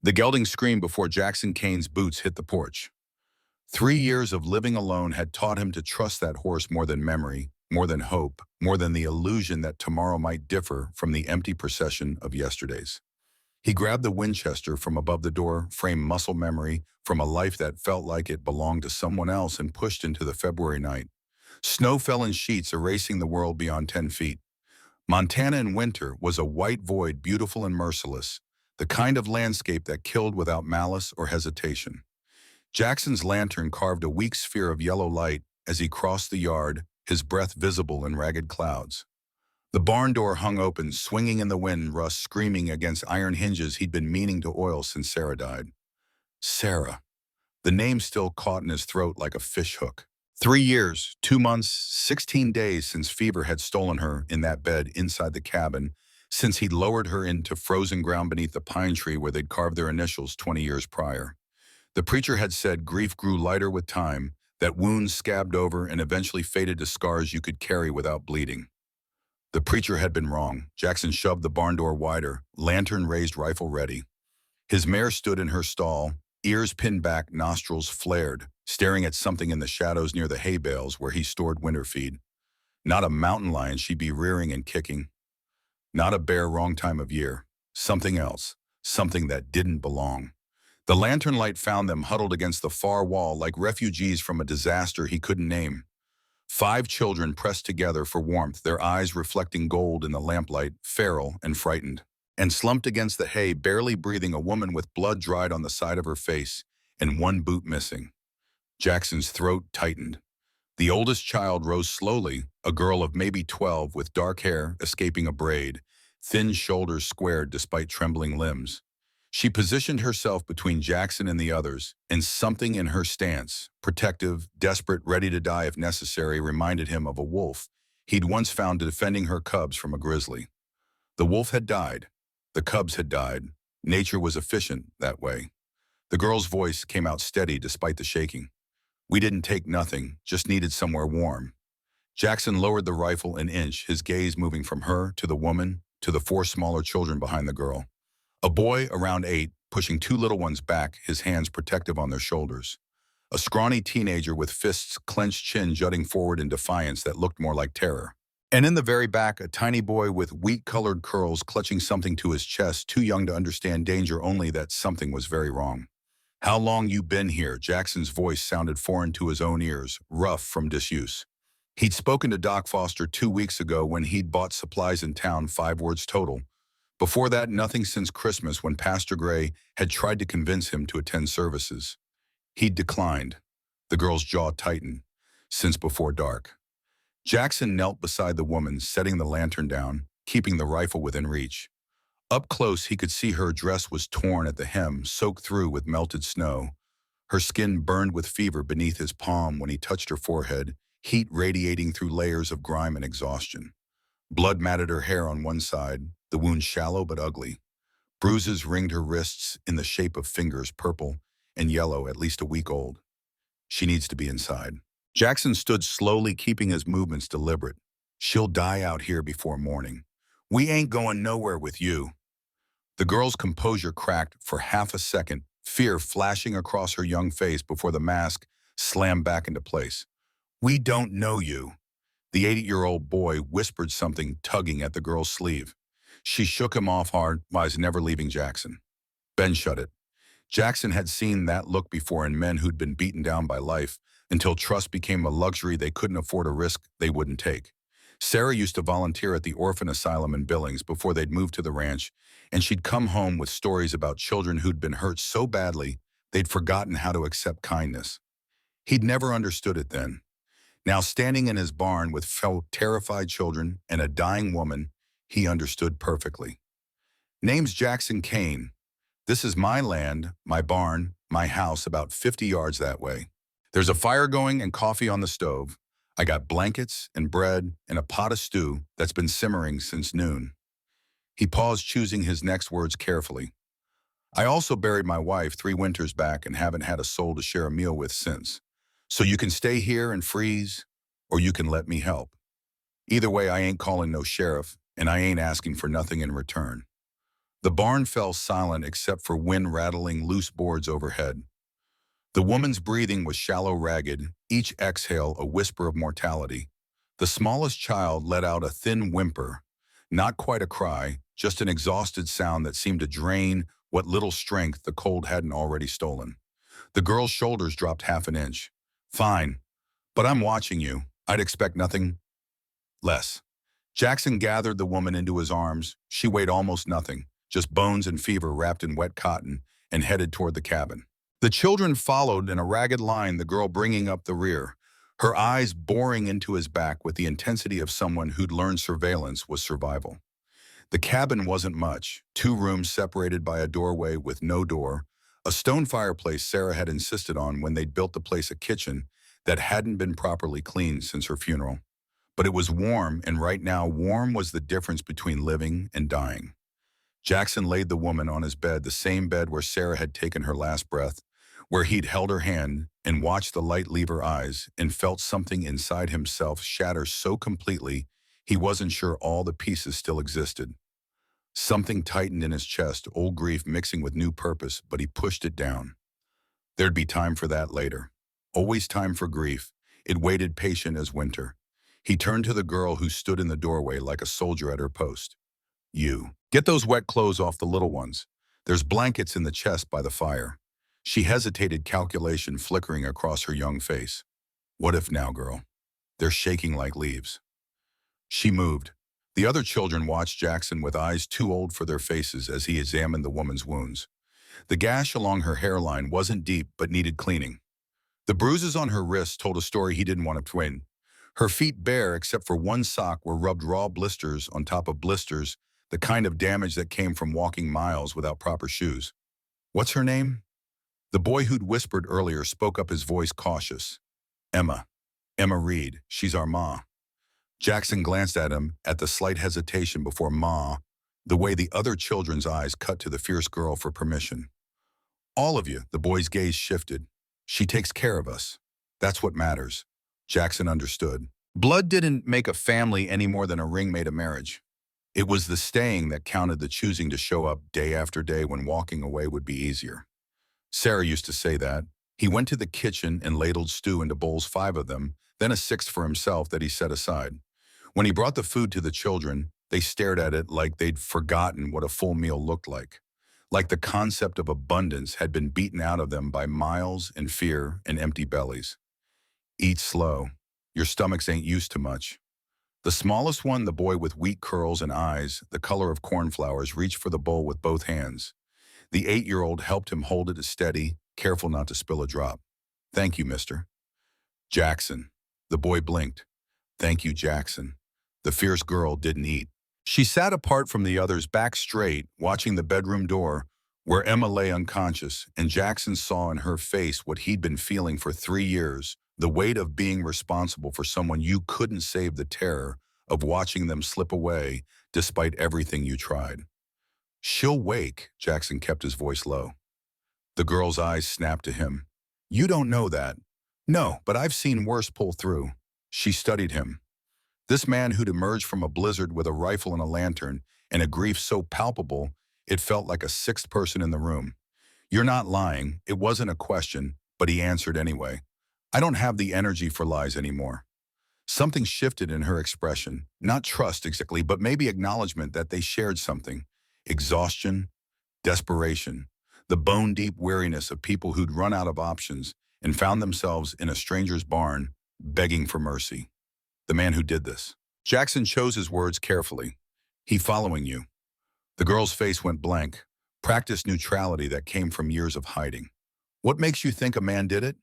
The gelding screamed before Jackson Kane's boots hit the porch. 3 years of living alone had taught him to trust that horse more than memory, more than hope, more than the illusion that tomorrow might differ from the empty procession of yesterdays. He grabbed the Winchester from above the door, framed muscle memory from a life that felt like it belonged to someone else, and pushed into the February night. Snow fell in sheets, erasing the world beyond 10 feet. Montana in winter was a white void, beautiful and merciless, the kind of landscape that killed without malice or hesitation. Jackson's lantern carved a weak sphere of yellow light as he crossed the yard, his breath visible in ragged clouds. The barn door hung open, swinging in the wind, rust screaming against iron hinges he'd been meaning to oil since Sarah died. Sarah. The name still caught in his throat like a fishhook. 3 years, 2 months, 16 days since fever had stolen her in that bed inside the cabin, since he'd lowered her into frozen ground beneath the pine tree where they'd carved their initials 20 years prior. The preacher had said grief grew lighter with time, that wounds scabbed over and eventually faded to scars you could carry without bleeding. The preacher had been wrong. Jackson shoved the barn door wider, lantern raised, rifle ready. His mare stood in her stall, ears pinned back, nostrils flared, staring at something in the shadows near the hay bales where he stored winter feed. Not a mountain lion she'd be rearing and kicking. Not a bear, wrong time of year. Something else. Something that didn't belong. The lantern light found them huddled against the far wall like refugees from a disaster he couldn't name. 5 children pressed together for warmth, their eyes reflecting gold in the lamplight, feral and frightened. And slumped against the hay, barely breathing, a woman with blood dried on the side of her face and one boot missing. Jackson's throat tightened. The oldest child rose slowly, a girl of maybe 12 with dark hair escaping a braid, thin shoulders squared despite trembling limbs. She positioned herself between Jackson and the others, and something in her stance, protective, desperate, ready to die if necessary, reminded him of a wolf he'd once found defending her cubs from a grizzly. The wolf had died. The cubs had died. Nature was efficient that way. The girl's voice came out steady despite the shaking. We didn't take nothing, just needed somewhere warm. Jackson lowered the rifle an inch, his gaze moving from her to the woman to the 4 smaller children behind the girl. A boy around 8, pushing 2 little ones back, his hands protective on their shoulders. A scrawny teenager with fists, clenched chin jutting forward in defiance that looked more like terror. And in the very back, a tiny boy with wheat-colored curls clutching something to his chest, too young to understand danger, only that something was very wrong. How long you been here? Jackson's voice sounded foreign to his own ears, rough from disuse. He'd spoken to Doc Foster 2 weeks ago when he'd bought supplies in town, 5 words total. Before that, nothing since Christmas when Pastor Gray had tried to convince him to attend services. He'd declined. The girl's jaw tightened. Since before dark. Jackson knelt beside the woman, setting the lantern down, keeping the rifle within reach. Up close, he could see her dress was torn at the hem, soaked through with melted snow. Her skin burned with fever beneath his palm when he touched her forehead, heat radiating through layers of grime and exhaustion. Blood matted her hair on one side, the wound shallow but ugly. Bruises ringed her wrists in the shape of fingers, purple and yellow, at least a week old. She needs to be inside. Jackson stood slowly, keeping his movements deliberate. She'll die out here before morning. We ain't going nowhere with you. The girl's composure cracked for half a second, fear flashing across her young face before the mask slammed back into place. We don't know you. The 80-year-old boy whispered something, tugging at the girl's sleeve. She shook him off hard, eyes never leaving Jackson. Ben shut it. Jackson had seen that look before in men who'd been beaten down by life, until trust became a luxury they couldn't afford, a risk they wouldn't take. Sarah used to volunteer at the orphan asylum in Billings before they'd moved to the ranch, and she'd come home with stories about children who'd been hurt so badly they'd forgotten how to accept kindness. He'd never understood it then. Now, standing in his barn with terrified children and a dying woman, he understood perfectly. Name's Jackson Kane. This is my land, my barn, my house, about 50 yards that way. There's a fire going and coffee on the stove. I got blankets and bread and a pot of stew that's been simmering since noon. He paused, choosing his next words carefully. I also buried my wife 3 winters back and haven't had a soul to share a meal with since. So you can stay here and freeze, or you can let me help. Either way, I ain't calling no sheriff, and I ain't asking for nothing in return. The barn fell silent except for wind rattling loose boards overhead. The woman's breathing was shallow, ragged, each exhale a whisper of mortality. The smallest child let out a thin whimper, not quite a cry, just an exhausted sound that seemed to drain what little strength the cold hadn't already stolen. The girl's shoulders dropped half an inch. Fine, but I'm watching you. I'd expect nothing less. Jackson gathered the woman into his arms. She weighed almost nothing, just bones and fever wrapped in wet cotton, and headed toward the cabin. The children followed in a ragged line, the girl bringing up the rear, her eyes boring into his back with the intensity of someone who'd learned surveillance was survival. The cabin wasn't much, 2 rooms separated by a doorway with no door, a stone fireplace Sarah had insisted on when they'd built the place a kitchen that hadn't been properly cleaned since her funeral. But it was warm, and right now warm was the difference between living and dying. Jackson laid the woman on his bed, the same bed where Sarah had taken her last breath, where he'd held her hand and watched the light leave her eyes and felt something inside himself shatter so completely he wasn't sure all the pieces still existed. Something tightened in his chest, old grief mixing with new purpose, but he pushed it down. There'd be time for that later. Always time for grief. It waited patient as winter. He turned to the girl who stood in the doorway like a soldier at her post. You. Get those wet clothes off the little ones. There's blankets in the chest by the fire. She hesitated, calculation flickering across her young face. What if now, girl? They're shaking like leaves. She moved. The other children watched Jackson with eyes too old for their faces as he examined the woman's wounds. The gash along her hairline wasn't deep but needed cleaning. The bruises on her wrists told a story he didn't want to twin. Her feet bare except for one sock were rubbed raw blisters on top of blisters, the kind of damage that came from walking miles without proper shoes. What's her name? The boy who'd whispered earlier spoke up, his voice cautious. Emma. Emma Reed. She's our ma. Jackson glanced at him at the slight hesitation before ma, the way the other children's eyes cut to the fierce girl for permission. All of you, the boy's gaze shifted. She takes care of us. That's what matters. Jackson understood. Blood didn't make a family any more than a ring made a marriage. It was the staying that counted, the choosing to show up day after day when walking away would be easier. Sarah used to say that. He went to the kitchen and ladled stew into bowls, 5 of them, then a 6th for himself that he set aside. When he brought the food to the children, they stared at it like they'd forgotten what a full meal looked like the concept of abundance had been beaten out of them by miles and fear and empty bellies. Eat slow. Your stomachs ain't used to much. The smallest one, the boy with weak curls and eyes, the color of cornflowers, reached for the bowl with both hands. The 8-year-old helped him hold it steady, careful not to spill a drop. Thank you, mister. Jackson. The boy blinked. Thank you, Jackson. The fierce girl didn't eat. She sat apart from the others, back straight, watching the bedroom door, where Emma lay unconscious, and Jackson saw in her face what he'd been feeling for 3 years, the weight of being responsible for someone you couldn't save, the terror of watching them slip away despite everything you tried. She'll wake, Jackson kept his voice low. The girl's eyes snapped to him. You don't know that. No, but I've seen worse pull through. She studied him. This man who'd emerged from a blizzard with a rifle and a lantern, and a grief so palpable, it felt like a 6th person in the room. You're not lying. It wasn't a question, but he answered anyway. I don't have the energy for lies anymore. Something shifted in her expression, not trust exactly, but maybe acknowledgement that they shared something. Exhaustion, desperation, the bone-deep weariness of people who'd run out of options and found themselves in a stranger's barn, begging for mercy. The man who did this. Jackson chose his words carefully. He following you. The girl's face went blank, practiced neutrality that came from years of hiding. What makes you think a man did it?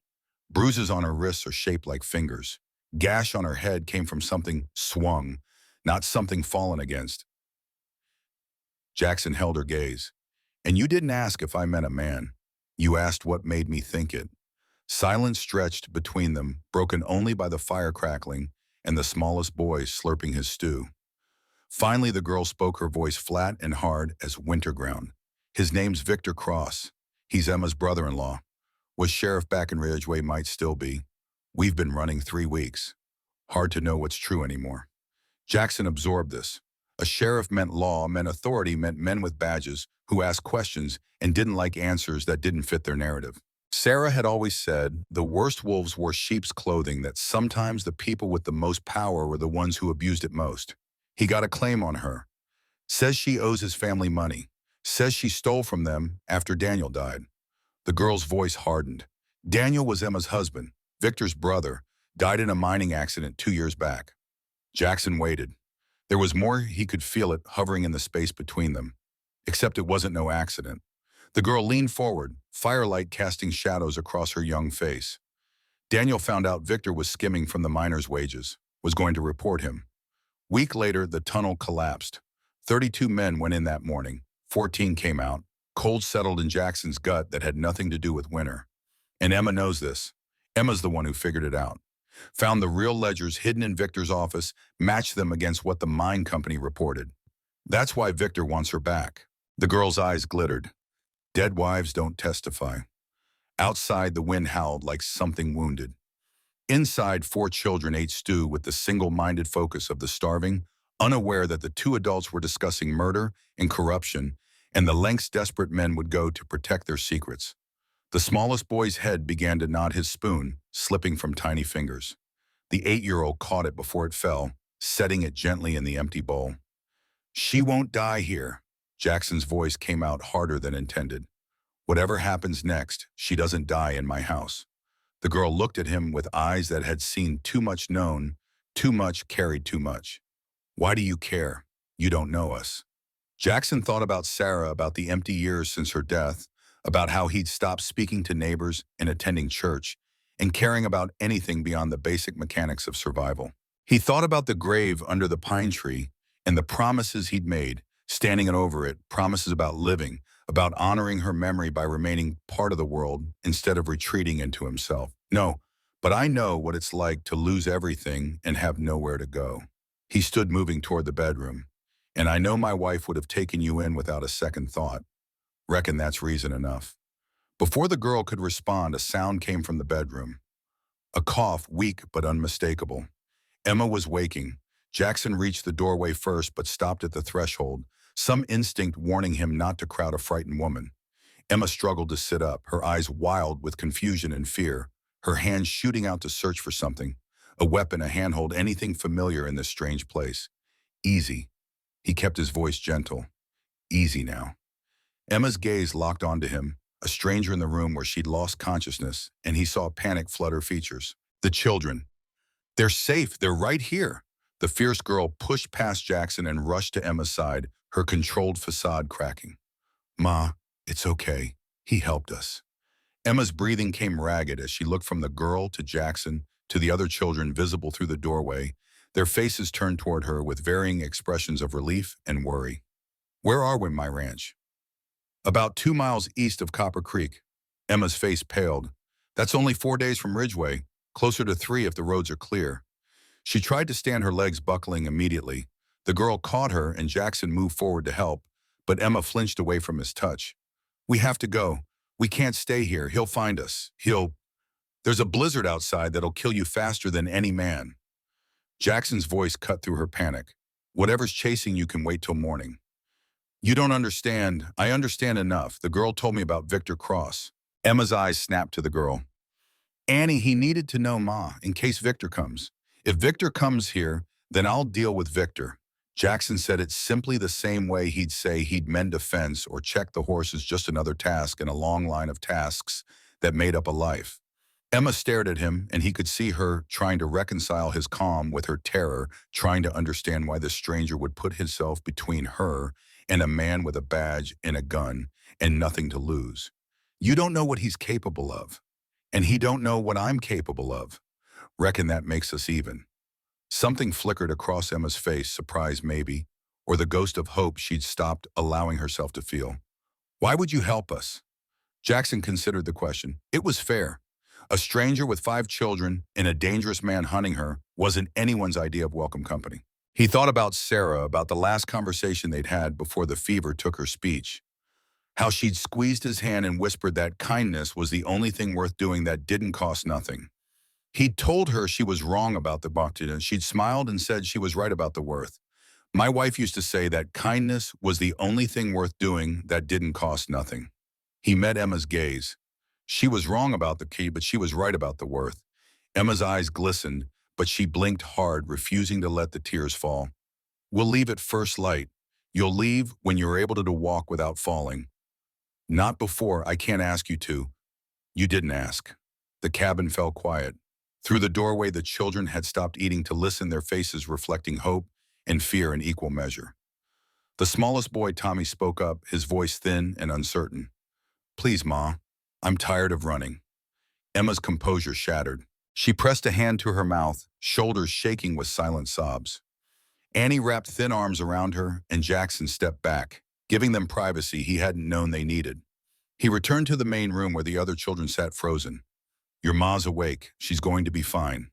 Bruises on her wrists are shaped like fingers. Gash on her head came from something swung, not something fallen against. Jackson held her gaze. And you didn't ask if I meant a man. You asked what made me think it. Silence stretched between them, broken only by the fire crackling and the smallest boy slurping his stew. Finally, the girl spoke, her voice flat and hard as winter ground. His name's Victor Cross. He's Emma's brother-in-law. Was sheriff back in Ridgeway, might still be. We've been running 3 weeks. Hard to know what's true anymore. Jackson absorbed this. A sheriff meant law, meant authority, meant men with badges who asked questions and didn't like answers that didn't fit their narrative. Sarah had always said the worst wolves wore sheep's clothing, that sometimes the people with the most power were the ones who abused it most. He got a claim on her. Says she owes his family money. Says she stole from them after Daniel died. The girl's voice hardened. Daniel was Emma's husband, Victor's brother, died in a mining accident 2 years back. Jackson waited. There was more, he could feel it hovering in the space between them. Except it wasn't no accident. The girl leaned forward, firelight casting shadows across her young face. Daniel found out Victor was skimming from the miner's wages, was going to report him. Week later, the tunnel collapsed. 32 men went in that morning. 14 came out. Cold settled in Jackson's gut that had nothing to do with winter. And Emma knows this. Emma's the one who figured it out. Found the real ledgers hidden in Victor's office, matched them against what the mine company reported. That's why Victor wants her back. The girl's eyes glittered. Dead wives don't testify. Outside, the wind howled like something wounded. Inside, 4 children ate stew with the single-minded focus of the starving, unaware that the 2 adults were discussing murder and corruption and the lengths desperate men would go to protect their secrets. The smallest boy's head began to nod his spoon, slipping from tiny fingers. The 8-year-old caught it before it fell, setting it gently in the empty bowl. She won't die here. Jackson's voice came out harder than intended. Whatever happens next, she doesn't die in my house. The girl looked at him with eyes that had seen too much known, too much carried too much. Why do you care? You don't know us. Jackson thought about Sarah, about the empty years since her death, about how he'd stopped speaking to neighbors and attending church, and caring about anything beyond the basic mechanics of survival. He thought about the grave under the pine tree and the promises he'd made, standing over it, promises about living, about honoring her memory by remaining part of the world instead of retreating into himself. No, but I know what it's like to lose everything and have nowhere to go. He stood moving toward the bedroom. And I know my wife would have taken you in without a second thought. Reckon that's reason enough. Before the girl could respond, a sound came from the bedroom. A cough, weak but unmistakable. Emma was waking. Jackson reached the doorway first but stopped at the threshold, some instinct warning him not to crowd a frightened woman. Emma struggled to sit up, her eyes wild with confusion and fear, her hands shooting out to search for something, a weapon, a handhold, anything familiar in this strange place. Easy. He kept his voice gentle. Easy now. Emma's gaze locked onto him, a stranger in the room where she'd lost consciousness, and he saw panic flood her features. The children. They're safe. They're right here. The fierce girl pushed past Jackson and rushed to Emma's side, her controlled facade cracking. Ma, it's okay. He helped us. Emma's breathing came ragged as she looked from the girl to Jackson to the other children visible through the doorway, their faces turned toward her with varying expressions of relief and worry. Where are we, my ranch? About 2 miles east of Copper Creek. Emma's face paled. That's only 4 days from Ridgeway, closer to 3 if the roads are clear. She tried to stand, her legs buckling immediately. The girl caught her and Jackson moved forward to help, but Emma flinched away from his touch. We have to go. We can't stay here. He'll find us. There's a blizzard outside that'll kill you faster than any man. Jackson's voice cut through her panic. Whatever's chasing you can wait till morning. You don't understand. I understand enough. The girl told me about Victor Cross. Emma's eyes snapped to the girl. Annie, he needed to know, Ma, in case Victor comes. If Victor comes here, then I'll deal with Victor. Jackson said it simply the same way he'd say he'd mend a fence or check the horses, just another task in a long line of tasks that made up a life. Emma stared at him, and he could see her trying to reconcile his calm with her terror, trying to understand why this stranger would put himself between her and a man with a badge and a gun and nothing to lose. You don't know what he's capable of, and he don't know what I'm capable of. Reckon that makes us even. Something flickered across Emma's face, surprise maybe, or the ghost of hope she'd stopped allowing herself to feel. Why would you help us? Jackson considered the question. It was fair. A stranger with 5 children and a dangerous man hunting her wasn't anyone's idea of welcome company. He thought about Sarah, about the last conversation they'd had before the fever took her speech. How she'd squeezed his hand and whispered that kindness was the only thing worth doing that didn't cost nothing. He'd told her she was wrong about the bhakti, and she'd smiled and said she was right about the worth. My wife used to say that kindness was the only thing worth doing that didn't cost nothing. He met Emma's gaze. She was wrong about the key, but she was right about the worth. Emma's eyes glistened, but she blinked hard, refusing to let the tears fall. We'll leave at first light. You'll leave when you're able to walk without falling. Not before, I can't ask you to. You didn't ask. The cabin fell quiet. Through the doorway, the children had stopped eating to listen, their faces reflecting hope and fear in equal measure. The smallest boy, Tommy, spoke up, his voice thin and uncertain. Please, Ma, I'm tired of running. Emma's composure shattered. She pressed a hand to her mouth, shoulders shaking with silent sobs. Annie wrapped thin arms around her, and Jackson stepped back, giving them privacy he hadn't known they needed. He returned to the main room where the other children sat frozen. Your Ma's awake. She's going to be fine.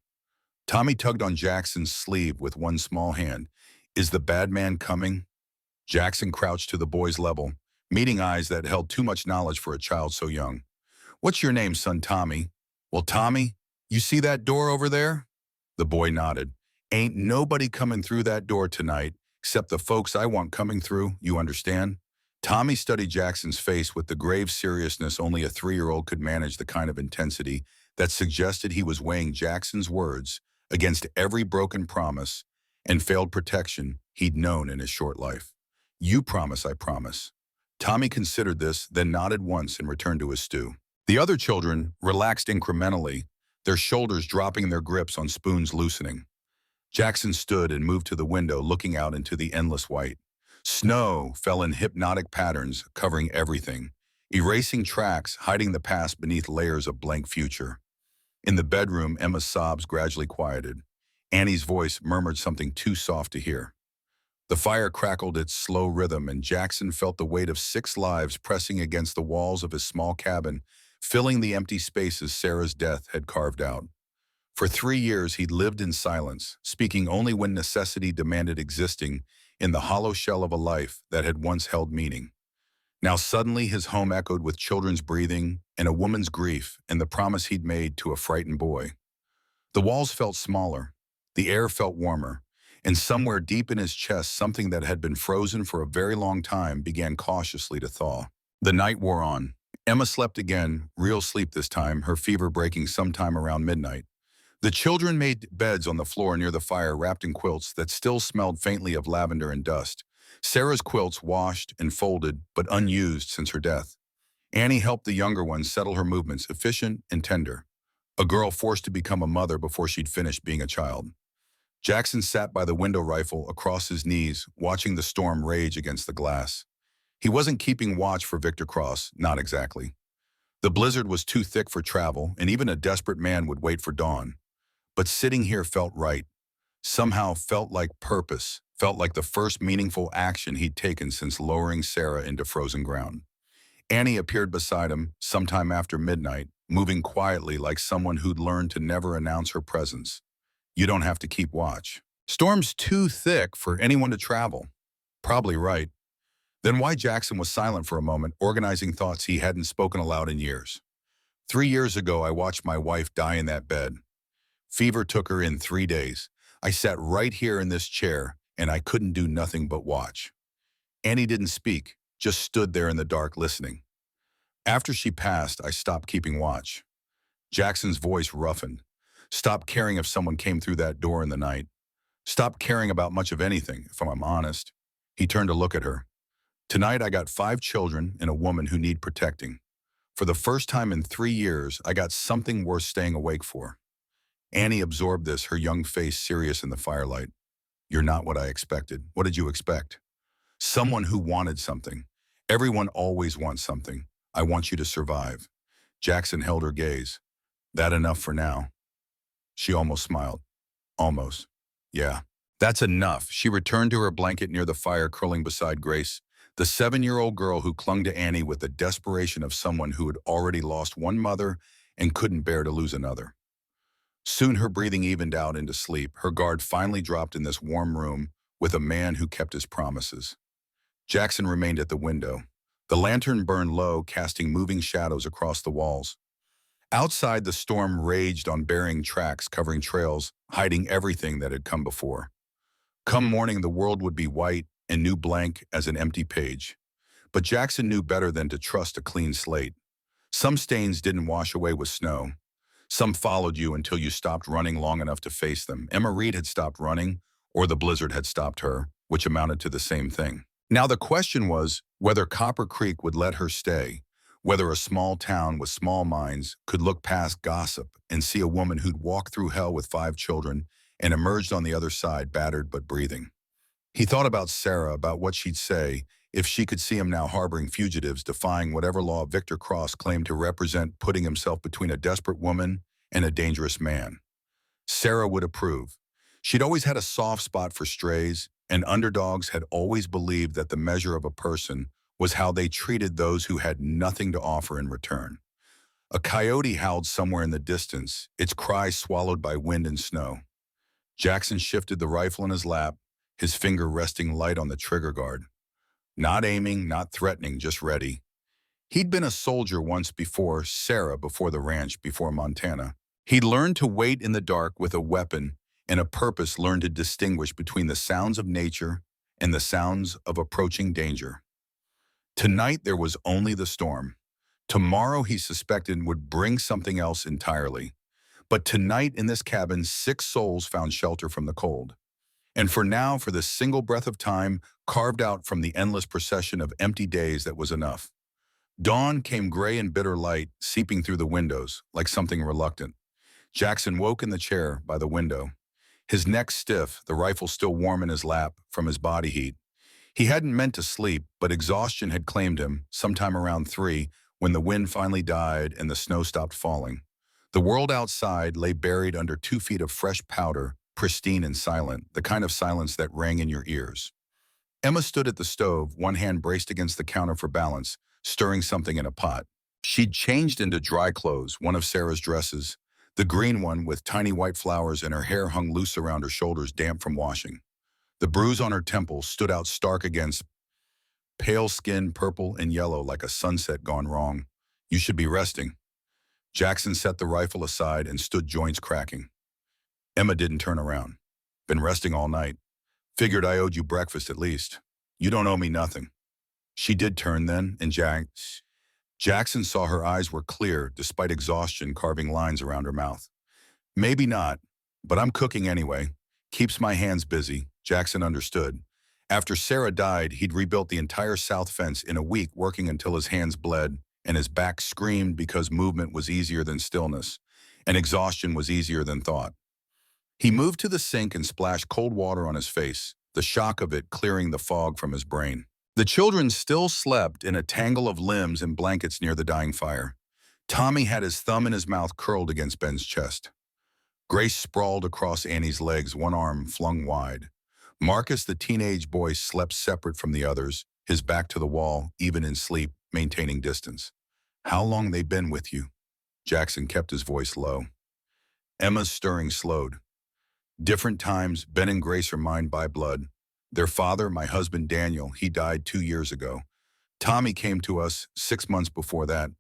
Tommy tugged on Jackson's sleeve with one small hand. Is the bad man coming? Jackson crouched to the boy's level, meeting eyes that held too much knowledge for a child so young. What's your name, son? Tommy. Well, Tommy, you see that door over there? The boy nodded. Ain't nobody coming through that door tonight, except the folks I want coming through, you understand? Tommy studied Jackson's face with the grave seriousness only a 3-year-old could manage, the kind of intensity that suggested he was weighing Jackson's words against every broken promise and failed protection he'd known in his short life. You promise, I promise. Tommy considered this, then nodded once and returned to his stew. The other children relaxed incrementally, their shoulders dropping, their grips on spoons loosening. Jackson stood and moved to the window, looking out into the endless white. Snow fell in hypnotic patterns, covering everything, erasing tracks, hiding the past beneath layers of blank future. In the bedroom, Emma's sobs gradually quieted. Annie's voice murmured something too soft to hear. The fire crackled its slow rhythm, and Jackson felt the weight of 6 lives pressing against the walls of his small cabin, filling the empty spaces Sarah's death had carved out. For 3 years, he'd lived in silence, speaking only when necessity demanded, existing in the hollow shell of a life that had once held meaning. Now suddenly his home echoed with children's breathing and a woman's grief and the promise he'd made to a frightened boy. The walls felt smaller, the air felt warmer, and somewhere deep in his chest, something that had been frozen for a very long time began cautiously to thaw. The night wore on. Emma slept again, real sleep this time, her fever breaking sometime around midnight. The children made beds on the floor near the fire, wrapped in quilts that still smelled faintly of lavender and dust. Sarah's quilts washed and folded, but unused since her death. Annie helped the younger ones settle her movements, efficient and tender. A girl forced to become a mother before she'd finished being a child. Jackson sat by the window, rifle across his knees, watching the storm rage against the glass. He wasn't keeping watch for Victor Cross, not exactly. The blizzard was too thick for travel, and even a desperate man would wait for dawn. But sitting here felt right. Somehow felt like purpose, felt like the first meaningful action he'd taken since lowering Sarah into frozen ground. Annie appeared beside him sometime after midnight, moving quietly like someone who'd learned to never announce her presence. You don't have to keep watch. Storm's too thick for anyone to travel. Probably right. Then why? Jackson was silent for a moment, organizing thoughts he hadn't spoken aloud in years. 3 years ago, I watched my wife die in that bed. Fever took her in 3 days. I sat right here in this chair, and I couldn't do nothing but watch. Annie didn't speak, just stood there in the dark listening. After she passed, I stopped keeping watch. Jackson's voice roughened. Stopped caring if someone came through that door in the night. Stopped caring about much of anything, if I'm honest. He turned to look at her. Tonight I got 5 children and a woman who need protecting. For the first time in 3 years, I got something worth staying awake for. Annie absorbed this, her young face serious in the firelight. You're not what I expected. What did you expect? Someone who wanted something. Everyone always wants something. I want you to survive. Jackson held her gaze. That enough for now? She almost smiled. Almost. Yeah. That's enough. She returned to her blanket near the fire, curling beside Grace, the 7-year-old girl who clung to Annie with the desperation of someone who had already lost one mother and couldn't bear to lose another. Soon her breathing evened out into sleep. Her guard finally dropped in this warm room with a man who kept his promises. Jackson remained at the window. The lantern burned low, casting moving shadows across the walls. Outside, the storm raged on burying tracks, covering trails, hiding everything that had come before. Come morning, the world would be white and new blank as an empty page. But Jackson knew better than to trust a clean slate. Some stains didn't wash away with snow. Some followed you until you stopped running long enough to face them. Emma Reed had stopped running, or the blizzard had stopped her, which amounted to the same thing. Now the question was whether Copper Creek would let her stay, whether a small town with small minds could look past gossip and see a woman who'd walked through hell with 5 children and emerged on the other side battered but breathing. He thought about Sarah, about what she'd say if she could see him now harboring fugitives, defying whatever law Victor Cross claimed to represent, putting himself between a desperate woman and a dangerous man. Sarah would approve. She'd always had a soft spot for strays, and underdogs had always believed that the measure of a person was how they treated those who had nothing to offer in return. A coyote howled somewhere in the distance, its cry swallowed by wind and snow. Jackson shifted the rifle in his lap, his finger resting light on the trigger guard. Not aiming, not threatening, just ready. He'd been a soldier once before Sarah, before the ranch, before Montana. He'd learned to wait in the dark with a weapon and a purpose, learned to distinguish between the sounds of nature and the sounds of approaching danger. Tonight there was only the storm. Tomorrow, he suspected, would bring something else entirely. But tonight in this cabin, 6 souls found shelter from the cold. And for now, for this single breath of time, carved out from the endless procession of empty days, that was enough. Dawn came gray and bitter light, seeping through the windows, like something reluctant. Jackson woke in the chair by the window. His neck stiff, the rifle still warm in his lap from his body heat. He hadn't meant to sleep, but exhaustion had claimed him, sometime around 3, when the wind finally died and the snow stopped falling. The world outside lay buried under 2 feet of fresh powder, pristine and silent, the kind of silence that rang in your ears. Emma stood at the stove, one hand braced against the counter for balance, stirring something in a pot. She'd changed into dry clothes, one of Sarah's dresses, the green one with tiny white flowers, and her hair hung loose around her shoulders, damp from washing. The bruise on her temple stood out stark against pale skin, purple and yellow like a sunset gone wrong. You should be resting. Jackson set the rifle aside and stood, joints cracking. Emma didn't turn around. Been resting all night. Figured I owed you breakfast at least. You don't owe me nothing. She did turn then, and Jackson saw her eyes were clear despite exhaustion carving lines around her mouth. Maybe not, but I'm cooking anyway. Keeps my hands busy, Jackson understood. After Sarah died, he'd rebuilt the entire south fence in a week, working until his hands bled and his back screamed because movement was easier than stillness, and exhaustion was easier than thought. He moved to the sink and splashed cold water on his face, the shock of it clearing the fog from his brain. The children still slept in a tangle of limbs and blankets near the dying fire. Tommy had his thumb in his mouth, curled against Ben's chest. Grace sprawled across Annie's legs, one arm flung wide. Marcus, the teenage boy, slept separate from the others, his back to the wall, even in sleep, maintaining distance. How long they been with you? Jackson kept his voice low. Emma's stirring slowed. Different times. Ben and Grace are mine by blood. Their father, my husband Daniel, he died 2 years ago. Tommy came to us 6 months before that.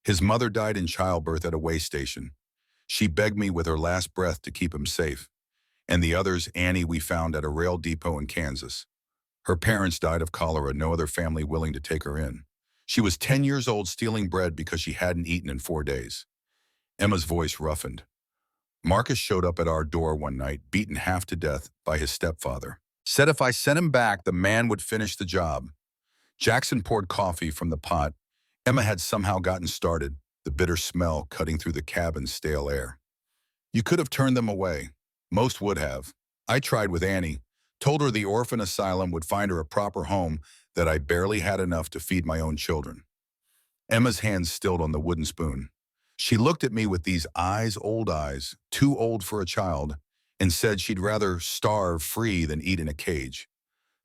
His mother died in childbirth at a way station. She begged me with her last breath to keep him safe. And the others, Annie, we found at a rail depot in Kansas. Her parents died of cholera, no other family willing to take her in. She was 10 years old, stealing bread because she hadn't eaten in 4 days. Emma's voice roughened. Marcus showed up at our door one night, beaten half to death by his stepfather. Said if I sent him back, the man would finish the job. Jackson poured coffee from the pot. Emma had somehow gotten started, the bitter smell cutting through the cabin's stale air. You could have turned them away. Most would have. I tried with Annie, told her the orphan asylum would find her a proper home, that I barely had enough to feed my own children. Emma's hands stilled on the wooden spoon. She looked at me with these eyes, old eyes, too old for a child, and said she'd rather starve free than eat in a cage.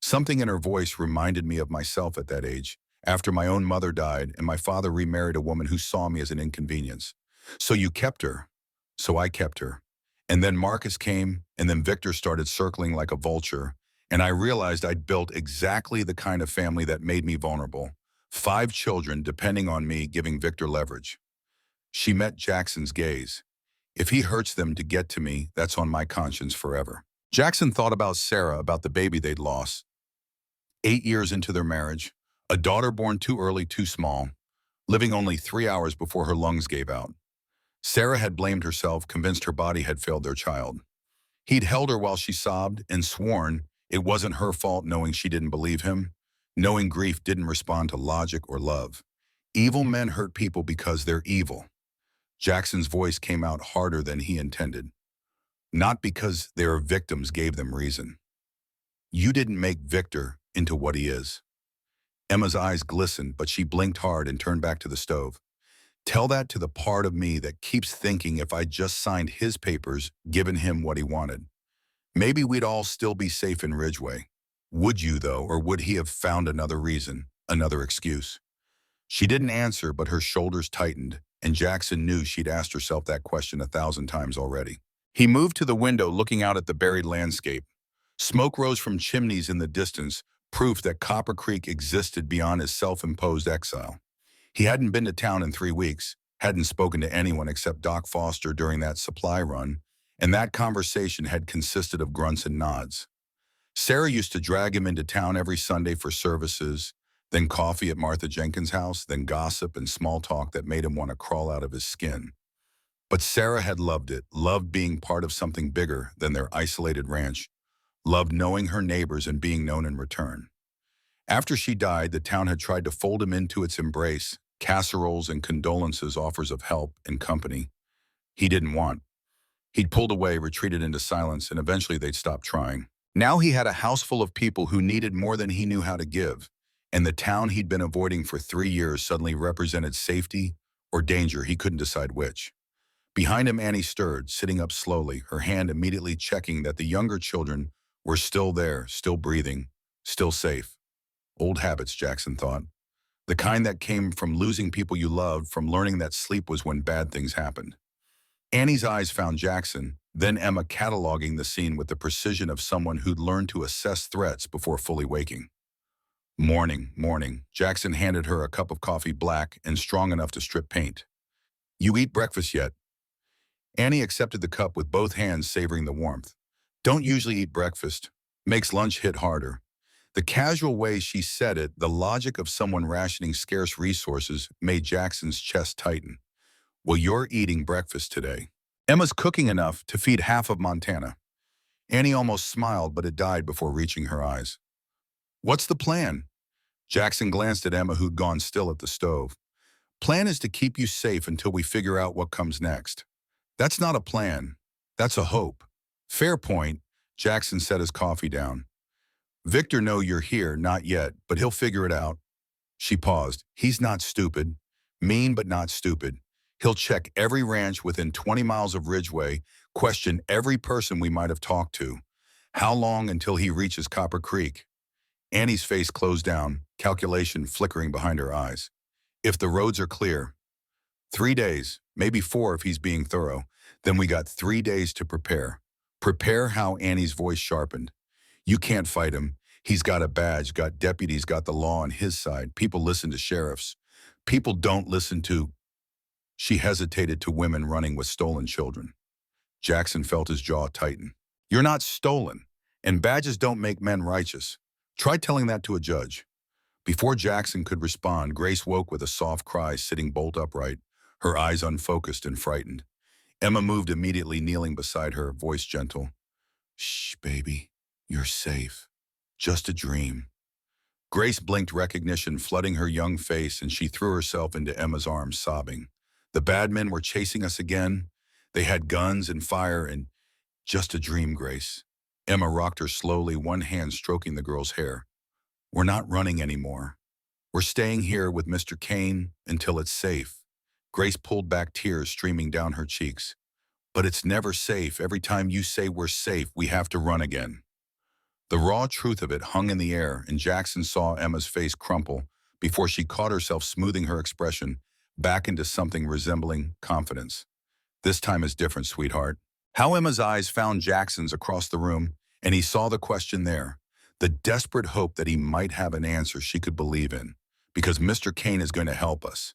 Something in her voice reminded me of myself at that age, after my own mother died and my father remarried a woman who saw me as an inconvenience. So you kept her. So I kept her. And then Marcus came, and then Victor started circling like a vulture, and I realized I'd built exactly the kind of family that made me vulnerable. 5 children depending on me, giving Victor leverage. She met Jackson's gaze. If he hurts them to get to me, that's on my conscience forever. Jackson thought about Sarah, about the baby they'd lost. 8 years into their marriage, a daughter born too early, too small, living only 3 hours before her lungs gave out. Sarah had blamed herself, convinced her body had failed their child. He'd held her while she sobbed and sworn it wasn't her fault, knowing she didn't believe him, knowing grief didn't respond to logic or love. Evil men hurt people because they're evil. Jackson's voice came out harder than he intended. Not because their victims gave them reason. You didn't make Victor into what he is. Emma's eyes glistened, but she blinked hard and turned back to the stove. Tell that to the part of me that keeps thinking if I just signed his papers, given him what he wanted, maybe we'd all still be safe in Ridgeway. Would you, though, or would he have found another reason, another excuse? She didn't answer, but her shoulders tightened, and Jackson knew she'd asked herself that question 1,000 times already. He moved to the window, looking out at the buried landscape. Smoke rose from chimneys in the distance, proof that Copper Creek existed beyond his self-imposed exile. He hadn't been to town in 3 weeks, hadn't spoken to anyone except Doc Foster during that supply run, and that conversation had consisted of grunts and nods. Sarah used to drag him into town every Sunday for services, then coffee at Martha Jenkins' house, then gossip and small talk that made him want to crawl out of his skin. But Sarah had loved it, loved being part of something bigger than their isolated ranch, loved knowing her neighbors and being known in return. After she died, the town had tried to fold him into its embrace, casseroles and condolences, offers of help and company. He didn't want. He'd pulled away, retreated into silence, and eventually they'd stopped trying. Now he had a house full of people who needed more than he knew how to give, and the town he'd been avoiding for 3 years suddenly represented safety or danger. He couldn't decide which. Behind him, Annie stirred, sitting up slowly, her hand immediately checking that the younger children were still there, still breathing, still safe. Old habits, Jackson thought. The kind that came from losing people you loved, from learning that sleep was when bad things happened. Annie's eyes found Jackson, then Emma, cataloging the scene with the precision of someone who'd learned to assess threats before fully waking. Morning, morning. Jackson handed her a cup of coffee, black and strong enough to strip paint. You eat breakfast yet? Annie accepted the cup with both hands, savoring the warmth. Don't usually eat breakfast. Makes lunch hit harder. The casual way she said it, the logic of someone rationing scarce resources, made Jackson's chest tighten. Well, you're eating breakfast today. Emma's cooking enough to feed half of Montana. Annie almost smiled, but it died before reaching her eyes. What's the plan? Jackson glanced at Emma, who'd gone still at the stove. Plan is to keep you safe until we figure out what comes next. That's not a plan. That's a hope. Fair point. Jackson set his coffee down. Victor know you're here, not yet, but he'll figure it out. She paused. He's not stupid. Mean, but not stupid. He'll check every ranch within 20 miles of Ridgeway, question every person we might have talked to. How long until he reaches Copper Creek? Annie's face closed down, calculation flickering behind her eyes. If the roads are clear, 3 days, maybe 4 if he's being thorough, then we got 3 days to prepare. Prepare how? Annie's voice sharpened. You can't fight him. He's got a badge, got deputies, got the law on his side. People listen to sheriffs. People don't listen to... She hesitated, to women running with stolen children. Jackson felt his jaw tighten. You're not stolen, and badges don't make men righteous. Try telling that to a judge. Before Jackson could respond, Grace woke with a soft cry, sitting bolt upright, her eyes unfocused and frightened. Emma moved immediately, kneeling beside her, voice gentle. Shh, baby. You're safe. Just a dream. Grace blinked recognition, flooding her young face, and she threw herself into Emma's arms, sobbing. The bad men were chasing us again. They had guns and fire and... Just a dream, Grace. Emma rocked her slowly, one hand stroking the girl's hair. We're not running anymore. We're staying here with Mr. Kane until it's safe. Grace pulled back, tears streaming down her cheeks. But it's never safe. Every time you say we're safe, we have to run again. The raw truth of it hung in the air, and Jackson saw Emma's face crumple before she caught herself smoothing her expression back into something resembling confidence. This time is different, sweetheart. How Emma's eyes found Jackson's across the room, and he saw the question there, the desperate hope that he might have an answer she could believe in, because Mr. Kane is going to help us.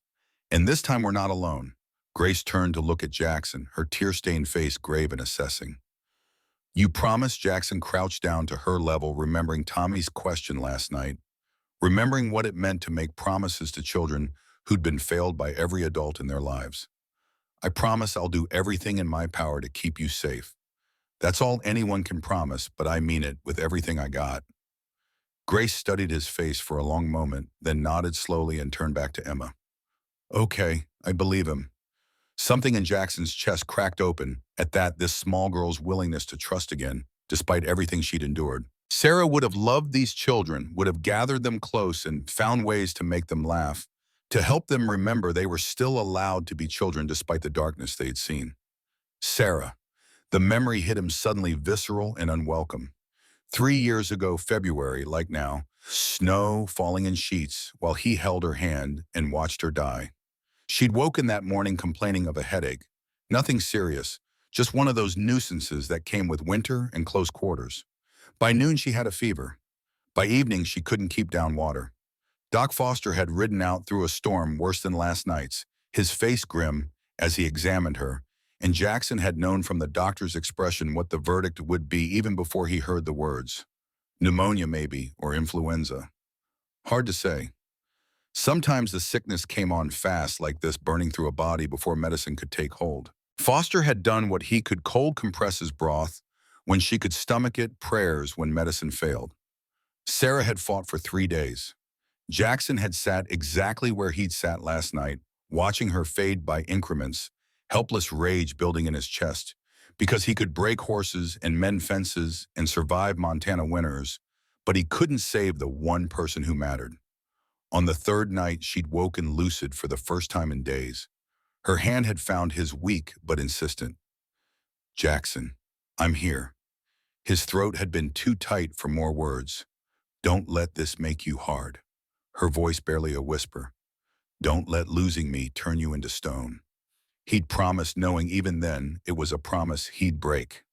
And this time we're not alone. Grace turned to look at Jackson, her tear-stained face grave and assessing. You promised. Jackson crouched down to her level, remembering Tommy's question last night, remembering what it meant to make promises to children who'd been failed by every adult in their lives. I promise I'll do everything in my power to keep you safe. That's all anyone can promise, but I mean it with everything I got. Grace studied his face for a long moment, then nodded slowly and turned back to Emma. Okay, I believe him. Something in Jackson's chest cracked open at that this small girl's willingness to trust again, despite everything she'd endured. Sarah would have loved these children, would have gathered them close and found ways to make them laugh, to help them remember they were still allowed to be children despite the darkness they'd seen. Sarah. The memory hit him suddenly visceral and unwelcome. 3 years ago, February, like now, snow falling in sheets while he held her hand and watched her die. She'd woken that morning complaining of a headache. Nothing serious, just one of those nuisances that came with winter and close quarters. By noon, she had a fever. By evening, she couldn't keep down water. Doc Foster had ridden out through a storm worse than last night's, his face grim as he examined her, and Jackson had known from the doctor's expression what the verdict would be even before he heard the words. Pneumonia, maybe, or influenza. Hard to say. Sometimes the sickness came on fast like this, burning through a body before medicine could take hold. Foster had done what he could: cold compress his broth when she could stomach it, prayers when medicine failed. Sarah had fought for 3 days. Jackson had sat exactly where he'd sat last night, watching her fade by increments, helpless rage building in his chest, because he could break horses and mend fences and survive Montana winters, but he couldn't save the one person who mattered. On the third night, she'd woken lucid for the first time in days. Her hand had found his, weak but insistent. Jackson, I'm here. His throat had been too tight for more words. Don't let this make you hard. Her voice barely a whisper. Don't let losing me turn you into stone. He'd promised, knowing even then it was a promise he'd break.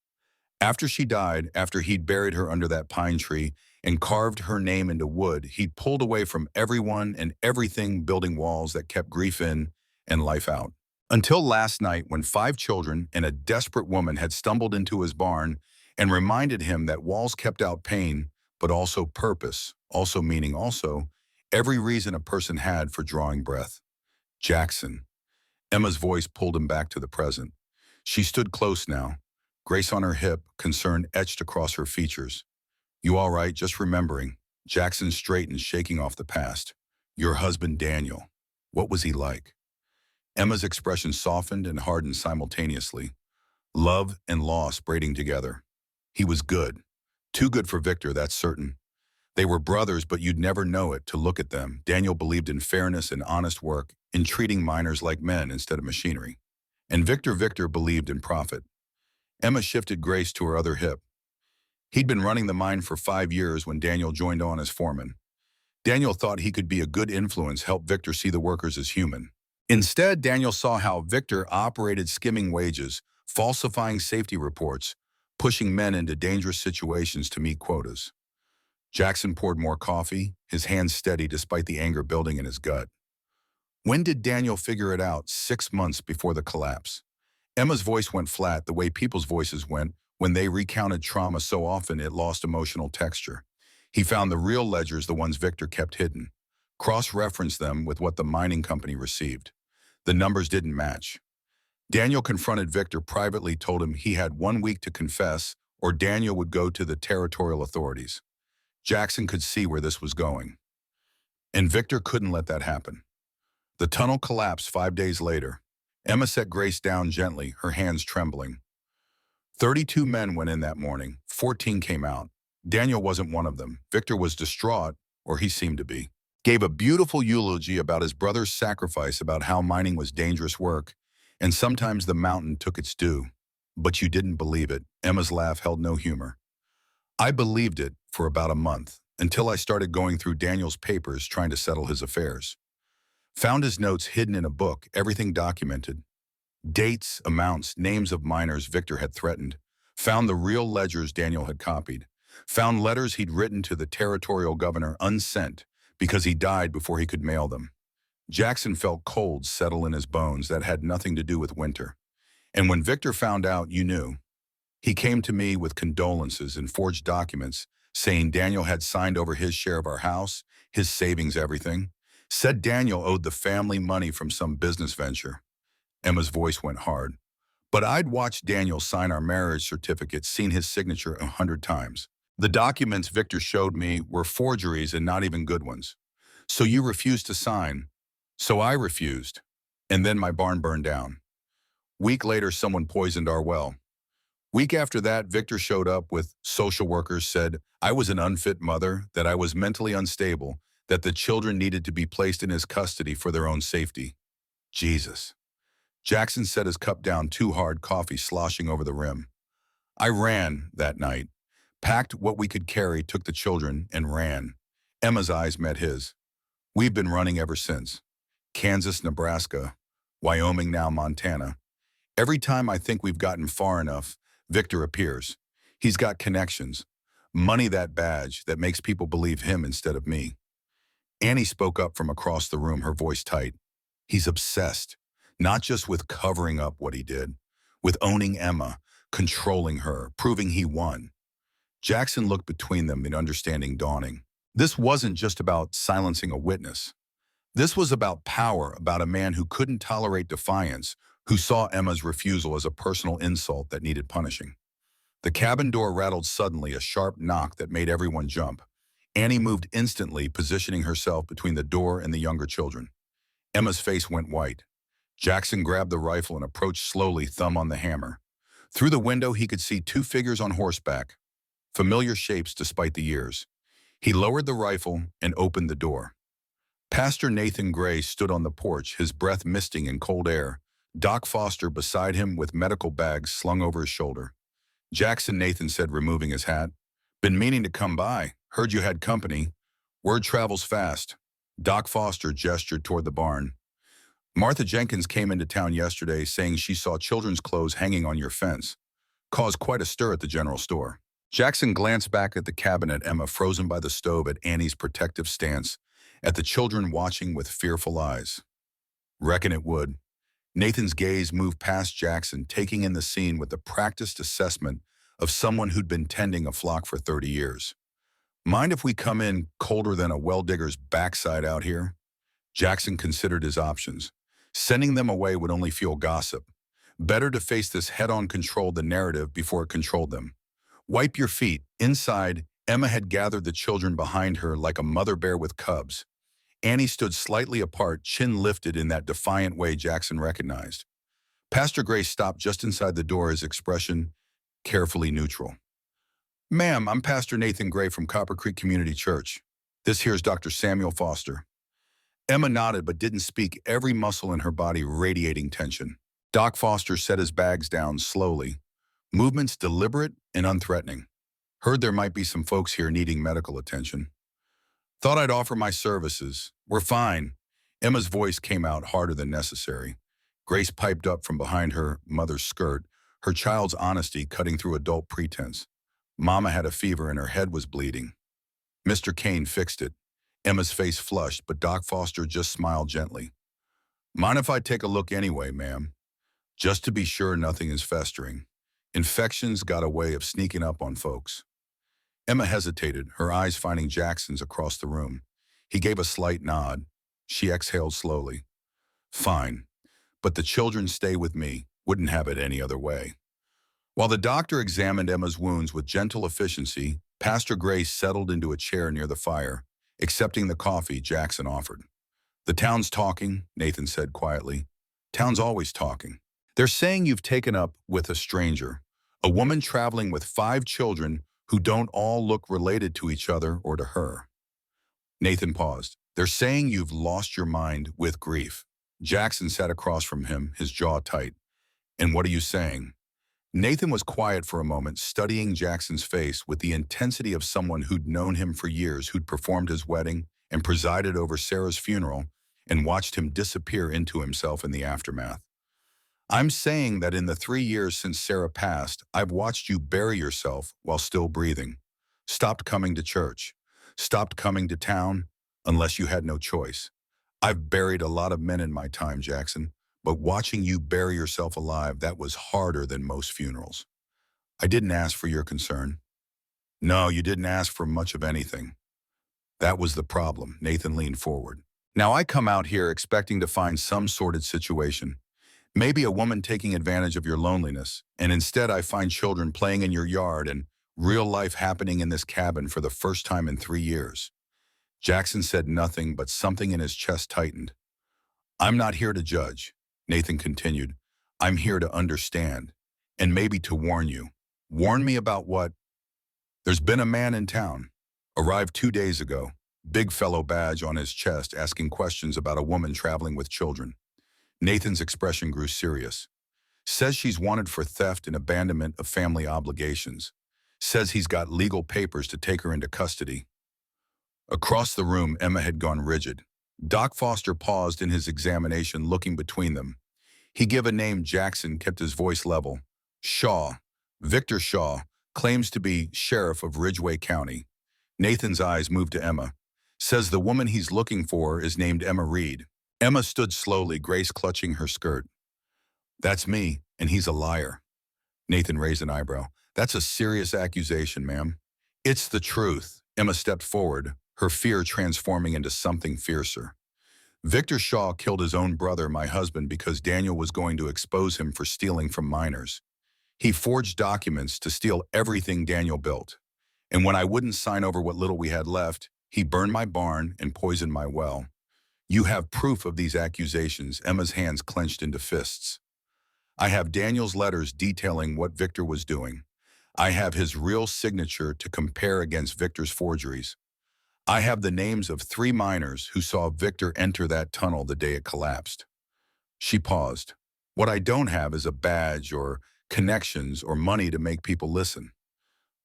After she died, after he'd buried her under that pine tree and carved her name into wood, he'd pulled away from everyone and everything, building walls that kept grief in and life out. Until last night, when 5 children and a desperate woman had stumbled into his barn and reminded him that walls kept out pain, but also purpose, also meaning, also every reason a person had for drawing breath. Jackson. Emma's voice pulled him back to the present. She stood close now, Grace on her hip, concern etched across her features. You all right? Just remembering. Jackson straightened, shaking off the past. Your husband, Daniel. What was he like? Emma's expression softened and hardened simultaneously. Love and loss braiding together. He was good. Too good for Victor, that's certain. They were brothers, but you'd never know it to look at them. Daniel believed in fairness and honest work, in treating miners like men instead of machinery. And Victor believed in profit. Emma shifted Grace to her other hip. He'd been running the mine for 5 years when Daniel joined on as foreman. Daniel thought he could be a good influence, help Victor see the workers as human. Instead, Daniel saw how Victor operated, skimming wages, falsifying safety reports, pushing men into dangerous situations to meet quotas. Jackson poured more coffee, his hands steady despite the anger building in his gut. When did Daniel figure it out? 6 months before the collapse. Emma's voice went flat, the way people's voices went when they recounted trauma so often it lost emotional texture. He found the real ledgers, the ones Victor kept hidden, cross-referenced them with what the mining company received. The numbers didn't match. Daniel confronted Victor privately, told him he had 1 week to confess or Daniel would go to the territorial authorities. Jackson could see where this was going. And Victor couldn't let that happen. The tunnel collapsed 5 days later. Emma set Grace down gently, her hands trembling. 32 men went in that morning. 14 came out. Daniel wasn't one of them. Victor was distraught, or he seemed to be. Gave a beautiful eulogy about his brother's sacrifice, about how mining was dangerous work, and sometimes the mountain took its due. But you didn't believe it. Emma's laugh held no humor. I believed it for about a month, until I started going through Daniel's papers trying to settle his affairs. Found his notes hidden in a book, everything documented. Dates, amounts, names of miners Victor had threatened. Found the real ledgers Daniel had copied. Found letters he'd written to the territorial governor unsent because he died before he could mail them. Jackson felt cold settle in his bones that had nothing to do with winter. And when Victor found out, you knew. He came to me with condolences and forged documents saying Daniel had signed over his share of our house, his savings, everything. Said Daniel owed the family money from some business venture. Emma's voice went hard. But I'd watched Daniel sign our marriage certificate, seen his signature 100 times. The documents Victor showed me were forgeries and not even good ones. So you refused to sign. So I refused. And then my barn burned down. Week later, someone poisoned our well. Week after that, Victor showed up with social workers, said I was an unfit mother, that I was mentally unstable, that the children needed to be placed in his custody for their own safety. Jesus. Jackson set his cup down too hard, coffee sloshing over the rim. I ran that night, packed what we could carry, took the children, and ran. Emma's eyes met his. We've been running ever since. Kansas, Nebraska, Wyoming, now Montana. Every time I think we've gotten far enough, Victor appears. He's got connections. Money, that badge that makes people believe him instead of me. Annie spoke up from across the room, her voice tight. He's obsessed, not just with covering up what he did, with owning Emma, controlling her, proving he won. Jackson looked between them, in understanding dawning. This wasn't just about silencing a witness. This was about power, about a man who couldn't tolerate defiance, who saw Emma's refusal as a personal insult that needed punishing. The cabin door rattled suddenly, a sharp knock that made everyone jump. Annie moved instantly, positioning herself between the door and the younger children. Emma's face went white. Jackson grabbed the rifle and approached slowly, thumb on the hammer. Through the window, he could see two figures on horseback, familiar shapes despite the years. He lowered the rifle and opened the door. Pastor Nathan Gray stood on the porch, his breath misting in cold air, Doc Foster beside him with medical bags slung over his shoulder. Jackson, Nathan said, removing his hat. Been meaning to come by. Heard you had company. Word travels fast. Doc Foster gestured toward the barn. Martha Jenkins came into town yesterday saying she saw children's clothes hanging on your fence. Caused quite a stir at the general store. Jackson glanced back at the cabin, at Emma frozen by the stove, at Annie's protective stance, at the children watching with fearful eyes. Reckon it would. Nathan's gaze moved past Jackson, taking in the scene with the practiced assessment of someone who'd been tending a flock for 30 years. Mind if we come in colder than a well-digger's backside out here? Jackson considered his options. Sending them away would only fuel gossip. Better to face this head-on, control the narrative before it controlled them. Wipe your feet. Inside, Emma had gathered the children behind her like a mother bear with cubs. Annie stood slightly apart, chin lifted in that defiant way Jackson recognized. Pastor Gray stopped just inside the door, his expression carefully neutral. Ma'am, I'm Pastor Nathan Gray from Copper Creek Community Church. This here's Dr. Samuel Foster. Emma nodded but didn't speak, every muscle in her body radiating tension. Doc Foster set his bags down slowly, movements deliberate and unthreatening. Heard there might be some folks here needing medical attention. Thought I'd offer my services. We're fine. Emma's voice came out harder than necessary. Grace piped up from behind her mother's skirt, her child's honesty cutting through adult pretense. Mama had a fever and her head was bleeding. Mr. Kane fixed it. Emma's face flushed, but Doc Foster just smiled gently. Mind if I take a look anyway, ma'am? Just to be sure nothing is festering. Infections got a way of sneaking up on folks. Emma hesitated, her eyes finding Jackson's across the room. He gave a slight nod. She exhaled slowly. Fine, but the children stay with me. Wouldn't have it any other way. While the doctor examined Emma's wounds with gentle efficiency, Pastor Gray settled into a chair near the fire, accepting the coffee Jackson offered. The town's talking, Nathan said quietly. Town's always talking. They're saying you've taken up with a stranger, a woman traveling with 5 children who don't all look related to each other or to her. Nathan paused. They're saying you've lost your mind with grief. Jackson sat across from him, his jaw tight. And what are you saying? Nathan was quiet for a moment, studying Jackson's face with the intensity of someone who'd known him for years, who'd performed his wedding and presided over Sarah's funeral and watched him disappear into himself in the aftermath. I'm saying that in the 3 years since Sarah passed, I've watched you bury yourself while still breathing. Stopped coming to church. Stopped coming to town unless you had no choice. I've buried a lot of men in my time, Jackson, but watching you bury yourself alive, that was harder than most funerals. I didn't ask for your concern. No, you didn't ask for much of anything. That was the problem. Nathan leaned forward. Now I come out here expecting to find some sordid situation. Maybe a woman taking advantage of your loneliness, and instead I find children playing in your yard and real life happening in this cabin for the first time in 3 years. Jackson said nothing, but something in his chest tightened. I'm not here to judge, Nathan continued. I'm here to understand, and maybe to warn you. Warn me about what? There's been a man in town. Arrived 2 days ago. Big fellow badge on his chest asking questions about a woman traveling with children. Nathan's expression grew serious. Says she's wanted for theft and abandonment of family obligations. Says he's got legal papers to take her into custody. Across the room, Emma had gone rigid. Doc Foster paused in his examination, looking between them. He gave a name. Jackson kept his voice level. Shaw. Victor Shaw. Claims to be sheriff of Ridgeway County. Nathan's eyes moved to Emma. Says the woman he's looking for is named Emma Reed. Emma stood slowly, Grace clutching her skirt. That's me, and he's a liar. Nathan raised an eyebrow. That's a serious accusation, ma'am. It's the truth. Emma stepped forward, her fear transforming into something fiercer. Victor Shaw killed his own brother, my husband, because Daniel was going to expose him for stealing from minors. He forged documents to steal everything Daniel built. And when I wouldn't sign over what little we had left, he burned my barn and poisoned my well. You have proof of these accusations. Emma's hands clenched into fists. I have Daniel's letters detailing what Victor was doing. I have his real signature to compare against Victor's forgeries. I have the names of 3 minors who saw Victor enter that tunnel the day it collapsed. She paused. What I don't have is a badge or connections or money to make people listen.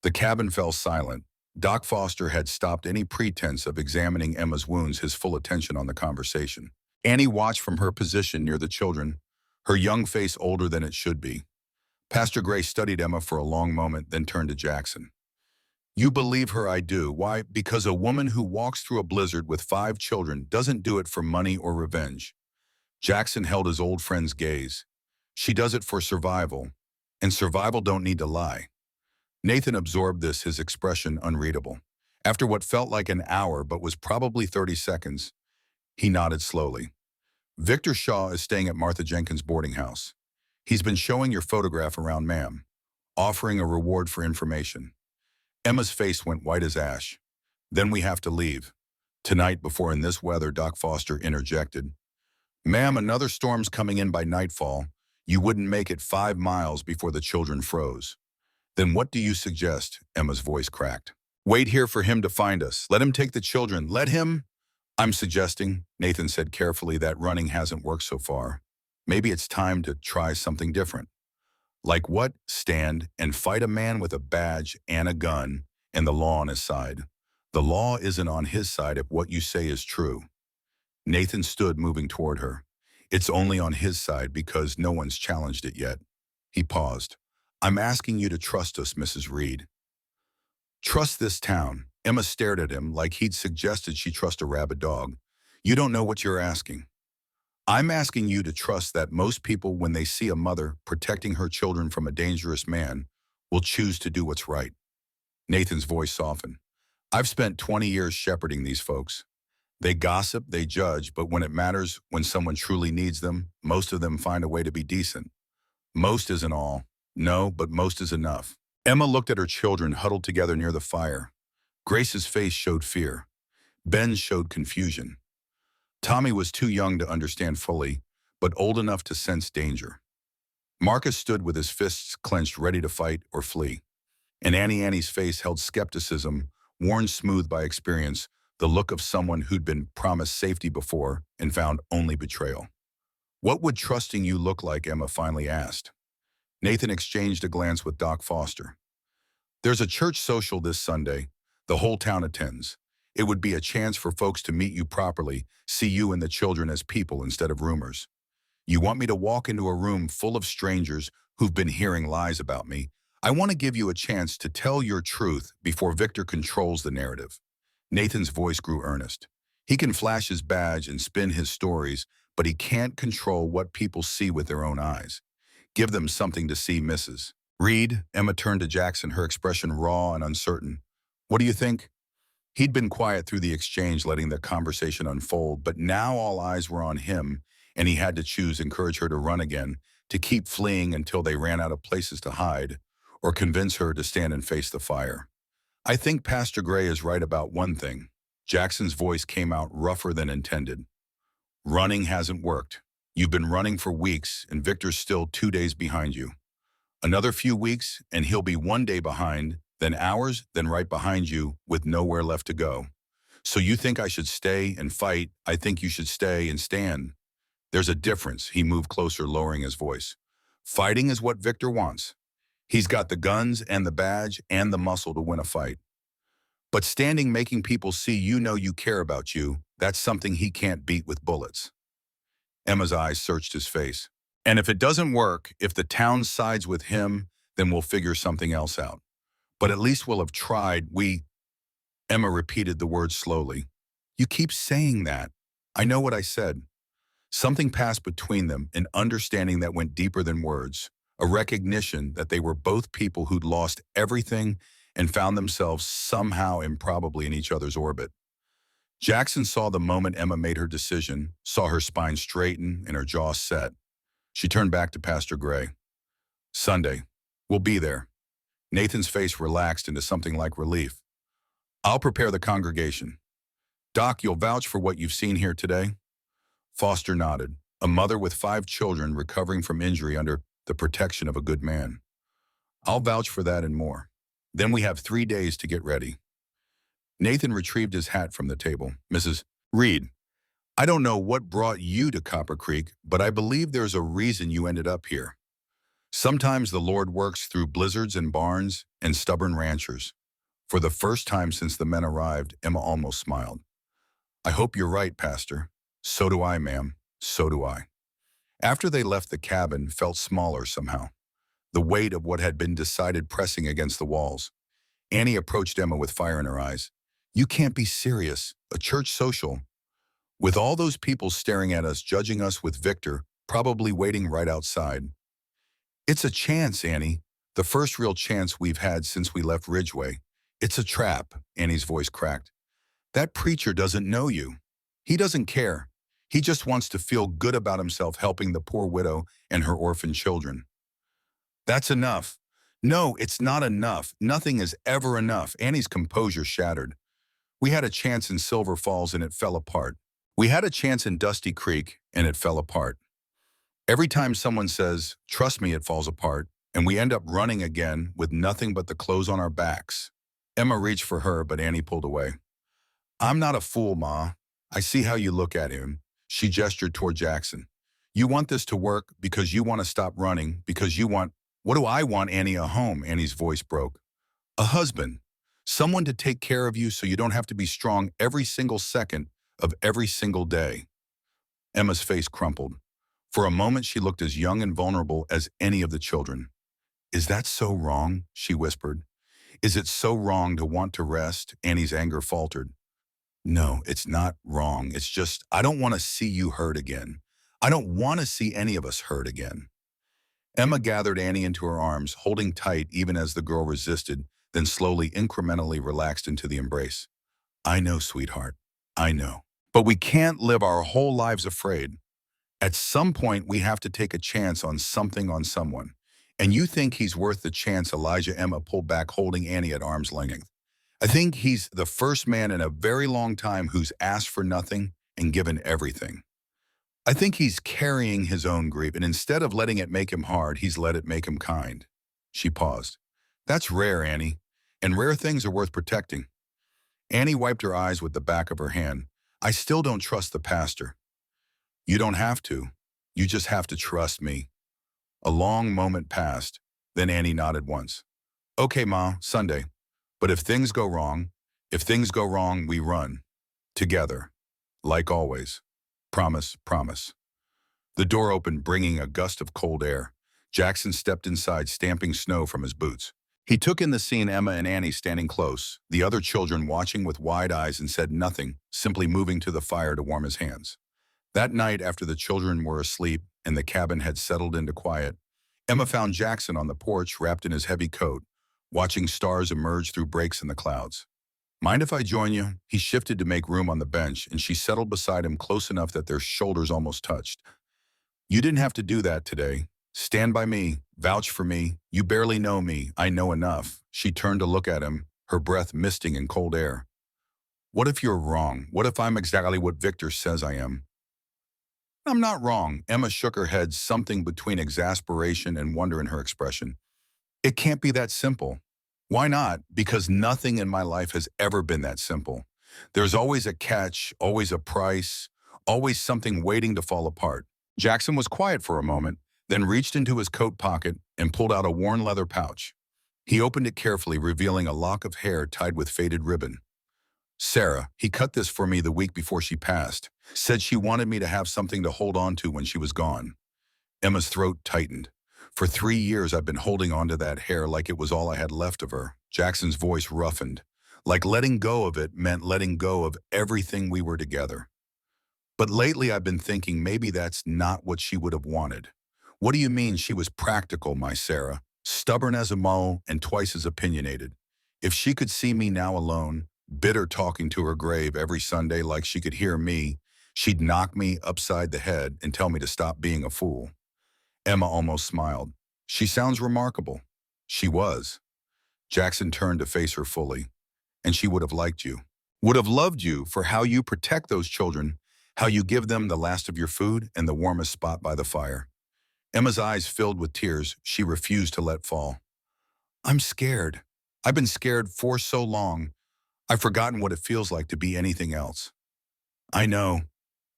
The cabin fell silent. Doc Foster had stopped any pretense of examining Emma's wounds, his full attention on the conversation. Annie watched from her position near the children, her young face older than it should be. Pastor Gray studied Emma for a long moment, then turned to Jackson. You believe her? I do. Why? Because a woman who walks through a blizzard with 5 children doesn't do it for money or revenge. Jackson held his old friend's gaze. She does it for survival, and survival don't need to lie. Nathan absorbed this, his expression unreadable. After what felt like an hour but was probably 30 seconds, he nodded slowly. Victor Shaw is staying at Martha Jenkins' boarding house. He's been showing your photograph around, ma'am, offering a reward for information. Emma's face went white as ash. Then we have to leave. Tonight, before in this weather, Doc Foster interjected. Ma'am, another storm's coming in by nightfall. You wouldn't make it 5 miles before the children froze. Then what do you suggest? Emma's voice cracked. Wait here for him to find us. Let him take the children. Let him. I'm suggesting, Nathan said carefully, that running hasn't worked so far. Maybe it's time to try something different. Like what? Stand and fight a man with a badge and a gun and the law on his side. The law isn't on his side if what you say is true. Nathan stood, moving toward her. It's only on his side because no one's challenged it yet. He paused. I'm asking you to trust us, Mrs. Reed. Trust this town. Emma stared at him like he'd suggested she trust a rabid dog. You don't know what you're asking. I'm asking you to trust that most people, when they see a mother protecting her children from a dangerous man, will choose to do what's right. Nathan's voice softened. I've spent 20 years shepherding these folks. They gossip, they judge, but when it matters, when someone truly needs them, most of them find a way to be decent. Most isn't all. No, but most is enough. Emma looked at her children huddled together near the fire. Grace's face showed fear. Ben's showed confusion. Tommy was too young to understand fully, but old enough to sense danger. Marcus stood with his fists clenched, ready to fight or flee. And Annie's face held skepticism, worn smooth by experience, the look of someone who'd been promised safety before and found only betrayal. What would trusting you look like? Emma finally asked. Nathan exchanged a glance with Doc Foster. There's a church social this Sunday. The whole town attends. It would be a chance for folks to meet you properly, see you and the children as people instead of rumors. You want me to walk into a room full of strangers who've been hearing lies about me. I want to give you a chance to tell your truth before Victor controls the narrative. Nathan's voice grew earnest. He can flash his badge and spin his stories, but he can't control what people see with their own eyes. Give them something to see, Mrs. Reed, Emma turned to Jackson, her expression raw and uncertain. What do you think? He'd been quiet through the exchange, letting the conversation unfold, but now all eyes were on him, and he had to choose: encourage her to run again, to keep fleeing until they ran out of places to hide, or convince her to stand and face the fire. I think Pastor Gray is right about one thing. Jackson's voice came out rougher than intended. Running hasn't worked. You've been running for weeks, and Victor's still 2 days behind you. Another few weeks, and he'll be 1 day behind, then hours, then right behind you, with nowhere left to go. So you think I should stay and fight? I think you should stay and stand. There's a difference. He moved closer, lowering his voice. Fighting is what Victor wants. He's got the guns and the badge and the muscle to win a fight. But standing, making people see you know you care about you, that's something he can't beat with bullets. Emma's eyes searched his face. And if it doesn't work, if the town sides with him, then we'll figure something else out. But at least we'll have tried. Emma repeated the words slowly. You keep saying that. I know what I said. Something passed between them, an understanding that went deeper than words, a recognition that they were both people who'd lost everything and found themselves somehow improbably in each other's orbit. Jackson saw the moment Emma made her decision, saw her spine straighten and her jaw set. She turned back to Pastor Gray. Sunday. We'll be there. Nathan's face relaxed into something like relief. I'll prepare the congregation. Doc, you'll vouch for what you've seen here today? Foster nodded, a mother with 5 children recovering from injury under the protection of a good man. I'll vouch for that and more. Then we have 3 days to get ready. Nathan retrieved his hat from the table. Mrs. Reed, I don't know what brought you to Copper Creek, but I believe there's a reason you ended up here. Sometimes the Lord works through blizzards and barns and stubborn ranchers. For the first time since the men arrived, Emma almost smiled. I hope you're right, Pastor. So do I, ma'am. So do I. After they left, the cabin felt smaller somehow, the weight of what had been decided pressing against the walls. Annie approached Emma with fire in her eyes. You can't be serious. A church social. With all those people staring at us, judging us, with Victor probably waiting right outside. It's a chance, Annie. The first real chance we've had since we left Ridgeway. It's a trap, Annie's voice cracked. That preacher doesn't know you. He doesn't care. He just wants to feel good about himself helping the poor widow and her orphan children. That's enough. No, it's not enough. Nothing is ever enough. Annie's composure shattered. We had a chance in Silver Falls and it fell apart. We had a chance in Dusty Creek and it fell apart. Every time someone says, trust me, it falls apart, and we end up running again with nothing but the clothes on our backs. Emma reached for her, but Annie pulled away. I'm not a fool, Ma. I see how you look at him. She gestured toward Jackson. You want this to work because you want to stop running, because you want— What do I want, Annie? A home, Annie's voice broke. A husband. Someone to take care of you so you don't have to be strong every single second of every single day. Emma's face crumpled. For a moment, she looked as young and vulnerable as any of the children. Is that so wrong? She whispered. Is it so wrong to want to rest? Annie's anger faltered. No, it's not wrong. It's just, I don't want to see you hurt again. I don't want to see any of us hurt again. Emma gathered Annie into her arms, holding tight even as the girl resisted, then slowly, incrementally relaxed into the embrace. I know, sweetheart. I know. But we can't live our whole lives afraid. At some point, we have to take a chance on something, on someone. And you think he's worth the chance? Elijah. Emma pulled back, holding Annie at arm's length. I think he's the first man in a very long time who's asked for nothing and given everything. I think he's carrying his own grief, and instead of letting it make him hard, he's let it make him kind. She paused. That's rare, Annie, and rare things are worth protecting. Annie wiped her eyes with the back of her hand. I still don't trust the pastor. You don't have to. You just have to trust me. A long moment passed. Then Annie nodded once. Okay, Ma, Sunday. But if things go wrong, we run. Together. Like always. Promise, promise. The door opened, bringing a gust of cold air. Jackson stepped inside, stamping snow from his boots. He took in the scene, Emma and Annie standing close, the other children watching with wide eyes, and said nothing, simply moving to the fire to warm his hands. That night, after the children were asleep and the cabin had settled into quiet, Emma found Jackson on the porch, wrapped in his heavy coat, watching stars emerge through breaks in the clouds. Mind if I join you? He shifted to make room on the bench, and she settled beside him close enough that their shoulders almost touched. You didn't have to do that today. Stand by me. Vouch for me. You barely know me. I know enough. She turned to look at him, her breath misting in cold air. What if you're wrong? What if I'm exactly what Victor says I am? I'm not wrong. Emma shook her head, something between exasperation and wonder in her expression. It can't be that simple. Why not? Because nothing in my life has ever been that simple. There's always a catch, always a price, always something waiting to fall apart. Jackson was quiet for a moment, then reached into his coat pocket and pulled out a worn leather pouch. He opened it carefully, revealing a lock of hair tied with faded ribbon. Sarah, he cut this for me the week before she passed. Said she wanted me to have something to hold on to when she was gone. Emma's throat tightened. For 3 years, I've been holding on to that hair like it was all I had left of her. Jackson's voice roughened. Like letting go of it meant letting go of everything we were together. But lately I've been thinking maybe that's not what she would have wanted. What do you mean she was practical, my Sarah? Stubborn as a mole and twice as opinionated. If she could see me now alone, bitter talking to her grave every Sunday like she could hear me, she'd knock me upside the head and tell me to stop being a fool. Emma almost smiled. She sounds remarkable. She was. Jackson turned to face her fully. And she would have liked you. Would have loved you for how you protect those children, how you give them the last of your food and the warmest spot by the fire. Emma's eyes filled with tears she refused to let fall. I'm scared. I've been scared for so long. I've forgotten what it feels like to be anything else. I know.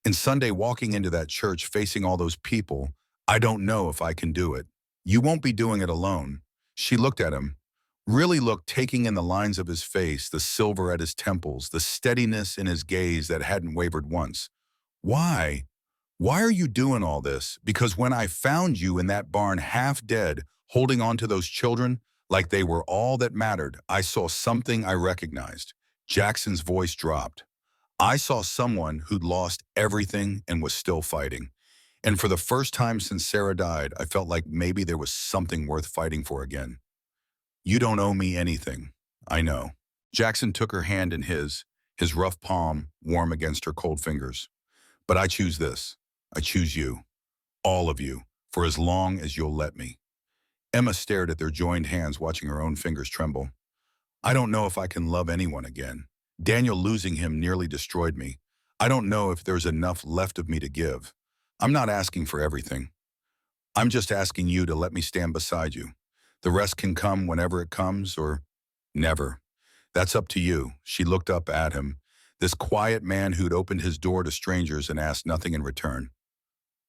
And Sunday walking into that church facing all those people, I don't know if I can do it. You won't be doing it alone. She looked at him, really looked, taking in the lines of his face, the silver at his temples, the steadiness in his gaze that hadn't wavered once. Why? Why are you doing all this? Because when I found you in that barn half dead, holding on to those children like they were all that mattered, I saw something I recognized. Jackson's voice dropped. I saw someone who'd lost everything and was still fighting. And for the first time since Sarah died, I felt like maybe there was something worth fighting for again. You don't owe me anything. I know. Jackson took her hand in his rough palm warm against her cold fingers. But I choose this. I choose you. All of you. For as long as you'll let me. Emma stared at their joined hands, watching her own fingers tremble. I don't know if I can love anyone again. Daniel losing him nearly destroyed me. I don't know if there's enough left of me to give. I'm not asking for everything. I'm just asking you to let me stand beside you. The rest can come whenever it comes, or never. That's up to you. She looked up at him, this quiet man who'd opened his door to strangers and asked nothing in return.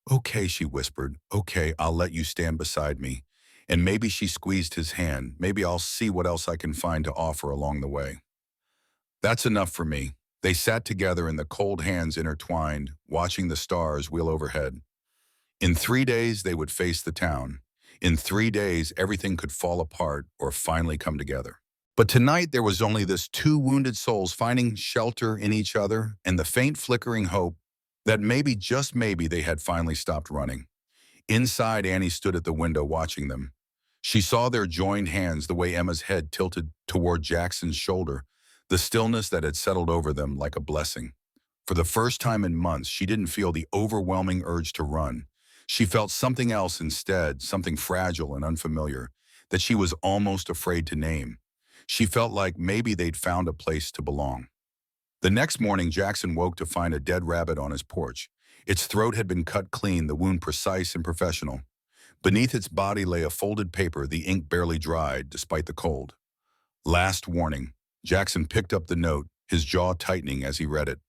Okay, she whispered. Okay, I'll let you stand beside me. And maybe she squeezed his hand. Maybe I'll see what else I can find to offer along the way. That's enough for me. They sat together in the cold hands intertwined, watching the stars wheel overhead. In 3 days, they would face the town. In 3 days, everything could fall apart or finally come together. But tonight, there was only this two wounded souls finding shelter in each other and the faint flickering hope that maybe, just maybe, they had finally stopped running. Inside, Annie stood at the window watching them. She saw their joined hands, the way Emma's head tilted toward Jackson's shoulder, the stillness that had settled over them like a blessing. For the first time in months, she didn't feel the overwhelming urge to run. She felt something else instead, something fragile and unfamiliar, that she was almost afraid to name. She felt like maybe they'd found a place to belong. The next morning, Jackson woke to find a dead rabbit on his porch. Its throat had been cut clean, the wound precise and professional. Beneath its body lay a folded paper, the ink barely dried, despite the cold. Last warning. Jackson picked up the note, his jaw tightening as he read it.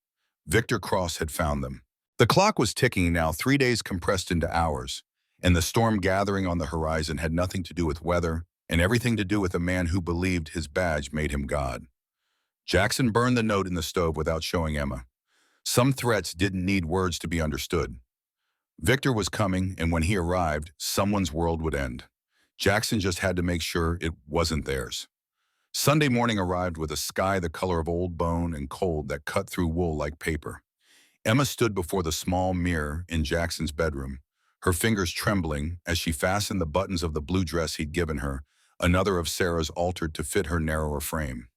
Victor Cross had found them. The clock was ticking now, 3 days compressed into hours, and the storm gathering on the horizon had nothing to do with weather and everything to do with a man who believed his badge made him God. Jackson burned the note in the stove without showing Emma. Some threats didn't need words to be understood. Victor was coming, and when he arrived, someone's world would end. Jackson just had to make sure it wasn't theirs. Sunday morning arrived with a sky the color of old bone and cold that cut through wool like paper. Emma stood before the small mirror in Jackson's bedroom, her fingers trembling as she fastened the buttons of the blue dress he'd given her, another of Sarah's altered to fit her narrower frame.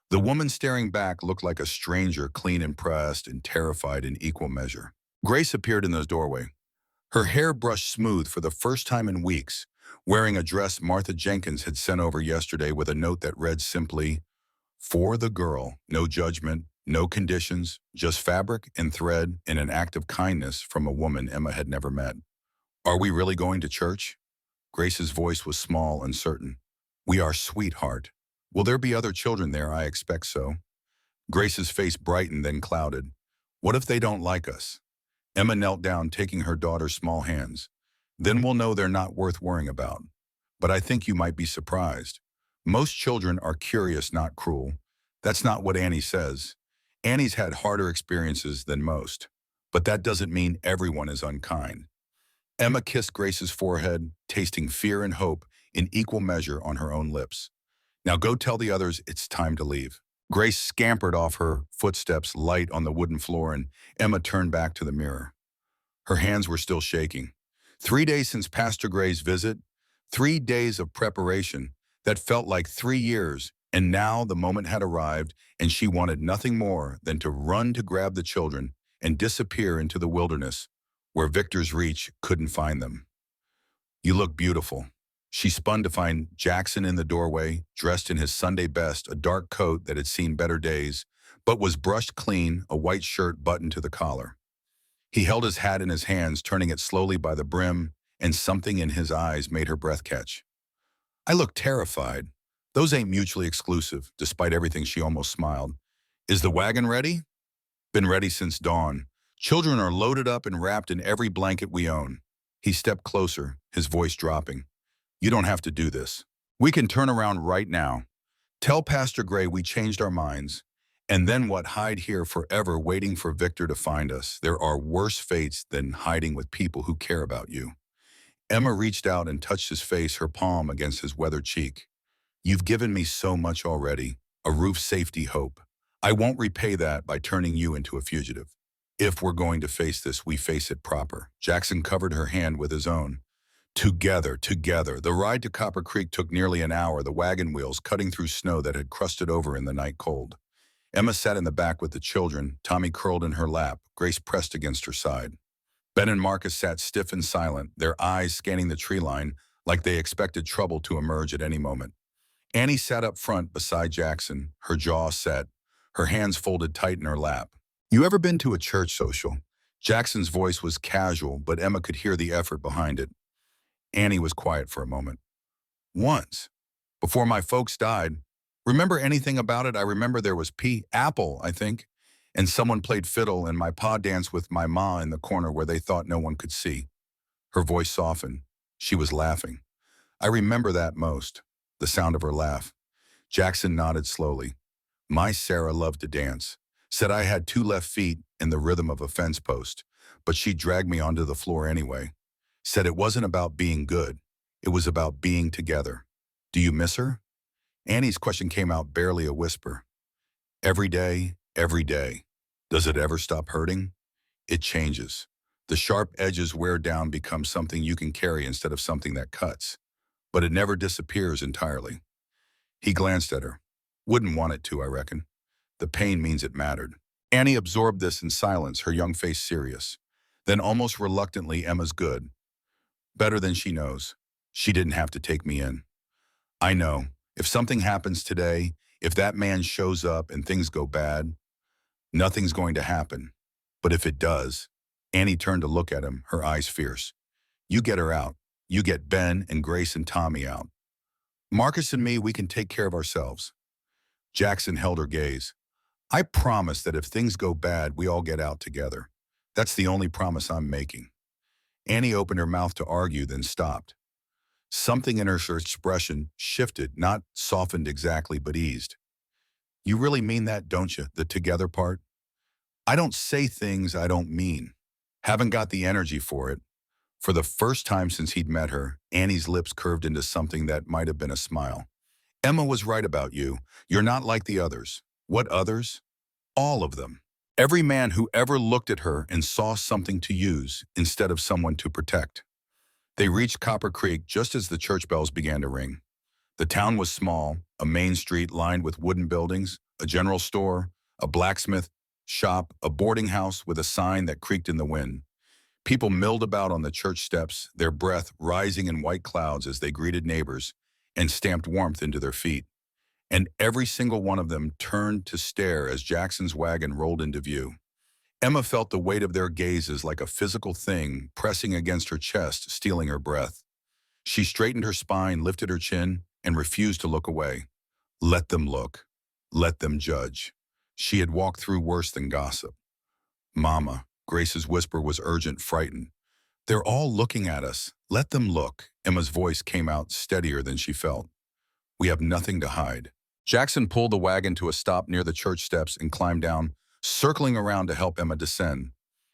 The woman staring back looked like a stranger, clean and pressed and terrified in equal measure. Grace appeared in the doorway, her hair brushed smooth for the first time in weeks, wearing a dress Martha Jenkins had sent over yesterday with a note that read simply, "For the girl, no judgment, no conditions, just fabric and thread in an act of kindness from a woman Emma had never met." "Are we really going to church?" Grace's voice was small and certain. "We are, sweetheart." "Will there be other children there?" "I expect so." Grace's face brightened, then clouded. "What if they don't like us?" Emma knelt down, taking her daughter's small hands. "Then we'll know they're not worth worrying about. But I think you might be surprised. Most children are curious, not cruel. That's not what Annie says. Annie's had harder experiences than most. But that doesn't mean everyone is unkind." Emma kissed Grace's forehead, tasting fear and hope in equal measure on her own lips. "Now go tell the others it's time to leave." Grace scampered off, her footsteps light on the wooden floor, and Emma turned back to the mirror. Her hands were still shaking. 3 days since Pastor Gray's visit, 3 days of preparation that felt like 3 years, and now the moment had arrived, and she wanted nothing more than to run to grab the children and disappear into the wilderness, where Victor's reach couldn't find them. "You look beautiful." She spun to find Jackson in the doorway, dressed in his Sunday best, a dark coat that had seen better days, but was brushed clean, a white shirt buttoned to the collar. He held his hat in his hands, turning it slowly by the brim, and something in his eyes made her breath catch. "I look terrified." "Those ain't mutually exclusive," despite everything she almost smiled. "Is the wagon ready?" "Been ready since dawn. Children are loaded up and wrapped in every blanket we own." He stepped closer, his voice dropping. "You don't have to do this. We can turn around right now. Tell Pastor Gray we changed our minds. And then what, hide here forever waiting for Victor to find us? There are worse fates than hiding with people who care about you." Emma reached out and touched his face, her palm against his weathered cheek. "You've given me so much already. A roof, safety, hope. I won't repay that by turning you into a fugitive. If we're going to face this, we face it proper." Jackson covered her hand with his own. Together, together. The ride to Copper Creek took nearly an hour, the wagon wheels cutting through snow that had crusted over in the night cold. Emma sat in the back with the children, Tommy curled in her lap, Grace pressed against her side. Ben and Marcus sat stiff and silent, their eyes scanning the tree line like they expected trouble to emerge at any moment. Annie sat up front beside Jackson, her jaw set, her hands folded tight in her lap. "You ever been to a church social?" Jackson's voice was casual, but Emma could hear the effort behind it. Annie was quiet for a moment. "Once. Before my folks died. Remember anything about it? I remember there was apple, I think, and someone played fiddle, and my pa danced with my ma in the corner where they thought no one could see." Her voice softened. She was laughing. "I remember that most, the sound of her laugh." Jackson nodded slowly. "My Sarah loved to dance. Said I had 2 left feet in the rhythm of a fence post, but she dragged me onto the floor anyway. Said it wasn't about being good. It was about being together. Do you miss her?" Annie's question came out barely a whisper. Every day, every day. Does it ever stop hurting?" "It changes. The sharp edges wear down, become something you can carry instead of something that cuts. But it never disappears entirely." He glanced at her. "Wouldn't want it to, I reckon. The pain means it mattered." Annie absorbed this in silence, her young face serious. Then almost reluctantly, "Emma's good. Better than she knows. She didn't have to take me in. I know. If something happens today, if that man shows up and things go bad, nothing's going to happen. But if it does," Annie turned to look at him, her eyes fierce. "You get her out. You get Ben and Grace and Tommy out. Marcus and me, we can take care of ourselves." Jackson held her gaze. "I promise that if things go bad, we all get out together. That's the only promise I'm making." Annie opened her mouth to argue, then stopped. Something in her expression shifted, not softened exactly, but eased. "You really mean that, don't you, the together part?" "I don't say things I don't mean. Haven't got the energy for it." For the first time since he'd met her, Annie's lips curved into something that might have been a smile. "Emma was right about you. You're not like the others." "What others?" "All of them. Every man who ever looked at her and saw something to use instead of someone to protect." They reached Copper Creek just as the church bells began to ring. The town was small, a main street lined with wooden buildings, a general store, a blacksmith shop, a boarding house with a sign that creaked in the wind. People milled about on the church steps, their breath rising in white clouds as they greeted neighbors and stamped warmth into their feet. And every single one of them turned to stare as Jackson's wagon rolled into view. Emma felt the weight of their gazes like a physical thing pressing against her chest, stealing her breath. She straightened her spine, lifted her chin, and refused to look away. Let them look. Let them judge. She had walked through worse than gossip. Mama, Grace's whisper was urgent, frightened. They're all looking at us. Let them look. Emma's voice came out steadier than she felt. We have nothing to hide. Jackson pulled the wagon to a stop near the church steps and climbed down, circling around to help Emma descend.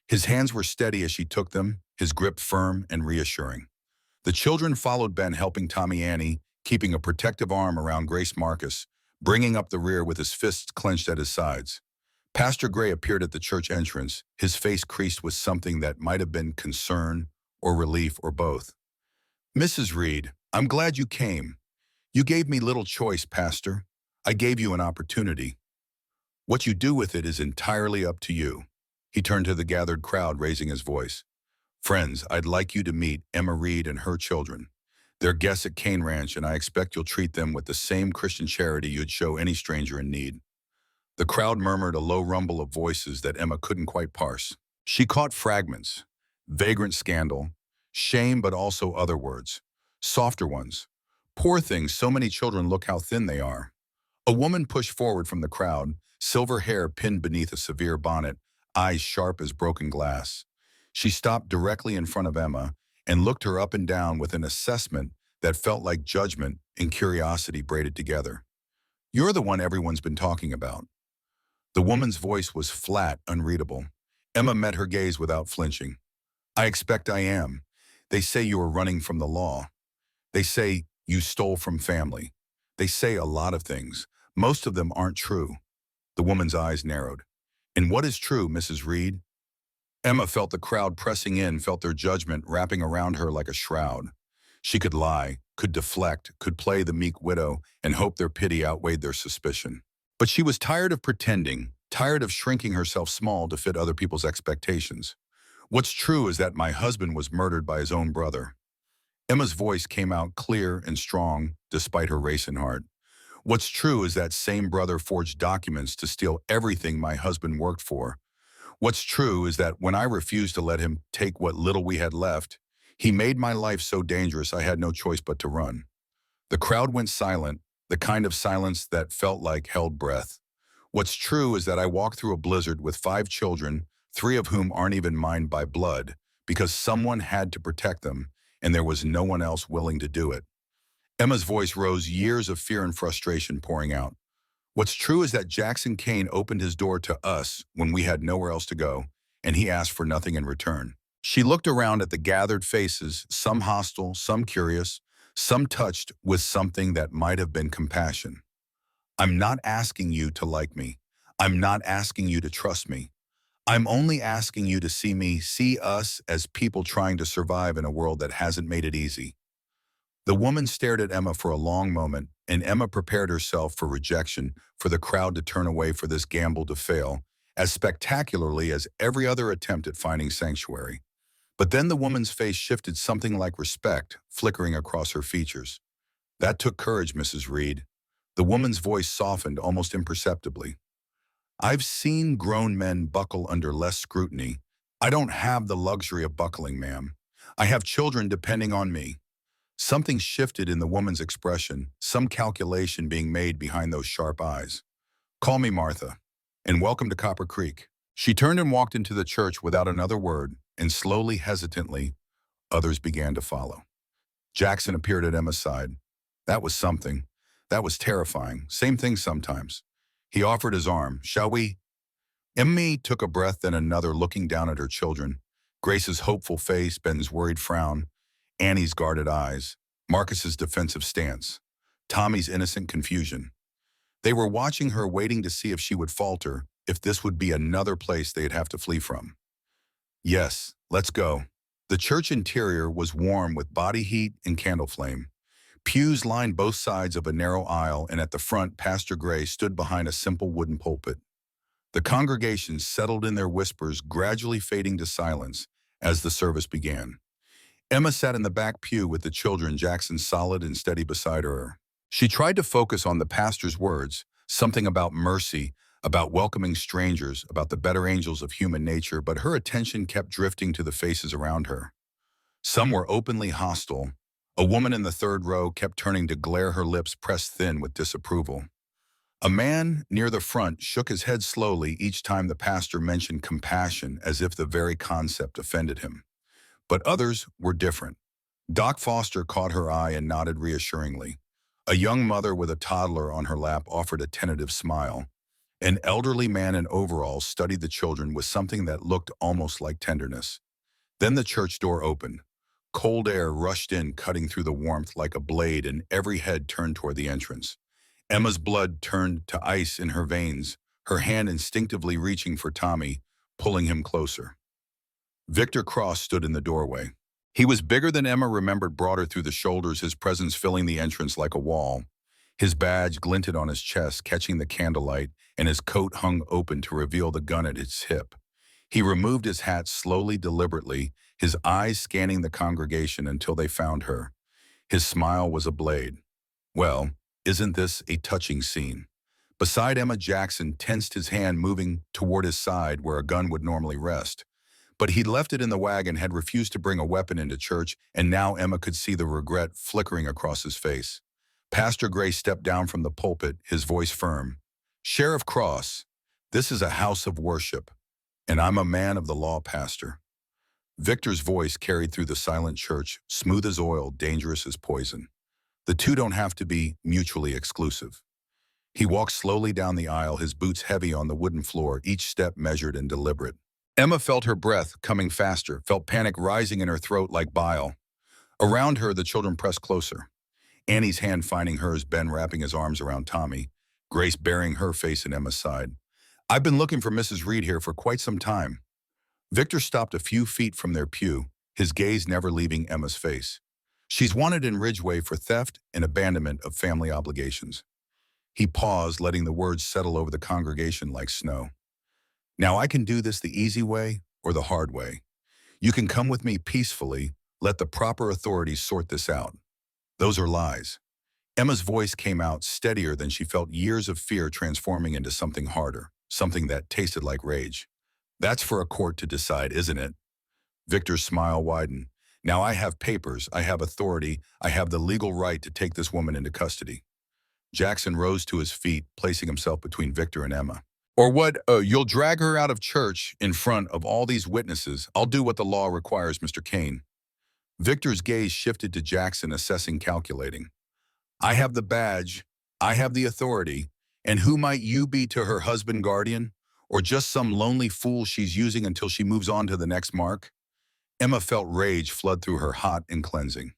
His hands were steady as she took them, his grip firm and reassuring. The children followed Ben, helping Tommy Annie, keeping a protective arm around Grace Marcus, bringing up the rear with his fists clenched at his sides. Pastor Gray appeared at the church entrance, his face creased with something that might have been concern or relief or both. Mrs. Reed, I'm glad you came. You gave me little choice, Pastor. I gave you an opportunity. What you do with it is entirely up to you. He turned to the gathered crowd, raising his voice. Friends, I'd like you to meet Emma Reed and her children. They're guests at Cane Ranch, and I expect you'll treat them with the same Christian charity you'd show any stranger in need. The crowd murmured, a low rumble of voices that Emma couldn't quite parse. She caught fragments, vagrant scandal, shame, but also other words, softer ones. Poor things, so many children, look how thin they are. A woman pushed forward from the crowd, silver hair pinned beneath a severe bonnet, eyes sharp as broken glass. She stopped directly in front of Emma and looked her up and down with an assessment that felt like judgment and curiosity braided together. You're the one everyone's been talking about. The woman's voice was flat, unreadable. Emma met her gaze without flinching. I expect I am. They say you were running from the law. They say you stole from family. They say a lot of things. Most of them aren't true. The woman's eyes narrowed. And what is true, Mrs. Reed? Emma felt the crowd pressing in, felt their judgment wrapping around her like a shroud. She could lie, could deflect, could play the meek widow, and hope their pity outweighed their suspicion. But she was tired of pretending, tired of shrinking herself small to fit other people's expectations. What's true is that my husband was murdered by his own brother. Emma's voice came out clear and strong, despite her racing heart. What's true is that same brother forged documents to steal everything my husband worked for. What's true is that when I refused to let him take what little we had left, he made my life so dangerous I had no choice but to run. The crowd went silent, the kind of silence that felt like held breath. What's true is that I walked through a blizzard with 5 children, 3 of whom aren't even mine by blood, because someone had to protect them, and there was no one else willing to do it. Emma's voice rose, years of fear and frustration pouring out. What's true is that Jackson Kane opened his door to us when we had nowhere else to go, and he asked for nothing in return. She looked around at the gathered faces, some hostile, some curious, some touched with something that might have been compassion. I'm not asking you to like me. I'm not asking you to trust me. I'm only asking you to see us as people trying to survive in a world that hasn't made it easy. The woman stared at Emma for a long moment, and Emma prepared herself for rejection, for the crowd to turn away, for this gamble to fail, as spectacularly as every other attempt at finding sanctuary. But then the woman's face shifted, something like respect flickering across her features. That took courage, Mrs. Reed. The woman's voice softened almost imperceptibly. I've seen grown men buckle under less scrutiny. I don't have the luxury of buckling, ma'am. I have children depending on me. Something shifted in the woman's expression, some calculation being made behind those sharp eyes. Call me Martha, and welcome to Copper Creek. She turned and walked into the church without another word, and slowly, hesitantly, others began to follow. Jackson appeared at Emma's side. That was something. That was terrifying. Same thing sometimes. He offered his arm. Shall we? Emmy took a breath, then another, looking down at her children. Grace's hopeful face, Ben's worried frown, Annie's guarded eyes, Marcus's defensive stance, Tommy's innocent confusion. They were watching her, waiting to see if she would falter, if this would be another place they'd have to flee from. Yes, let's go. The church interior was warm with body heat and candle flame. Pews lined both sides of a narrow aisle, and at the front, Pastor Gray stood behind a simple wooden pulpit. The congregation settled in their whispers, gradually fading to silence as the service began. Emma sat in the back pew with the children, Jackson solid and steady beside her. She tried to focus on the pastor's words, something about mercy, about welcoming strangers, about the better angels of human nature, but her attention kept drifting to the faces around her. Some were openly hostile. A woman in the third row kept turning to glare, her lips pressed thin with disapproval. A man near the front shook his head slowly each time the pastor mentioned compassion, as if the very concept offended him. But others were different. Doc Foster caught her eye and nodded reassuringly. A young mother with a toddler on her lap offered a tentative smile. An elderly man in overalls studied the children with something that looked almost like tenderness. Then the church door opened. Cold air rushed in, cutting through the warmth like a blade, and every head turned toward the entrance. Emma's blood turned to ice in her veins, her hand instinctively reaching for Tommy, pulling him closer. Victor Cross stood in the doorway. He was bigger than Emma remembered, broader through the shoulders, his presence filling the entrance like a wall. His badge glinted on his chest, catching the candlelight, and his coat hung open to reveal the gun at his hip. He removed his hat slowly, deliberately, his eyes scanning the congregation until they found her. His smile was a blade. Well, isn't this a touching scene? Beside Emma, Jackson tensed, his hand moving toward his side where a gun would normally rest. But he'd left it in the wagon, had refused to bring a weapon into church, and now Emma could see the regret flickering across his face. Pastor Gray stepped down from the pulpit, his voice firm. "Sheriff Cross, this is a house of worship, and I'm a man of the law, Pastor." Victor's voice carried through the silent church, smooth as oil, dangerous as poison. The two don't have to be mutually exclusive. He walked slowly down the aisle, his boots heavy on the wooden floor, each step measured and deliberate. Emma felt her breath coming faster, felt panic rising in her throat like bile. Around her, the children pressed closer. Annie's hand finding hers, Ben wrapping his arms around Tommy, Grace burying her face in Emma's side. "I've been looking for Mrs. Reed here for quite some time." Victor stopped a few feet from their pew, his gaze never leaving Emma's face. "She's wanted in Ridgeway for theft and abandonment of family obligations." He paused, letting the words settle over the congregation like snow. "Now I can do this the easy way or the hard way. You can come with me peacefully, let the proper authorities sort this out." "Those are lies." Emma's voice came out steadier than she felt, years of fear transforming into something harder, something that tasted like rage. "That's for a court to decide, isn't it?" Victor's smile widened. "Now I have papers, I have authority, I have the legal right to take this woman into custody." Jackson rose to his feet, placing himself between Victor and Emma. "Or what? You'll drag her out of church in front of all these witnesses. I'll do what the law requires, Mr. Kane." Victor's gaze shifted to Jackson, assessing, calculating. "I have the badge, I have the authority, and who might you be to her husband, guardian? Or just some lonely fool she's using until she moves on to the next mark?" Emma felt rage flood through her, hot and cleansing.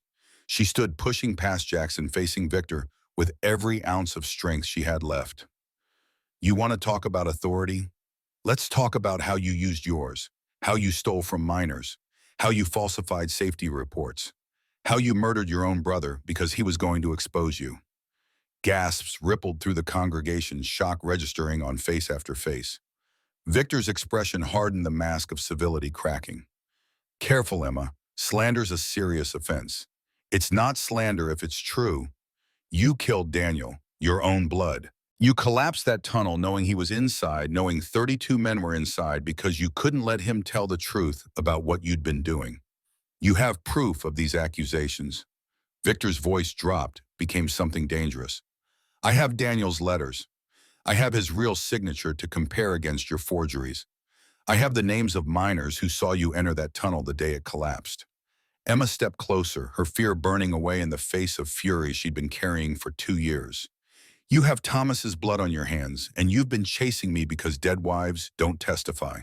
She stood pushing past Jackson, facing Victor with every ounce of strength she had left. "You want to talk about authority? Let's talk about how you used yours, how you stole from minors, how you falsified safety reports, how you murdered your own brother because he was going to expose you." Gasps rippled through the congregation, shock registering on face after face. Victor's expression hardened, the mask of civility cracking. "Careful, Emma. Slander's a serious offense. It's not slander if it's true. You killed Daniel, your own blood. You collapsed that tunnel knowing he was inside, knowing 32 men were inside, because you couldn't let him tell the truth about what you'd been doing. You have proof of these accusations." Victor's voice dropped, became something dangerous. "I have Daniel's letters. I have his real signature to compare against your forgeries. I have the names of miners who saw you enter that tunnel the day it collapsed." Emma stepped closer, her fear burning away in the face of fury she'd been carrying for 2 years. "You have Thomas's blood on your hands, and you've been chasing me because dead wives don't testify."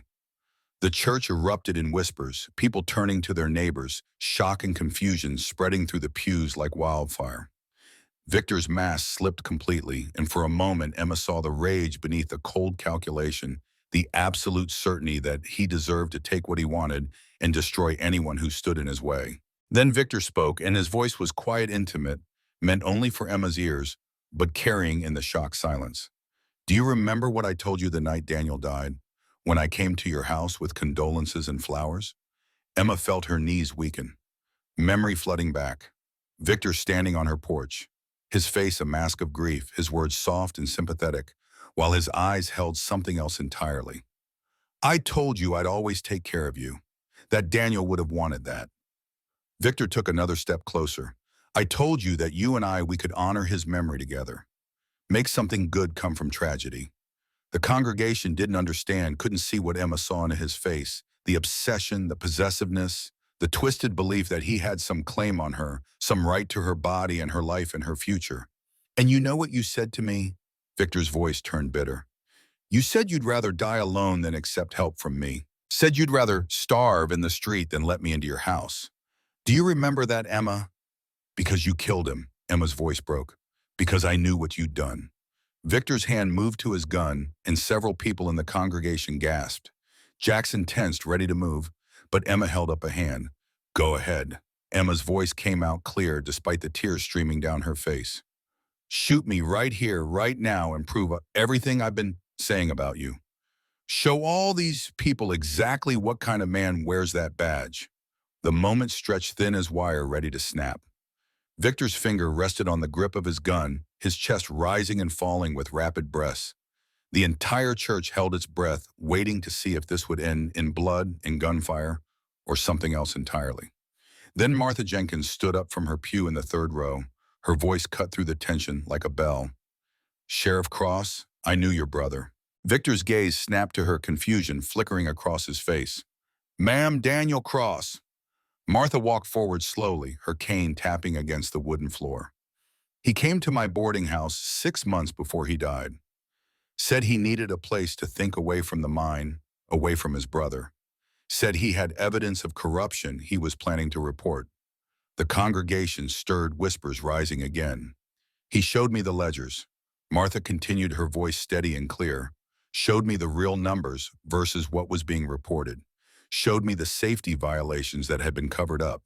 The church erupted in whispers, people turning to their neighbors, shock and confusion spreading through the pews like wildfire. Victor's mask slipped completely, and for a moment Emma saw the rage beneath the cold calculation, the absolute certainty that he deserved to take what he wanted and destroy anyone who stood in his way. Then Victor spoke, and his voice was quiet, intimate, meant only for Emma's ears, but carrying in the shocked silence. Do you remember what I told you the night Daniel died, when I came to your house with condolences and flowers? Emma felt her knees weaken, memory flooding back. Victor standing on her porch, his face a mask of grief, his words soft and sympathetic, while his eyes held something else entirely. I told you I'd always take care of you, that Daniel would have wanted that. Victor took another step closer. I told you that you and we could honor his memory together, make something good come from tragedy. The congregation didn't understand, couldn't see what Emma saw in his face, the obsession, the possessiveness, the twisted belief that he had some claim on her, some right to her body and her life and her future. And you know what you said to me? Victor's voice turned bitter. You said you'd rather die alone than accept help from me. Said you'd rather starve in the street than let me into your house. Do you remember that, Emma? Because you killed him, Emma's voice broke. Because I knew what you'd done. Victor's hand moved to his gun, and several people in the congregation gasped. Jackson tensed, ready to move, but Emma held up a hand. Go ahead. Emma's voice came out clear despite the tears streaming down her face. Shoot me right here, right now, and prove everything I've been saying about you. Show all these people exactly what kind of man wears that badge. The moment stretched thin as wire, ready to snap. Victor's finger rested on the grip of his gun, his chest rising and falling with rapid breaths. The entire church held its breath, waiting to see if this would end in blood, in gunfire, or something else entirely. Then Martha Jenkins stood up from her pew in the third row, her voice cut through the tension like a bell. Sheriff Cross, I knew your brother. Victor's gaze snapped to her, confusion flickering across his face. Ma'am, Daniel Cross. Martha walked forward slowly, her cane tapping against the wooden floor. He came to my boarding house 6 months before he died. Said he needed a place to think away from the mine, away from his brother. Said he had evidence of corruption he was planning to report. The congregation stirred, whispers rising again. He showed me the ledgers. Martha continued, her voice steady and clear. Showed me the real numbers versus what was being reported. Showed me the safety violations that had been covered up.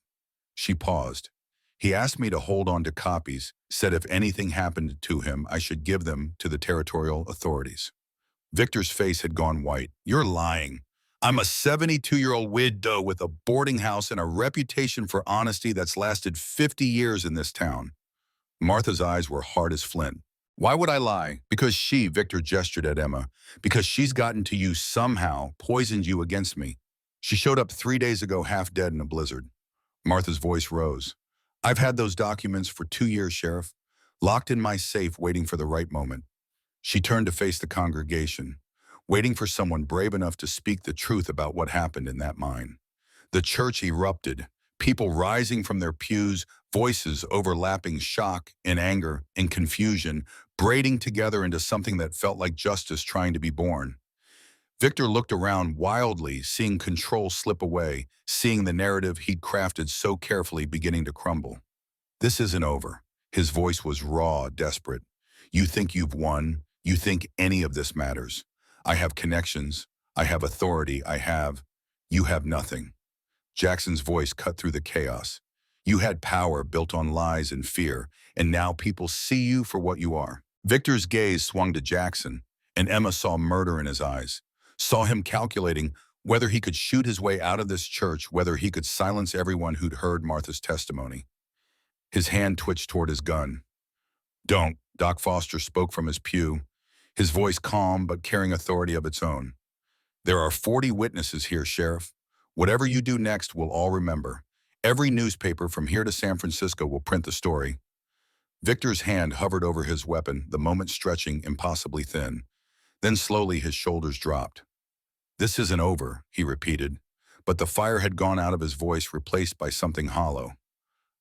She paused. He asked me to hold on to copies, said if anything happened to him, I should give them to the territorial authorities. Victor's face had gone white. You're lying. I'm a 72-year-old widow with a boarding house and a reputation for honesty that's lasted 50 years in this town. Martha's eyes were hard as flint. Why would I lie? Because she, Victor gestured at Emma, because she's gotten to you somehow, poisoned you against me. She showed up 3 days ago half dead in a blizzard. Martha's voice rose. I've had those documents for 2 years, Sheriff, locked in my safe waiting for the right moment. She turned to face the congregation, waiting for someone brave enough to speak the truth about what happened in that mine. The church erupted, people rising from their pews, voices overlapping, shock and anger and confusion, braiding together into something that felt like justice trying to be born. Victor looked around wildly, seeing control slip away, seeing the narrative he'd crafted so carefully beginning to crumble. This isn't over. His voice was raw, desperate. You think you've won. You think any of this matters. I have connections. I have authority. You have nothing. Jackson's voice cut through the chaos. You had power built on lies and fear, and now people see you for what you are. Victor's gaze swung to Jackson, and Emma saw murder in his eyes. Saw him calculating whether he could shoot his way out of this church, whether he could silence everyone who'd heard Martha's testimony. His hand twitched toward his gun. Don't, Doc Foster spoke from his pew, his voice calm but carrying authority of its own. There are 40 witnesses here, Sheriff. Whatever you do next, we'll all remember. Every newspaper from here to San Francisco will print the story. Victor's hand hovered over his weapon, the moment stretching impossibly thin. Then slowly his shoulders dropped. This isn't over, he repeated, but the fire had gone out of his voice, replaced by something hollow.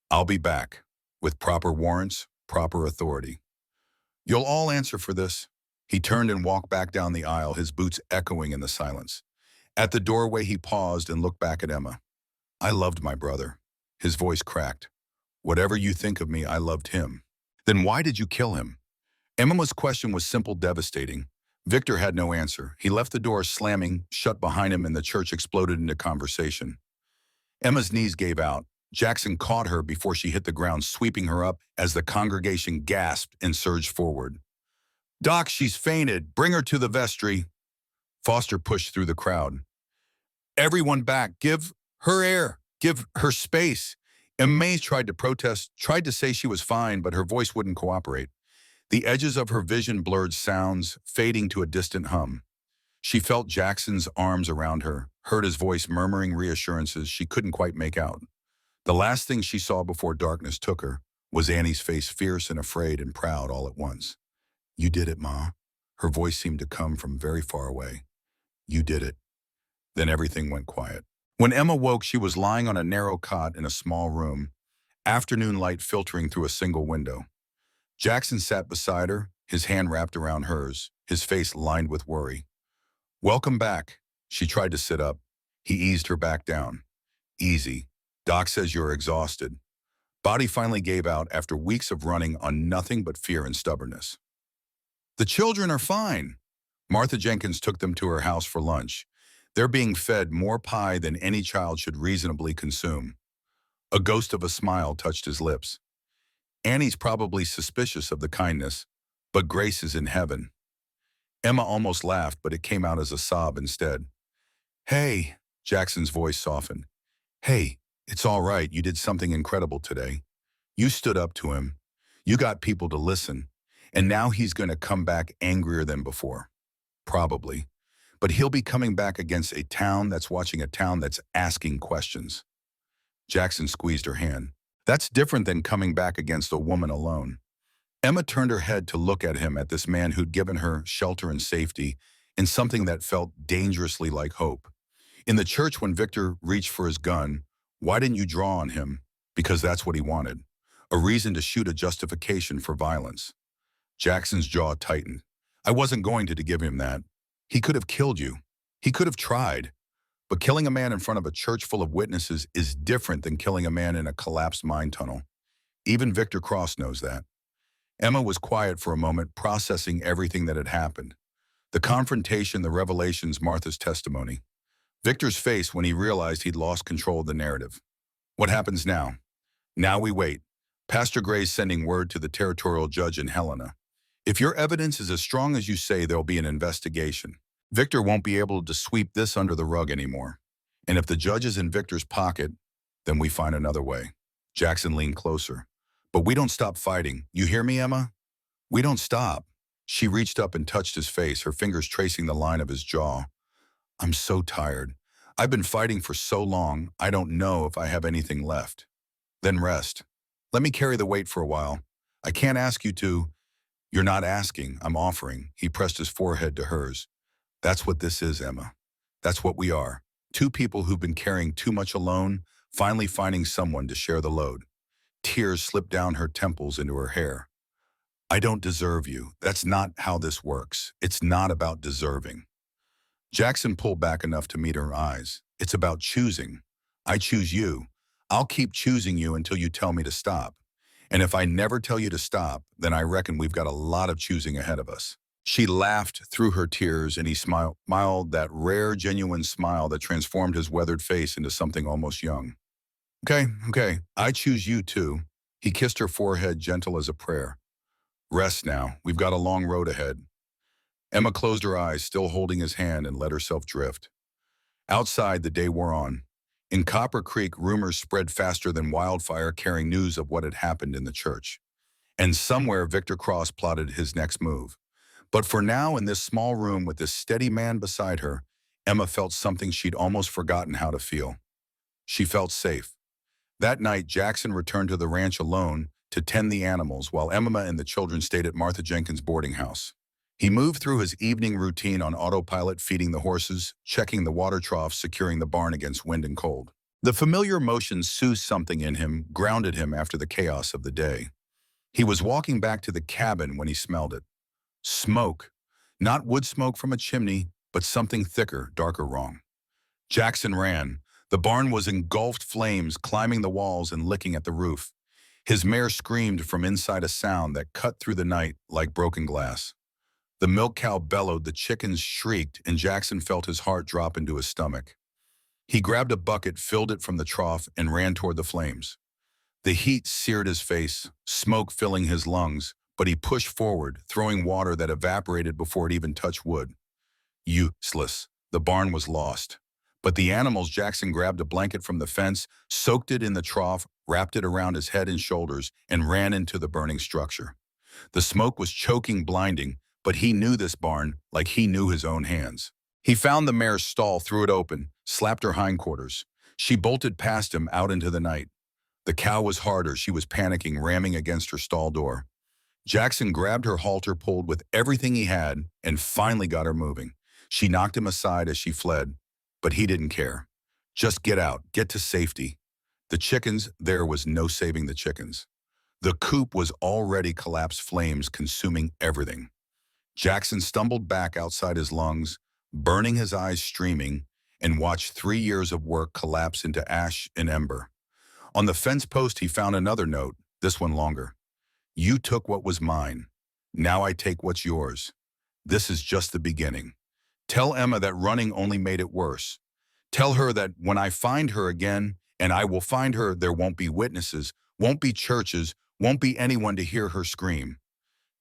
I'll be back, with proper warrants, proper authority. You'll all answer for this. He turned and walked back down the aisle, his boots echoing in the silence. At the doorway he paused and looked back at Emma. I loved my brother. His voice cracked. Whatever you think of me, I loved him. Then why did you kill him? Emma's question was simple, devastating. Victor had no answer. He left the door slamming shut behind him and the church exploded into conversation. Emma's knees gave out. Jackson caught her before she hit the ground, sweeping her up as the congregation gasped and surged forward. "Doc, she's fainted. Bring her to the vestry." Foster pushed through the crowd. "Everyone back. Give her air. Give her space." Emma tried to protest, tried to say she was fine, but her voice wouldn't cooperate. The edges of her vision blurred, sounds fading to a distant hum. She felt Jackson's arms around her, heard his voice murmuring reassurances she couldn't quite make out. The last thing she saw before darkness took her was Annie's face, fierce and afraid and proud all at once. "You did it, Ma." Her voice seemed to come from very far away. "You did it." Then everything went quiet. When Emma woke, she was lying on a narrow cot in a small room, afternoon light filtering through a single window. Jackson sat beside her, his hand wrapped around hers, his face lined with worry. "Welcome back." She tried to sit up. He eased her back down. "Easy. Doc says you're exhausted." Body finally gave out after weeks of running on nothing but fear and stubbornness. "The children are fine." Martha Jenkins took them to her house for lunch. They're being fed more pie than any child should reasonably consume. A ghost of a smile touched his lips. "Annie's probably suspicious of the kindness, but Grace is in heaven." Emma almost laughed, but it came out as a sob instead. "Hey," Jackson's voice softened. "Hey, it's all right. You did something incredible today. You stood up to him. You got people to listen. And now he's going to come back angrier than before. Probably. But he'll be coming back against a town that's watching a town that's asking questions." Jackson squeezed her hand. "That's different than coming back against a woman alone." Emma turned her head to look at him, at this man who'd given her shelter and safety, and something that felt dangerously like hope. In the church, when Victor reached for his gun, why didn't you draw on him? Because that's what he wanted. A reason to shoot, a justification for violence. Jackson's jaw tightened. "I wasn't going to give him that. He could have killed you. He could have tried. But killing a man in front of a church full of witnesses is different than killing a man in a collapsed mine tunnel. Even Victor Cross knows that." Emma was quiet for a moment, processing everything that had happened. The confrontation, the revelations, Martha's testimony. Victor's face when he realized he'd lost control of the narrative. "What happens now?" "Now we wait. Pastor Gray's sending word to the territorial judge in Helena. If your evidence is as strong as you say, there'll be an investigation. Victor won't be able to sweep this under the rug anymore. And if the judge is in Victor's pocket, then we find another way." Jackson leaned closer. "But we don't stop fighting. You hear me, Emma? We don't stop." She reached up and touched his face, her fingers tracing the line of his jaw. "I'm so tired. I've been fighting for so long, I don't know if I have anything left." "Then rest. Let me carry the weight for a while. I can't ask you to." "You're not asking, I'm offering." He pressed his forehead to hers. "That's what this is, Emma. That's what we are. Two people who've been carrying too much alone, finally finding someone to share the load." Tears slipped down her temples into her hair. "I don't deserve you. That's not how this works. It's not about deserving." Jackson pulled back enough to meet her eyes. "It's about choosing. I choose you. I'll keep choosing you until you tell me to stop. And if I never tell you to stop, then I reckon we've got a lot of choosing ahead of us." She laughed through her tears, and he smiled that rare, genuine smile that transformed his weathered face into something almost young. Okay, I choose you too." He kissed her forehead, gentle as a prayer. "Rest now. We've got a long road ahead." Emma closed her eyes, still holding his hand, and let herself drift. Outside, the day wore on. In Copper Creek, rumors spread faster than wildfire, carrying news of what had happened in the church. And somewhere, Victor Cross plotted his next move. But for now, in this small room with this steady man beside her, Emma felt something she'd almost forgotten how to feel. She felt safe. That night, Jackson returned to the ranch alone to tend the animals, while Emma and the children stayed at Martha Jenkins' boarding house. He moved through his evening routine on autopilot, feeding the horses, checking the water troughs, securing the barn against wind and cold. The familiar motion soothed something in him, grounded him after the chaos of the day. He was walking back to the cabin when he smelled it. Smoke. Not wood smoke from a chimney, but something thicker, darker wrong. Jackson ran. The barn was engulfed flames, climbing the walls and licking at the roof. His mare screamed from inside, a sound that cut through the night like broken glass. The milk cow bellowed, the chickens shrieked, and Jackson felt his heart drop into his stomach. He grabbed a bucket, filled it from the trough, and ran toward the flames. The heat seared his face, smoke filling his lungs, but he pushed forward, throwing water that evaporated before it even touched wood. Useless. The barn was lost. But the animals, Jackson grabbed a blanket from the fence, soaked it in the trough, wrapped it around his head and shoulders, and ran into the burning structure. The smoke was choking, blinding, but he knew this barn like he knew his own hands. He found the mare's stall, threw it open, slapped her hindquarters. She bolted past him out into the night. The cow was harder. She was panicking, ramming against her stall door. Jackson grabbed her halter, pulled with everything he had, and finally got her moving. She knocked him aside as she fled, but he didn't care. Just get out, get to safety. The chickens, there was no saving the chickens. The coop was already collapsed, flames consuming everything. Jackson stumbled back outside his lungs, burning, his eyes streaming, and watched 3 years of work collapse into ash and ember. On the fence post, he found another note, this one longer. You took what was mine. Now I take what's yours. This is just the beginning. Tell Emma that running only made it worse. Tell her that when I find her again, and I will find her, there won't be witnesses, won't be churches, won't be anyone to hear her scream.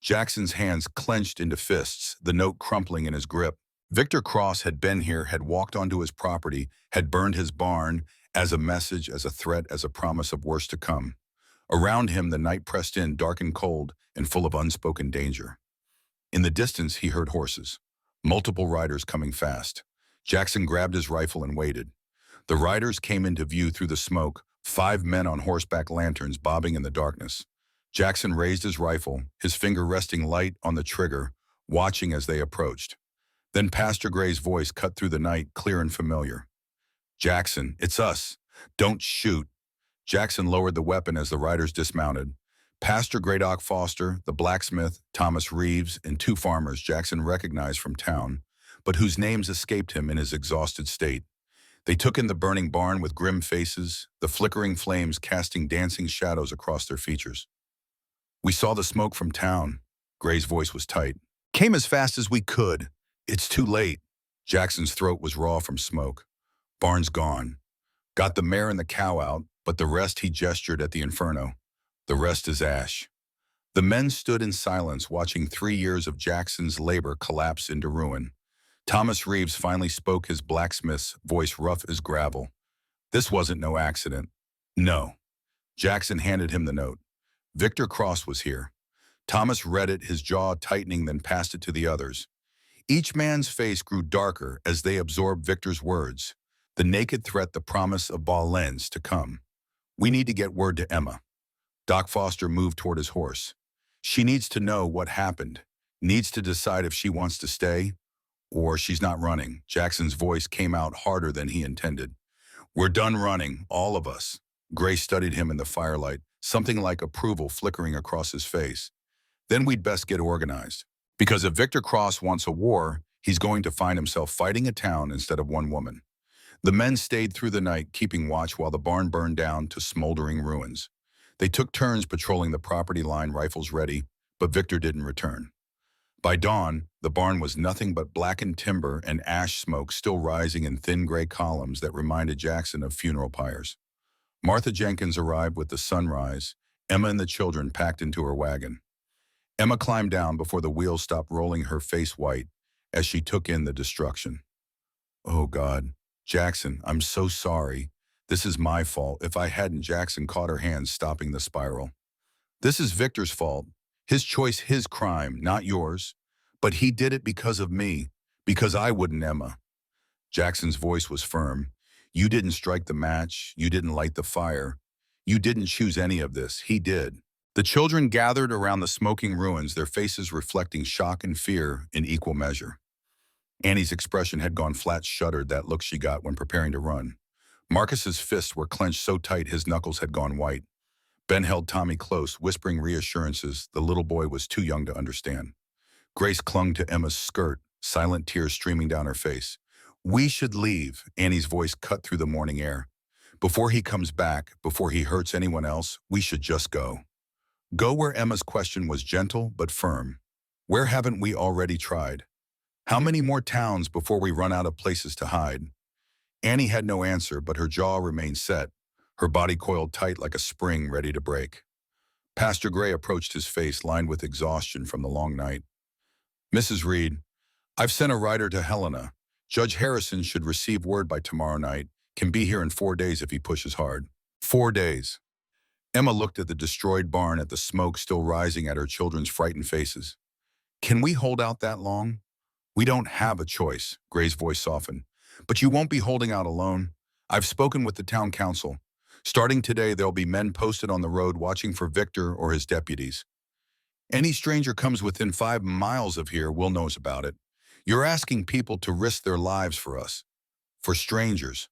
Jackson's hands clenched into fists, the note crumpling in his grip. Victor Cross had been here, had walked onto his property, had burned his barn, as a message, as a threat, as a promise of worse to come. Around him, the night pressed in, dark and cold, and full of unspoken danger. In the distance, he heard horses, multiple riders coming fast. Jackson grabbed his rifle and waited. The riders came into view through the smoke, 5 men on horseback, lanterns bobbing in the darkness. Jackson raised his rifle, his finger resting light on the trigger, watching as they approached. Then Pastor Gray's voice cut through the night, clear and familiar. Jackson, it's us. Don't shoot. Jackson lowered the weapon as the riders dismounted. Pastor Graydock Foster, the blacksmith, Thomas Reeves, and 2 farmers Jackson recognized from town, but whose names escaped him in his exhausted state. They took in the burning barn with grim faces, the flickering flames casting dancing shadows across their features. We saw the smoke from town. Gray's voice was tight. Came as fast as we could. It's too late. Jackson's throat was raw from smoke. Barn's gone. Got the mare and the cow out, but the rest, he gestured at the inferno. The rest is ash. The men stood in silence, watching 3 years of Jackson's labor collapse into ruin. Thomas Reeves finally spoke, his blacksmith's voice rough as gravel. This wasn't no accident. No. Jackson handed him the note. Victor Cross was here. Thomas read it, his jaw tightening, then passed it to the others. Each man's face grew darker as they absorbed Victor's words. The naked threat, the promise of Balens to come. We need to get word to Emma. Doc Foster moved toward his horse. She needs to know what happened, needs to decide if she wants to stay or she's not running. Jackson's voice came out harder than he intended. We're done running, all of us. Gray studied him in the firelight, something like approval flickering across his face. Then we'd best get organized. Because if Victor Cross wants a war, he's going to find himself fighting a town instead of one woman. The men stayed through the night, keeping watch while the barn burned down to smoldering ruins. They took turns patrolling the property line, rifles ready, but Victor didn't return. By dawn, the barn was nothing but blackened timber and ash smoke still rising in thin gray columns that reminded Jackson of funeral pyres. Martha Jenkins arrived with the sunrise, Emma and the children packed into her wagon. Emma climbed down before the wheels stopped rolling, her face white, as she took in the destruction. Oh God, Jackson, I'm so sorry. This is my fault. If I hadn't, Jackson caught her hands, stopping the spiral. This is Victor's fault. His choice, his crime, not yours. But he did it because of me, because I wouldn't, Emma. Jackson's voice was firm. You didn't strike the match. You didn't light the fire. You didn't choose any of this. He did. The children gathered around the smoking ruins, their faces reflecting shock and fear in equal measure. Annie's expression had gone flat, shuddered, that look she got when preparing to run. Marcus's fists were clenched so tight his knuckles had gone white. Ben held Tommy close, whispering reassurances the little boy was too young to understand. Grace clung to Emma's skirt, silent tears streaming down her face. We should leave, Annie's voice cut through the morning air. Before he comes back, before he hurts anyone else, we should just go. Go where Emma's question was gentle but firm. Where haven't we already tried? How many more towns before we run out of places to hide? Annie had no answer, but her jaw remained set, her body coiled tight like a spring ready to break. Pastor Gray approached his face lined with exhaustion from the long night. Mrs. Reed, I've sent a rider to Helena. Judge Harrison should receive word by tomorrow night, can be here in 4 days if he pushes hard. 4 days. Emma looked at the destroyed barn, at the smoke still rising at her children's frightened faces. Can we hold out that long? We don't have a choice, Gray's voice softened. But you won't be holding out alone. I've spoken with the town council. Starting today, there'll be men posted on the road watching for Victor or his deputies. Any stranger comes within 5 miles of here will knows about it. You're asking people to risk their lives for us. For strangers.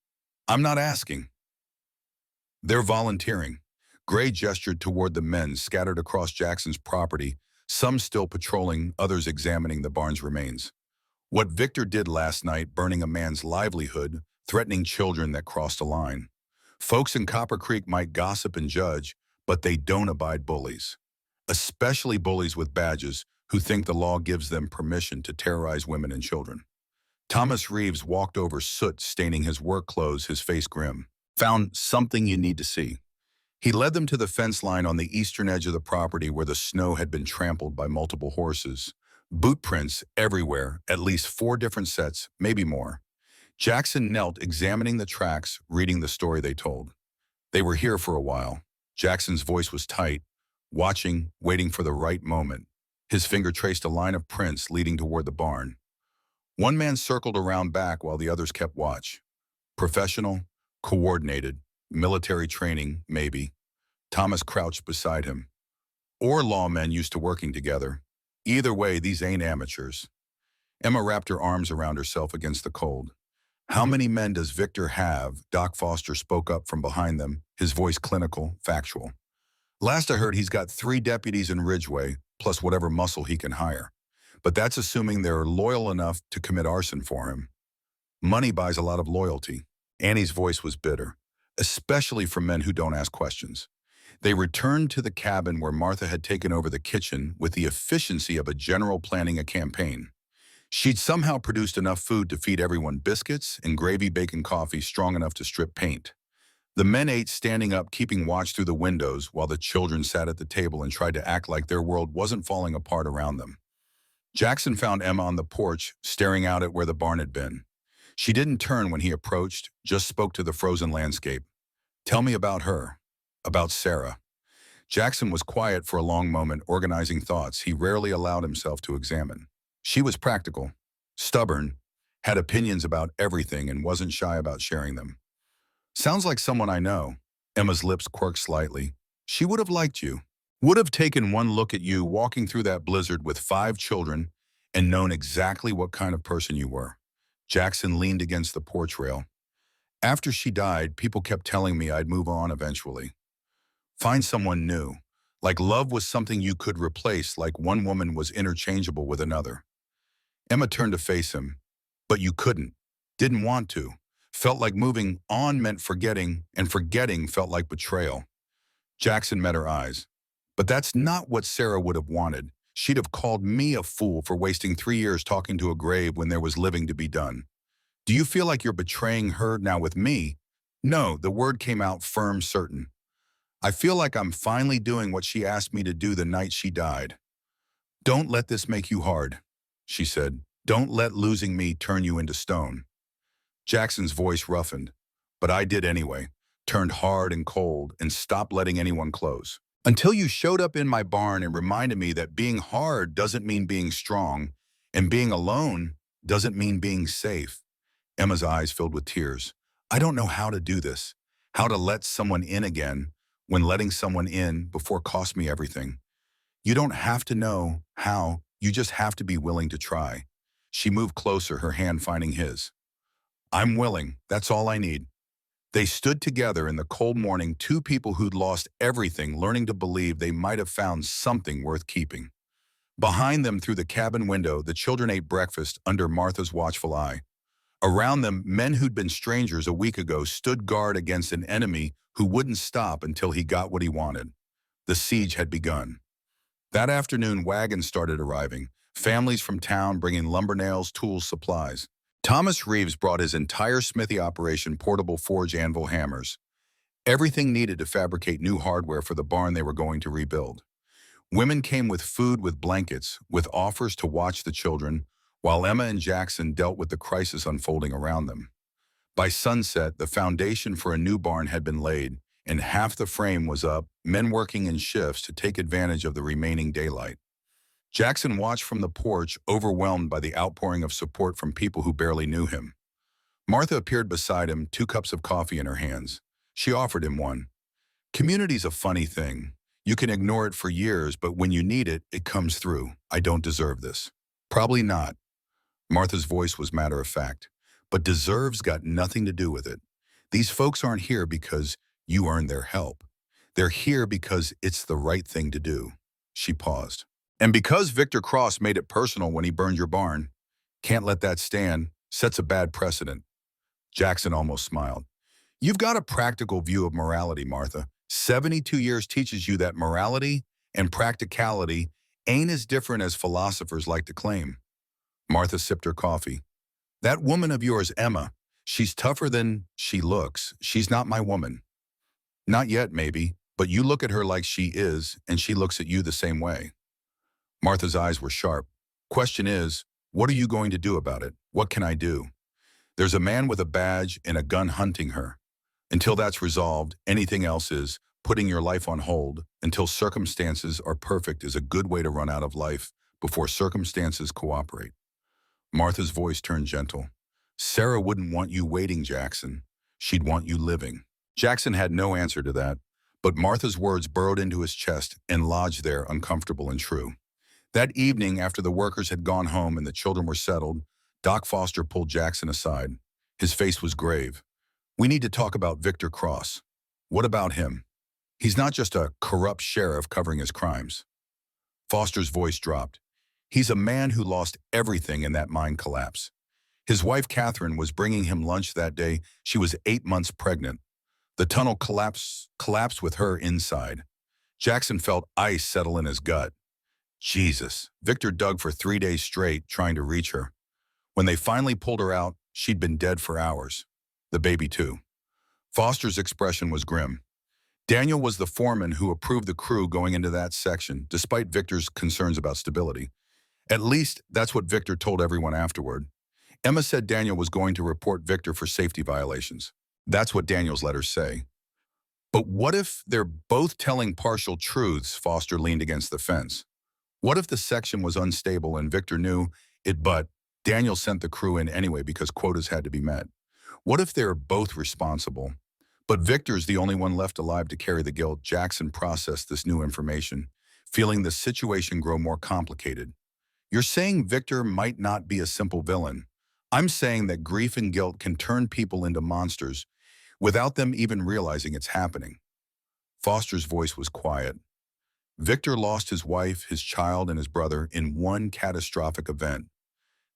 I'm not asking. They're volunteering. Gray gestured toward the men scattered across Jackson's property, some still patrolling, others examining the barn's remains. What Victor did last night, burning a man's livelihood, threatening children that crossed a line. Folks in Copper Creek might gossip and judge, but they don't abide bullies. Especially bullies with badges who think the law gives them permission to terrorize women and children. Thomas Reeves walked over, soot staining his work clothes, his face grim. Found something you need to see. He led them to the fence line on the eastern edge of the property where the snow had been trampled by multiple horses. Boot prints everywhere, at least 4 different sets, maybe more. Jackson knelt, examining the tracks, reading the story they told. They were here for a while. Jackson's voice was tight, watching, waiting for the right moment. His finger traced a line of prints leading toward the barn. One man circled around back while the others kept watch. Professional, coordinated, military training, maybe. Thomas crouched beside him. Or lawmen used to working together. Either way, these ain't amateurs. Emma wrapped her arms around herself against the cold. How many men does Victor have? Doc Foster spoke up from behind them, his voice clinical, factual. Last I heard, he's got 3 deputies in Ridgeway, plus whatever muscle he can hire. But that's assuming they're loyal enough to commit arson for him. Money buys a lot of loyalty. Annie's voice was bitter, especially from men who don't ask questions. They returned to the cabin where Martha had taken over the kitchen with the efficiency of a general planning a campaign. She'd somehow produced enough food to feed everyone biscuits and gravy bacon coffee strong enough to strip paint. The men ate standing up, keeping watch through the windows, while the children sat at the table and tried to act like their world wasn't falling apart around them. Jackson found Emma on the porch, staring out at where the barn had been. She didn't turn when he approached, just spoke to the frozen landscape. Tell me about her. About Sarah. Jackson was quiet for a long moment, organizing thoughts he rarely allowed himself to examine. She was practical, stubborn, had opinions about everything and wasn't shy about sharing them. Sounds like someone I know. Emma's lips quirked slightly. She would have liked you. Would have taken one look at you walking through that blizzard with 5 children and known exactly what kind of person you were. Jackson leaned against the porch rail. After she died, people kept telling me I'd move on eventually. Find someone new. Like love was something you could replace, like one woman was interchangeable with another. Emma turned to face him. But you couldn't. Didn't want to. Felt like moving on meant forgetting, and forgetting felt like betrayal. Jackson met her eyes. But that's not what Sarah would have wanted. She'd have called me a fool for wasting 3 years talking to a grave when there was living to be done. Do you feel like you're betraying her now with me? No, the word came out firm, certain. I feel like I'm finally doing what she asked me to do the night she died. Don't let this make you hard, she said. Don't let losing me turn you into stone. Jackson's voice roughened, but I did anyway, turned hard and cold and stopped letting anyone close. Until you showed up in my barn and reminded me that being hard doesn't mean being strong, and being alone doesn't mean being safe. Emma's eyes filled with tears. I don't know how to do this, how to let someone in again, when letting someone in before cost me everything. You don't have to know how, you just have to be willing to try. She moved closer, her hand finding his. I'm willing, that's all I need. They stood together in the cold morning, 2 people who'd lost everything, learning to believe they might have found something worth keeping. Behind them, through the cabin window, the children ate breakfast under Martha's watchful eye. Around them, men who'd been strangers a week ago stood guard against an enemy who wouldn't stop until he got what he wanted. The siege had begun. That afternoon, wagons started arriving, Families from town bringing lumber nails, tools, supplies. Thomas Reeves brought his entire smithy operation, portable forge, anvil, hammers. Everything needed to fabricate new hardware for the barn they were going to rebuild. Women came with food, with blankets, with offers to watch the children, while Emma and Jackson dealt with the crisis unfolding around them. By sunset, the foundation for a new barn had been laid, and half the frame was up, men working in shifts to take advantage of the remaining daylight. Jackson watched from the porch, overwhelmed by the outpouring of support from people who barely knew him. Martha appeared beside him, 2 cups of coffee in her hands. She offered him one. Community's a funny thing. You can ignore it for years, but when you need it, it comes through. I don't deserve this. Probably not. Martha's voice was matter of fact. But deserves got nothing to do with it. These folks aren't here because you earned their help. They're here because it's the right thing to do. She paused. And because Victor Cross made it personal when he burned your barn, can't let that stand, sets a bad precedent. Jackson almost smiled. You've got a practical view of morality, Martha. 72 years teaches you that morality and practicality ain't as different as philosophers like to claim. Martha sipped her coffee. That woman of yours, Emma, she's tougher than she looks. She's not my woman. Not yet, maybe, but you look at her like she is, and she looks at you the same way. Martha's eyes were sharp. Question is, what are you going to do about it? What can I do? There's a man with a badge and a gun hunting her. Until that's resolved, anything else is putting your life on hold until circumstances are perfect is a good way to run out of life before circumstances cooperate. Martha's voice turned gentle. Sarah wouldn't want you waiting, Jackson. She'd want you living. Jackson had no answer to that, but Martha's words burrowed into his chest and lodged there, uncomfortable and true. That evening, after the workers had gone home and the children were settled, Doc Foster pulled Jackson aside. His face was grave. We need to talk about Victor Cross. What about him? He's not just a corrupt sheriff covering his crimes. Foster's voice dropped. He's a man who lost everything in that mine collapse. His wife, Catherine, was bringing him lunch that day. She was 8 months pregnant. The tunnel collapsed with her inside. Jackson felt ice settle in his gut. Jesus, Victor dug for 3 days straight, trying to reach her. When they finally pulled her out, she'd been dead for hours. The baby, too. Foster's expression was grim. Daniel was the foreman who approved the crew going into that section, despite Victor's concerns about stability. At least, that's what Victor told everyone afterward. Emma said Daniel was going to report Victor for safety violations. That's what Daniel's letters say. But what if they're both telling partial truths? Foster leaned against the fence. What if the section was unstable and Victor knew it, but Daniel sent the crew in anyway because quotas had to be met? What if they're both responsible? But Victor's the only one left alive to carry the guilt. Jackson processed this new information, feeling the situation grow more complicated. You're saying Victor might not be a simple villain. I'm saying that grief and guilt can turn people into monsters without them even realizing it's happening. Foster's voice was quiet. Victor lost his wife, his child, and his brother in one catastrophic event.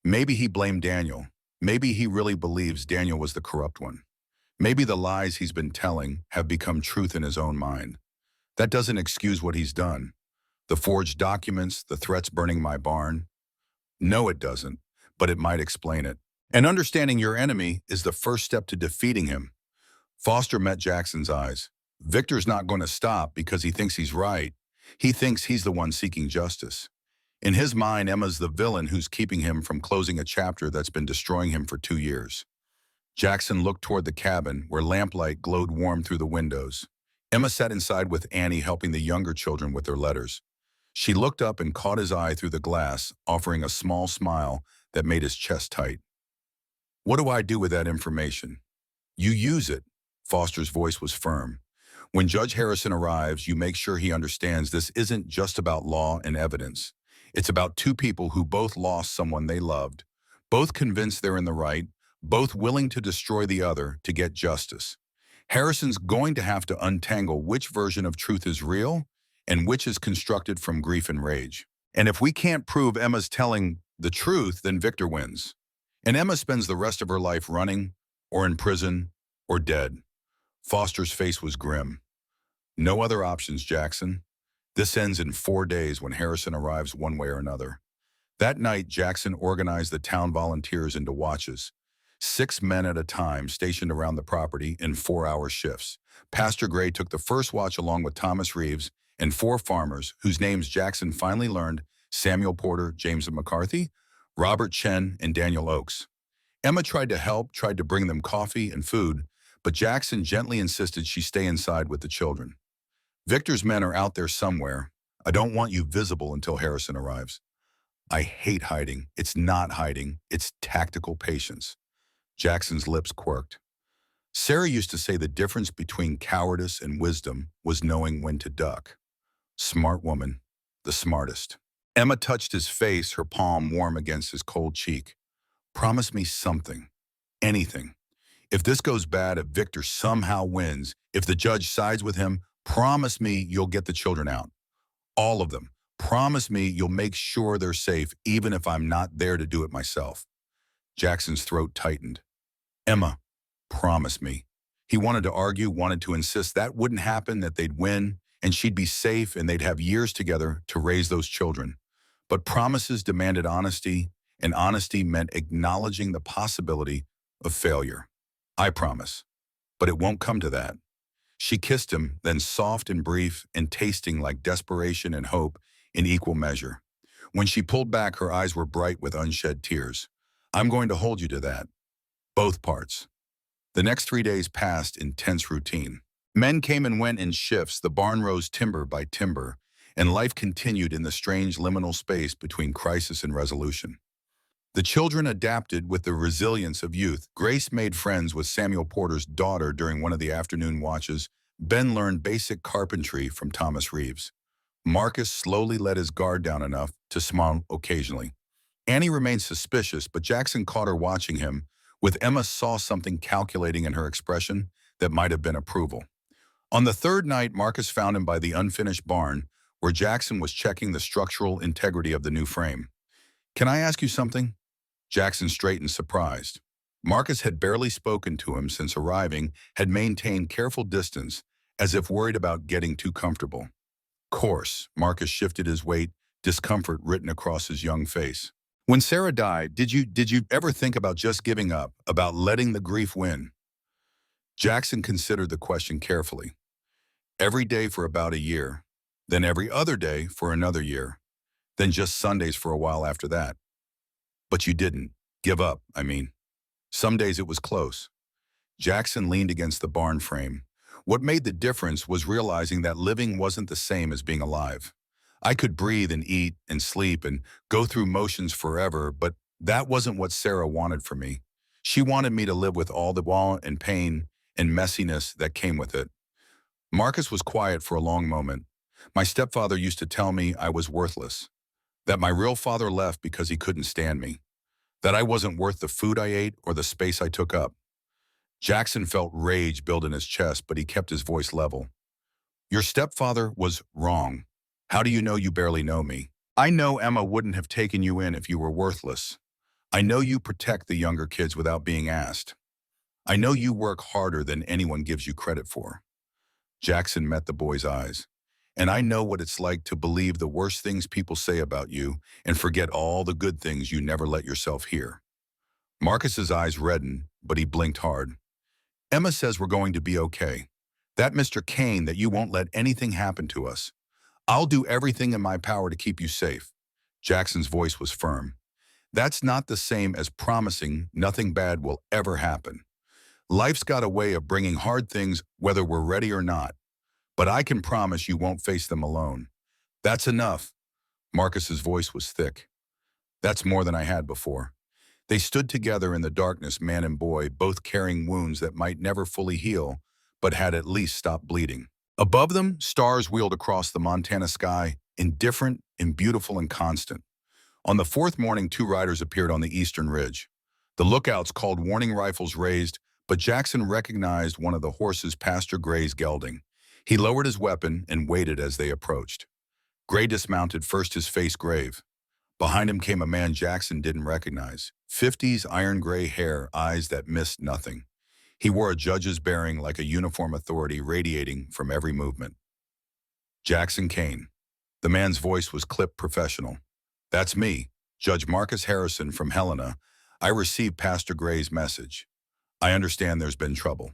Maybe he blamed Daniel. Maybe he really believes Daniel was the corrupt one. Maybe the lies he's been telling have become truth in his own mind. That doesn't excuse what he's done. The forged documents, the threats burning my barn. No, it doesn't, but it might explain it. And understanding your enemy is the first step to defeating him. Foster met Jackson's eyes. Victor's not going to stop because he thinks he's right. He thinks he's the one seeking justice. In his mind, Emma's the villain who's keeping him from closing a chapter that's been destroying him for 2 years. Jackson looked toward the cabin, where lamplight glowed warm through the windows. Emma sat inside with Annie, helping the younger children with their letters. She looked up and caught his eye through the glass, offering a small smile that made his chest tight. What do I do with that information? You use it. Foster's voice was firm. When Judge Harrison arrives, you make sure he understands this isn't just about law and evidence. It's about 2 people who both lost someone they loved, both convinced they're in the right, both willing to destroy the other to get justice. Harrison's going to have to untangle which version of truth is real and which is constructed from grief and rage. And if we can't prove Emma's telling the truth, then Victor wins. And Emma spends the rest of her life running, or in prison, or dead. Foster's face was grim. No other options, Jackson. This ends in 4 days when Harrison arrives one way or another. That night, Jackson organized the town volunteers into watches. 6 men at a time stationed around the property in 4-hour shifts. Pastor Gray took the first watch along with Thomas Reeves and 4 farmers, whose names Jackson finally learned: Samuel Porter, James McCarthy, Robert Chen, and Daniel Oakes. Emma tried to help, tried to bring them coffee and food, but Jackson gently insisted she stay inside with the children. Victor's men are out there somewhere. I don't want you visible until Harrison arrives. I hate hiding. It's not hiding. It's tactical patience. Jackson's lips quirked. Sarah used to say the difference between cowardice and wisdom was knowing when to duck. Smart woman, the smartest. Emma touched his face, her palm warm against his cold cheek. Promise me something. Anything. If this goes bad, if Victor somehow wins, if the judge sides with him, promise me you'll get the children out. All of them. Promise me you'll make sure they're safe, even if I'm not there to do it myself. Jackson's throat tightened. Emma, promise me. He wanted to argue, wanted to insist that wouldn't happen, that they'd win, and she'd be safe, and they'd have years together to raise those children. But promises demanded honesty, and honesty meant acknowledging the possibility of failure. I promise. But it won't come to that. She kissed him, then soft and brief and tasting like desperation and hope in equal measure. When she pulled back, her eyes were bright with unshed tears. I'm going to hold you to that. Both parts. The next 3 days passed in tense routine. Men came and went in shifts, the barn rose timber by timber, and life continued in the strange liminal space between crisis and resolution. The children adapted with the resilience of youth. Grace made friends with Samuel Porter's daughter during one of the afternoon watches. Ben learned basic carpentry from Thomas Reeves. Marcus slowly let his guard down enough to smile occasionally. Annie remained suspicious, but Jackson caught her watching him. With Emma saw something calculating in her expression that might have been approval. On the third night, Marcus found him by the unfinished barn, where Jackson was checking the structural integrity of the new frame. Can I ask you something? Jackson straightened, surprised. Marcus had barely spoken to him since arriving, had maintained careful distance, as if worried about getting too comfortable. Course, Marcus shifted his weight, discomfort written across his young face. When Sarah died, did you ever think about just giving up, about letting the grief win? Jackson considered the question carefully. Every day for about a year, then every other day for another year, then just Sundays for a while after that. But you didn't give up, I mean. Some days it was close. Jackson leaned against the barn frame. What made the difference was realizing that living wasn't the same as being alive. I could breathe and eat and sleep and go through motions forever, but that wasn't what Sarah wanted for me. She wanted me to live with all the want and pain and messiness that came with it. Marcus was quiet for a long moment. My stepfather used to tell me I was worthless, that my real father left because he couldn't stand me, that I wasn't worth the food I ate or the space I took up. Jackson felt rage build in his chest, but he kept his voice level. Your stepfather was wrong. How do you know you barely know me? I know Emma wouldn't have taken you in if you were worthless. I know you protect the younger kids without being asked. I know you work harder than anyone gives you credit for. Jackson met the boy's eyes. And I know what it's like to believe the worst things people say about you and forget all the good things you never let yourself hear. Marcus's eyes reddened, but he blinked hard. Emma says we're going to be okay. That Mr. Kane, that you won't let anything happen to us. I'll do everything in my power to keep you safe. Jackson's voice was firm. That's not the same as promising nothing bad will ever happen. Life's got a way of bringing hard things whether we're ready or not. But I can promise you won't face them alone. That's enough. Marcus's voice was thick. That's more than I had before. They stood together in the darkness, man and boy, both carrying wounds that might never fully heal, but had at least stopped bleeding. Above them, stars wheeled across the Montana sky, indifferent and beautiful and constant. On the fourth morning, 2 riders appeared on the eastern ridge. The lookouts called warning, rifles raised, but Jackson recognized one of the horses Pastor Gray's gelding. He lowered his weapon and waited as they approached. Gray dismounted, first, his face grave. Behind him came a man Jackson didn't recognize. 50s, iron gray hair, eyes that missed nothing. He wore a judge's bearing, like a uniform authority radiating from every movement. Jackson Kane. The man's voice was clipped professional. That's me. Judge Marcus Harrison from Helena, I received Pastor Gray's message. I understand there's been trouble.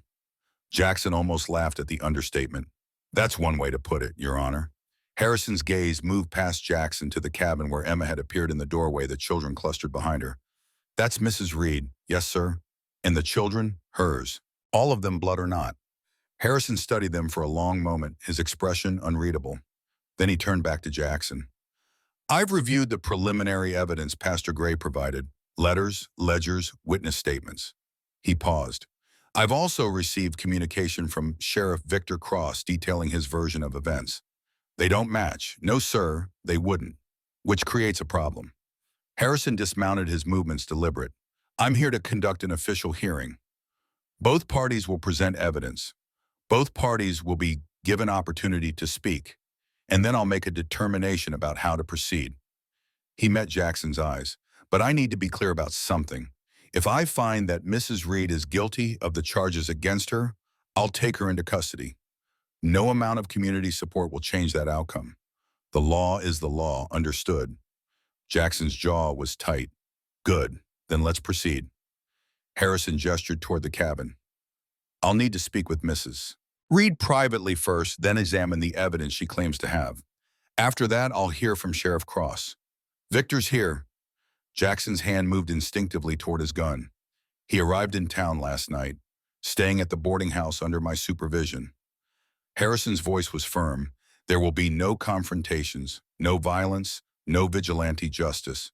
Jackson almost laughed at the understatement. That's one way to put it, Your Honor. Harrison's gaze moved past Jackson to the cabin where Emma had appeared in the doorway, the children clustered behind her. That's Mrs. Reed, yes, sir. And the children, hers. All of them, blood or not. Harrison studied them for a long moment, his expression unreadable. Then he turned back to Jackson. I've reviewed the preliminary evidence Pastor Gray provided, letters, ledgers, witness statements. He paused. I've also received communication from Sheriff Victor Cross detailing his version of events. They don't match. No, sir, they wouldn't. Which creates a problem. Harrison dismounted, his movements deliberate. I'm here to conduct an official hearing. Both parties will present evidence. Both parties will be given opportunity to speak. And then I'll make a determination about how to proceed. He met Jackson's eyes. But I need to be clear about something. If I find that Mrs. Reed is guilty of the charges against her, I'll take her into custody. No amount of community support will change that outcome. The law is the law, understood. Jackson's jaw was tight. Good, then let's proceed. Harrison gestured toward the cabin. I'll need to speak with Mrs. Reed privately first, then examine the evidence she claims to have. After that, I'll hear from Sheriff Cross. Victor's here. Jackson's hand moved instinctively toward his gun. He arrived in town last night, staying at the boarding house under my supervision. Harrison's voice was firm. There will be no confrontations, no violence, no vigilante justice.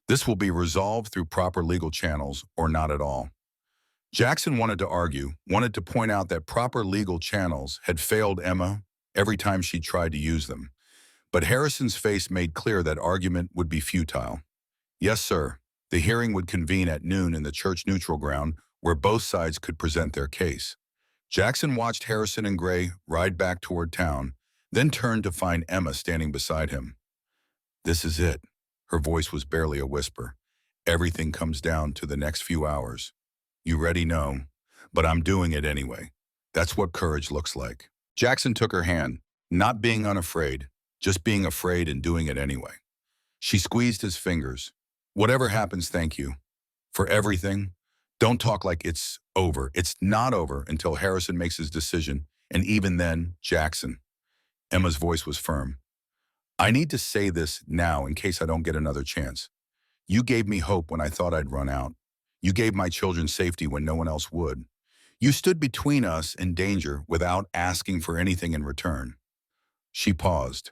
This will be resolved through proper legal channels or not at all. Jackson wanted to argue, wanted to point out that proper legal channels had failed Emma every time she tried to use them. But Harrison's face made clear that argument would be futile. Yes, sir. The hearing would convene at noon in the church neutral ground where both sides could present their case. Jackson watched Harrison and Gray ride back toward town, then turned to find Emma standing beside him. This is it. Her voice was barely a whisper. Everything comes down to the next few hours. You already know, but I'm doing it anyway. That's what courage looks like. Jackson took her hand, not being unafraid, just being afraid and doing it anyway. She squeezed his fingers. Whatever happens, thank you. For everything, don't talk like it's over. It's not over until Harrison makes his decision, and even then, Jackson. Emma's voice was firm. I need to say this now in case I don't get another chance. You gave me hope when I thought I'd run out. You gave my children safety when no one else would. You stood between us and danger without asking for anything in return. She paused.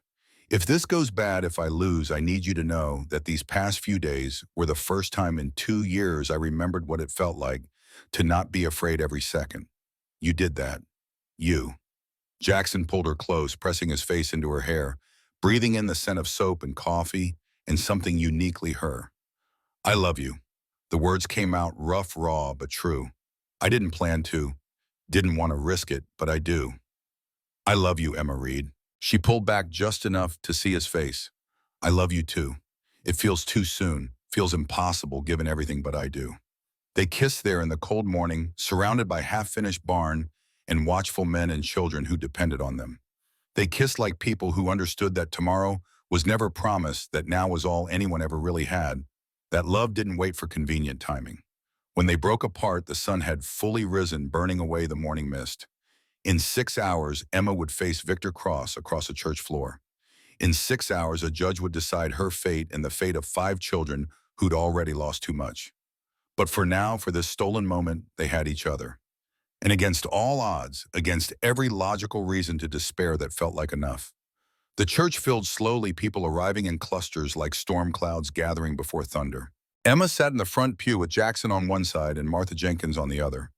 If this goes bad, if I lose, I need you to know that these past few days were the first time in 2 years I remembered what it felt like to not be afraid every second. You did that. You. Jackson pulled her close, pressing his face into her hair, breathing in the scent of soap and coffee and something uniquely her. I love you. The words came out rough, raw, but true. I didn't plan to, didn't want to risk it, but I do. I love you, Emma Reed. She pulled back just enough to see his face. I love you too. It feels too soon, feels impossible given everything, but I do. They kissed there in the cold morning, surrounded by half-finished barn and watchful men and children who depended on them. They kissed like people who understood that tomorrow was never promised, that now was all anyone ever really had, that love didn't wait for convenient timing. When they broke apart, the sun had fully risen, burning away the morning mist. In 6 hours, Emma would face Victor Cross across a church floor. In 6 hours, a judge would decide her fate and the fate of 5 children who'd already lost too much. But for now, for this stolen moment, they had each other. And against all odds, against every logical reason to despair that felt like enough. The church filled slowly, people arriving in clusters like storm clouds gathering before thunder. Emma sat in the front pew with Jackson on one side and Martha Jenkins on the other.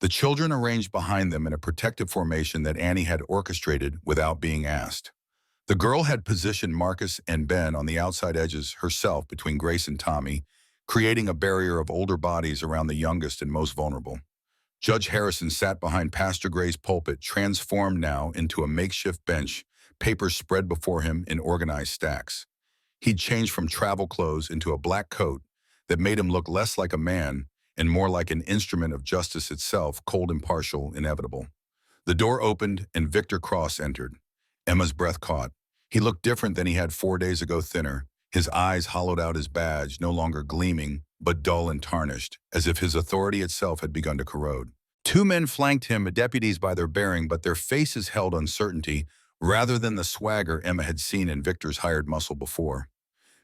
The children arranged behind them in a protective formation that Annie had orchestrated without being asked. The girl had positioned Marcus and Ben on the outside edges herself between Grace and Tommy, creating a barrier of older bodies around the youngest and most vulnerable. Judge Harrison sat behind Pastor Gray's pulpit, transformed now into a makeshift bench, papers spread before him in organized stacks. He'd changed from travel clothes into a black coat that made him look less like a man and more like an instrument of justice itself, cold, impartial, inevitable. The door opened and Victor Cross entered. Emma's breath caught. He looked different than he had 4 days ago, thinner, His eyes hollowed out his badge, no longer gleaming, but dull and tarnished, as if his authority itself had begun to corrode. Two men flanked him, deputies by their bearing, but their faces held uncertainty rather than the swagger Emma had seen in Victor's hired muscle before.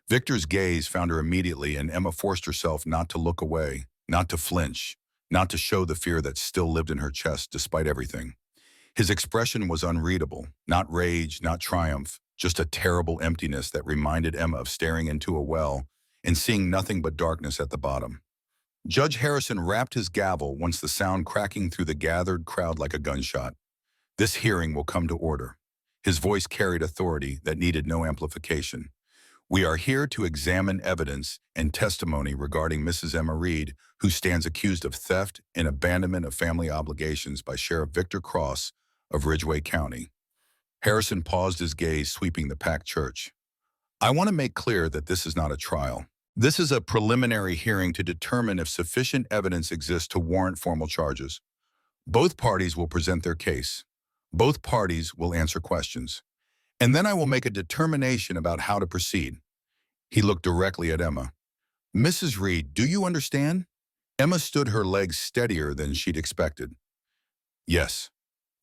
Victor's gaze found her immediately, and Emma forced herself not to look away, not to flinch, not to show the fear that still lived in her chest despite everything. His expression was unreadable, not rage, not triumph, just a terrible emptiness that reminded Emma of staring into a well and seeing nothing but darkness at the bottom. Judge Harrison rapped his gavel once the sound cracking through the gathered crowd like a gunshot. This hearing will come to order. His voice carried authority that needed no amplification. We are here to examine evidence and testimony regarding Mrs. Emma Reed, who stands accused of theft and abandonment of family obligations by Sheriff Victor Cross of Ridgway County. Harrison paused, his gaze sweeping the packed church. I want to make clear that this is not a trial. This is a preliminary hearing to determine if sufficient evidence exists to warrant formal charges. Both parties will present their case. Both parties will answer questions. And then I will make a determination about how to proceed. He looked directly at Emma. Mrs. Reed, do you understand? Emma stood, her legs steadier than she'd expected. Yes,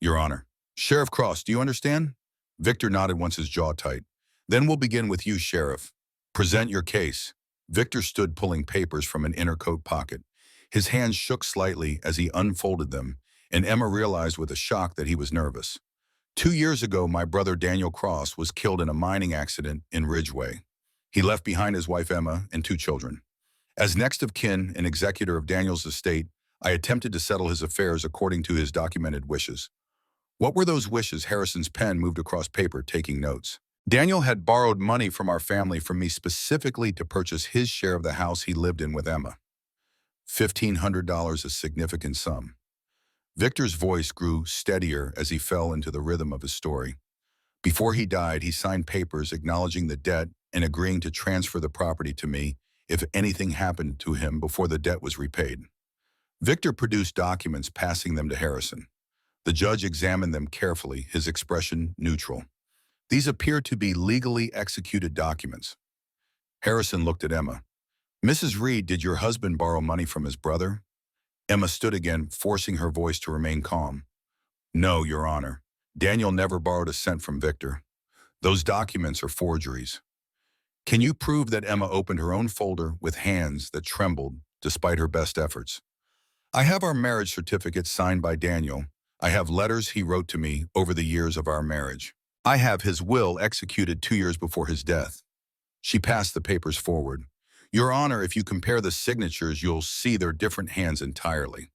Your Honor. Sheriff Cross, do you understand? Victor nodded, once his jaw tight. Then we'll begin with you, Sheriff. Present your case. Victor stood, pulling papers from an inner coat pocket. His hands shook slightly as he unfolded them, and Emma realized with a shock that he was nervous. 2 years ago, my brother Daniel Cross was killed in a mining accident in Ridgway. He left behind his wife Emma and 2 children. As next of kin and executor of Daniel's estate, I attempted to settle his affairs according to his documented wishes. What were those wishes? Harrison's pen moved across paper, taking notes. Daniel had borrowed money from our family from me specifically to purchase his share of the house he lived in with Emma. $1,500, a significant sum. Victor's voice grew steadier as he fell into the rhythm of his story. Before he died, he signed papers acknowledging the debt and agreeing to transfer the property to me if anything happened to him before the debt was repaid. Victor produced documents, passing them to Harrison. The judge examined them carefully, his expression neutral. These appear to be legally executed documents. Harrison looked at Emma. Mrs. Reed, did your husband borrow money from his brother? Emma stood again, forcing her voice to remain calm. No, Your Honor. Daniel never borrowed a cent from Victor. Those documents are forgeries. Can you prove that Emma opened her own folder with hands that trembled despite her best efforts? I have our marriage certificate signed by Daniel. I have letters he wrote to me over the years of our marriage. I have his will executed 2 years before his death. She passed the papers forward. Your Honor, if you compare the signatures, you'll see they're different hands entirely.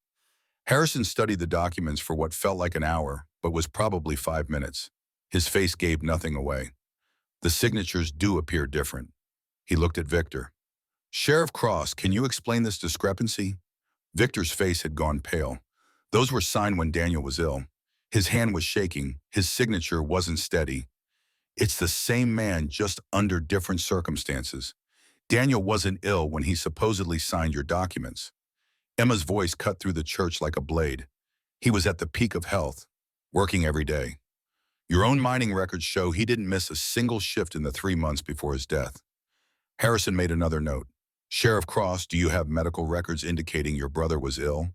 Harrison studied the documents for what felt like an hour, but was probably 5 minutes. His face gave nothing away. The signatures do appear different. He looked at Victor. Sheriff Cross, can you explain this discrepancy? Victor's face had gone pale. Those were signed when Daniel was ill. His hand was shaking. His signature wasn't steady. It's the same man, just under different circumstances. Daniel wasn't ill when he supposedly signed your documents. Emma's voice cut through the church like a blade. He was at the peak of health, working every day. Your own mining records show he didn't miss a single shift in the 3 months before his death. Harrison made another note. Sheriff Cross, do you have medical records indicating your brother was ill?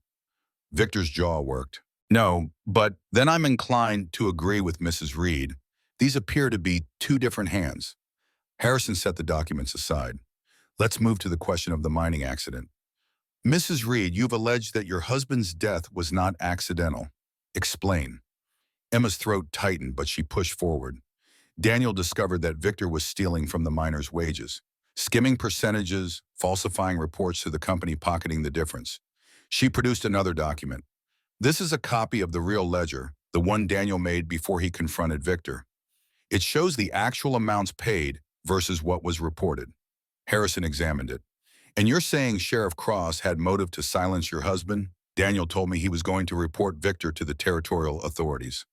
Victor's jaw worked. No, but then I'm inclined to agree with Mrs. Reed. These appear to be 2 different hands. Harrison set the documents aside. Let's move to the question of the mining accident. Mrs. Reed, you've alleged that your husband's death was not accidental. Explain. Emma's throat tightened, but she pushed forward. Daniel discovered that Victor was stealing from the miners' wages, skimming percentages, falsifying reports to the company, pocketing the difference. She produced another document. This is a copy of the real ledger, the one Daniel made before he confronted Victor. It shows the actual amounts paid versus what was reported. Harrison examined it. And you're saying Sheriff Cross had motive to silence your husband? Daniel told me he was going to report Victor to the territorial authorities.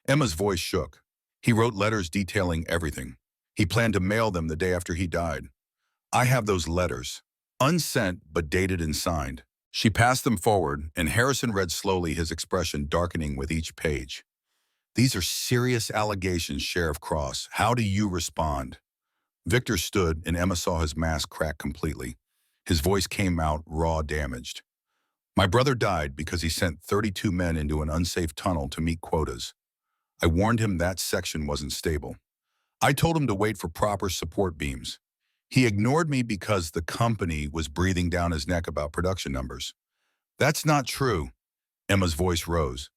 Emma's voice shook. He wrote letters detailing everything. He planned to mail them the day after he died. I have those letters, unsent but dated and signed. She passed them forward, and Harrison read slowly, his expression darkening with each page. These are serious allegations, Sheriff Cross. How do you respond? Victor stood, and Emma saw his mask crack completely. His voice came out raw, damaged. My brother died because he sent 32 men into an unsafe tunnel to meet quotas. I warned him that section wasn't stable. I told him to wait for proper support beams. He ignored me because the company was breathing down his neck about production numbers. That's not true. Emma's voice rose.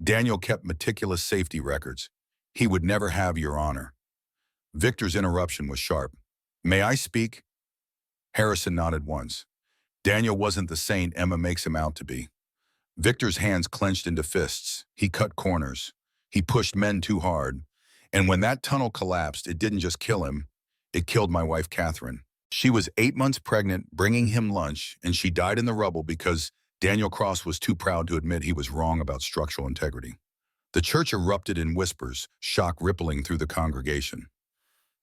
Daniel kept meticulous safety records. He would never have your honor. Victor's interruption was sharp. May I speak? Harrison nodded once. Daniel wasn't the saint Emma makes him out to be. Victor's hands clenched into fists. He cut corners. He pushed men too hard. And when that tunnel collapsed, it didn't just kill him. It killed my wife, Catherine. She was 8 months pregnant, bringing him lunch, and she died in the rubble because Daniel Cross was too proud to admit he was wrong about structural integrity. The church erupted in whispers, shock rippling through the congregation.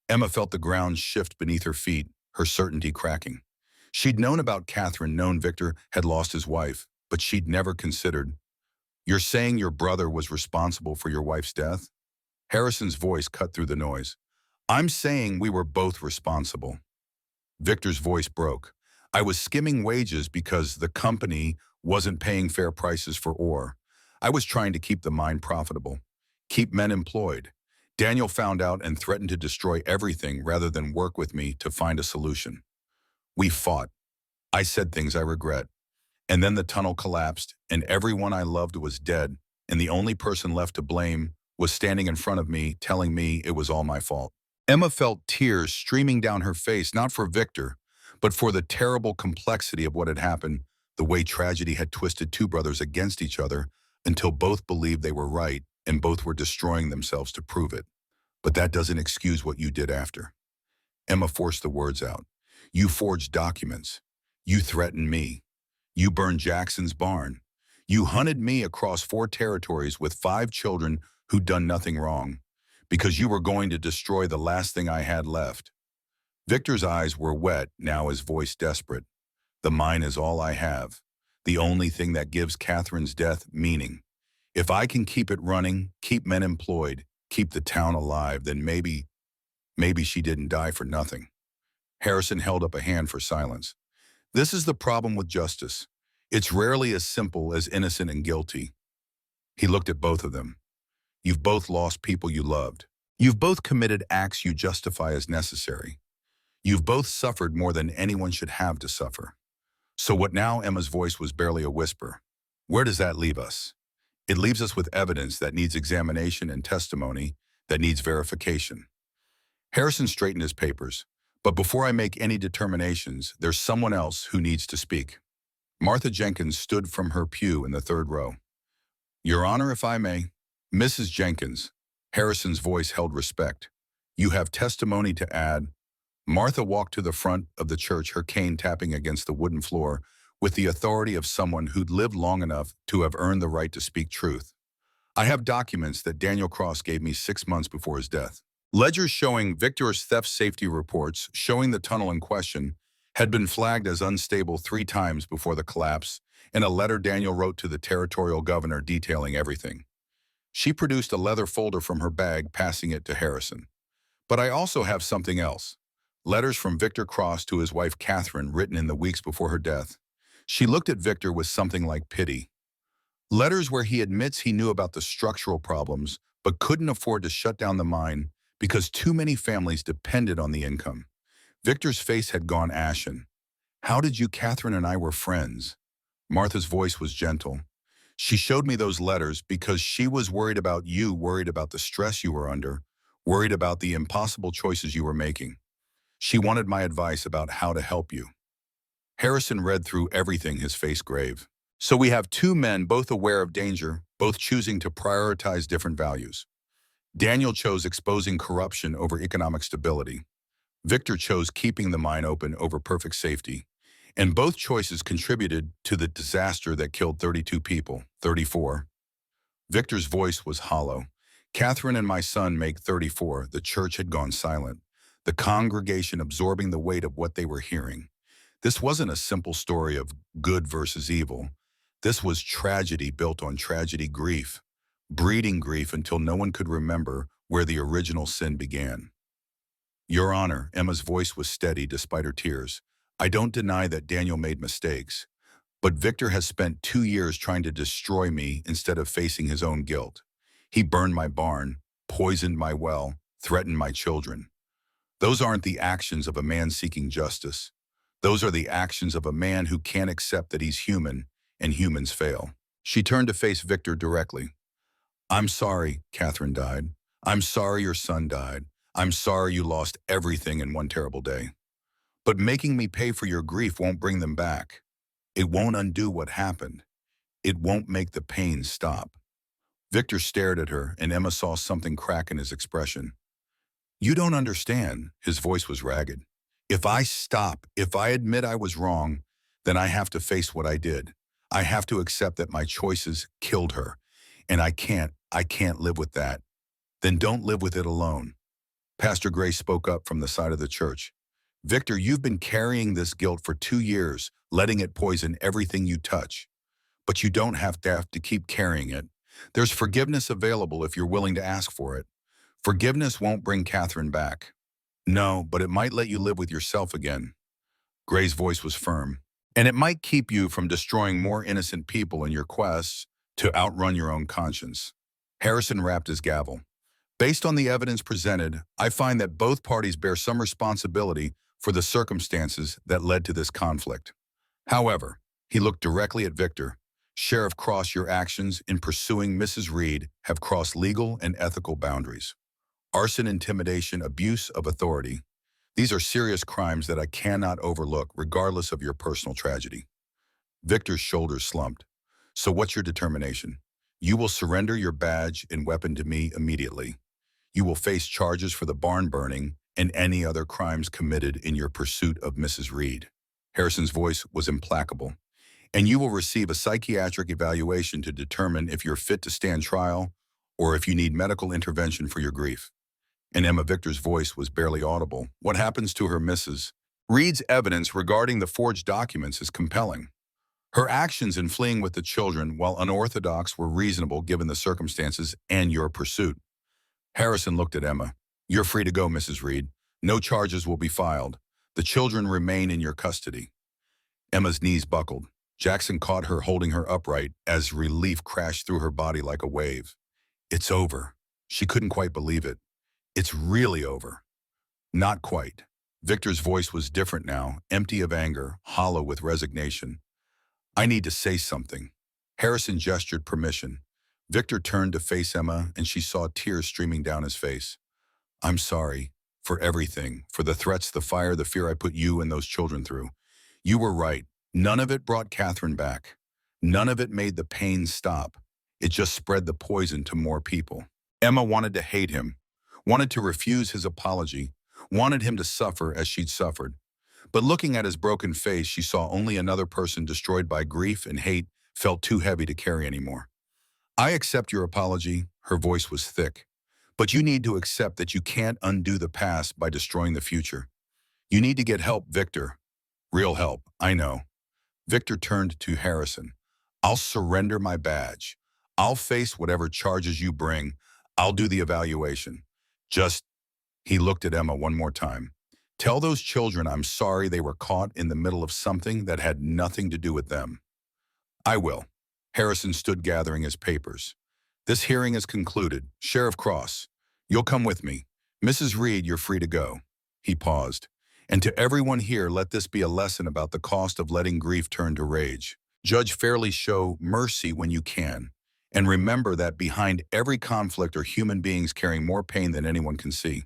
Emma felt the ground shift beneath her feet, her certainty cracking. She'd known about Catherine, known Victor had lost his wife, but she'd never considered, "You're saying your brother was responsible for your wife's death?" Harrison's voice cut through the noise. "I'm saying we were both responsible." Victor's voice broke. "I was skimming wages because the company wasn't paying fair prices for ore. I was trying to keep the mine profitable, keep men employed. Daniel found out and threatened to destroy everything rather than work with me to find a solution. We fought. I said things I regret. And then the tunnel collapsed, and everyone I loved was dead, and the only person left to blame was standing in front of me, telling me it was all my fault." Emma felt tears streaming down her face, not for Victor, but for the terrible complexity of what had happened, the way tragedy had twisted two brothers against each other until both believed they were right and both were destroying themselves to prove it. "But that doesn't excuse what you did after." Emma forced the words out. "You forged documents. You threatened me. You burned Jackson's barn. You hunted me across 4 territories with 5 children who'd done nothing wrong, because you were going to destroy the last thing I had left." Victor's eyes were wet, now his voice desperate. "The mine is all I have, the only thing that gives Catherine's death meaning. If I can keep it running, keep men employed, keep the town alive, then maybe she didn't die for nothing." Harrison held up a hand for silence. "This is the problem with justice. It's rarely as simple as innocent and guilty." He looked at both of them. "You've both lost people you loved. You've both committed acts you justify as necessary. You've both suffered more than anyone should have to suffer. So what now?" Emma's voice was barely a whisper. "Where does that leave us? It leaves us with evidence that needs examination and testimony that needs verification." Harrison straightened his papers. "But before I make any determinations, there's someone else who needs to speak." Martha Jenkins stood from her pew in the 3rd row. "Your Honor, if I may." "Mrs. Jenkins." Harrison's voice held respect. "You have testimony to add." Martha walked to the front of the church, her cane tapping against the wooden floor, with the authority of someone who'd lived long enough to have earned the right to speak truth. "I have documents that Daniel Cross gave me 6 months before his death. Ledgers showing Victor's theft safety reports showing the tunnel in question had been flagged as unstable 3 times before the collapse, and a letter Daniel wrote to the territorial governor detailing everything." She produced a leather folder from her bag, passing it to Harrison. "But I also have something else. Letters from Victor Cross to his wife Catherine, written in the weeks before her death." She looked at Victor with something like pity. "Letters where he admits he knew about the structural problems, but couldn't afford to shut down the mine because too many families depended on the income." Victor's face had gone ashen. "How did you? Catherine and I were friends." Martha's voice was gentle. "She showed me those letters because she was worried about you, worried about the stress you were under, worried about the impossible choices you were making. She wanted my advice about how to help you." Harrison read through everything, his face grave. "So we have 2 men, both aware of danger, both choosing to prioritize different values. Daniel chose exposing corruption over economic stability. Victor chose keeping the mine open over perfect safety. And both choices contributed to the disaster that killed 32 people, 34. Victor's voice was hollow. "Catherine and my son make 34. The church had gone silent, the congregation absorbing the weight of what they were hearing. This wasn't a simple story of good versus evil. This was tragedy built on tragedy, grief, breeding grief until no one could remember where the original sin began." Your Honor, Emma's voice was steady despite her tears. I don't deny that Daniel made mistakes, but Victor has spent 2 years trying to destroy me instead of facing his own guilt. He burned my barn, poisoned my well, threatened my children. Those aren't the actions of a man seeking justice. Those are the actions of a man who can't accept that he's human and humans fail. She turned to face Victor directly. I'm sorry Catherine died. I'm sorry your son died. I'm sorry you lost everything in one terrible day. But making me pay for your grief won't bring them back. It won't undo what happened. It won't make the pain stop. Victor stared at her, and Emma saw something crack in his expression. You don't understand, his voice was ragged. If I stop, if I admit I was wrong, then I have to face what I did. I have to accept that my choices killed her. And I can't live with that. Then don't live with it alone. Pastor Gray spoke up from the side of the church. Victor, you've been carrying this guilt for 2 years, letting it poison everything you touch. But you don't have to keep carrying it. There's forgiveness available if you're willing to ask for it. Forgiveness won't bring Catherine back. No, but it might let you live with yourself again. Gray's voice was firm. And it might keep you from destroying more innocent people in your quests to outrun your own conscience. Harrison rapped his gavel. Based on the evidence presented, I find that both parties bear some responsibility for the circumstances that led to this conflict. However, he looked directly at Victor. Sheriff Cross, your actions in pursuing Mrs. Reed have crossed legal and ethical boundaries. Arson, intimidation, abuse of authority. These are serious crimes that I cannot overlook, regardless of your personal tragedy. Victor's shoulders slumped. So what's your determination? You will surrender your badge and weapon to me immediately. You will face charges for the barn burning and any other crimes committed in your pursuit of Mrs. Reed. Harrison's voice was implacable. And you will receive a psychiatric evaluation to determine if you're fit to stand trial or if you need medical intervention for your grief. And Emma Victor's voice was barely audible. What happens to her, Mrs. Reed's evidence regarding the forged documents is compelling. Her actions in fleeing with the children, while unorthodox, were reasonable given the circumstances and your pursuit. Harrison looked at Emma. You're free to go, Mrs. Reed. No charges will be filed. The children remain in your custody. Emma's knees buckled. Jackson caught her holding her upright as relief crashed through her body like a wave. It's over. She couldn't quite believe it. It's really over. Not quite. Victor's voice was different now, empty of anger, hollow with resignation. I need to say something. Harrison gestured permission. Victor turned to face Emma, and she saw tears streaming down his face. I'm sorry. For everything. For the threats, the fire, the fear I put you and those children through. You were right. None of it brought Catherine back. None of it made the pain stop. It just spread the poison to more people. Emma wanted to hate him, wanted to refuse his apology, wanted him to suffer as she'd suffered. But looking at his broken face, she saw only another person destroyed by grief and hate felt too heavy to carry anymore. I accept your apology, her voice was thick. But you need to accept that you can't undo the past by destroying the future. You need to get help, Victor. Real help, I know. Victor turned to Harrison. I'll surrender my badge. I'll face whatever charges you bring. I'll do the evaluation. Just, he looked at Emma one more time. Tell those children I'm sorry they were caught in the middle of something that had nothing to do with them. I will. Harrison stood gathering his papers. This hearing is concluded. Sheriff Cross, you'll come with me. Mrs. Reed, you're free to go. He paused. And to everyone here, let this be a lesson about the cost of letting grief turn to rage. Judge fairly, show mercy when you can. And remember that behind every conflict are human beings carrying more pain than anyone can see.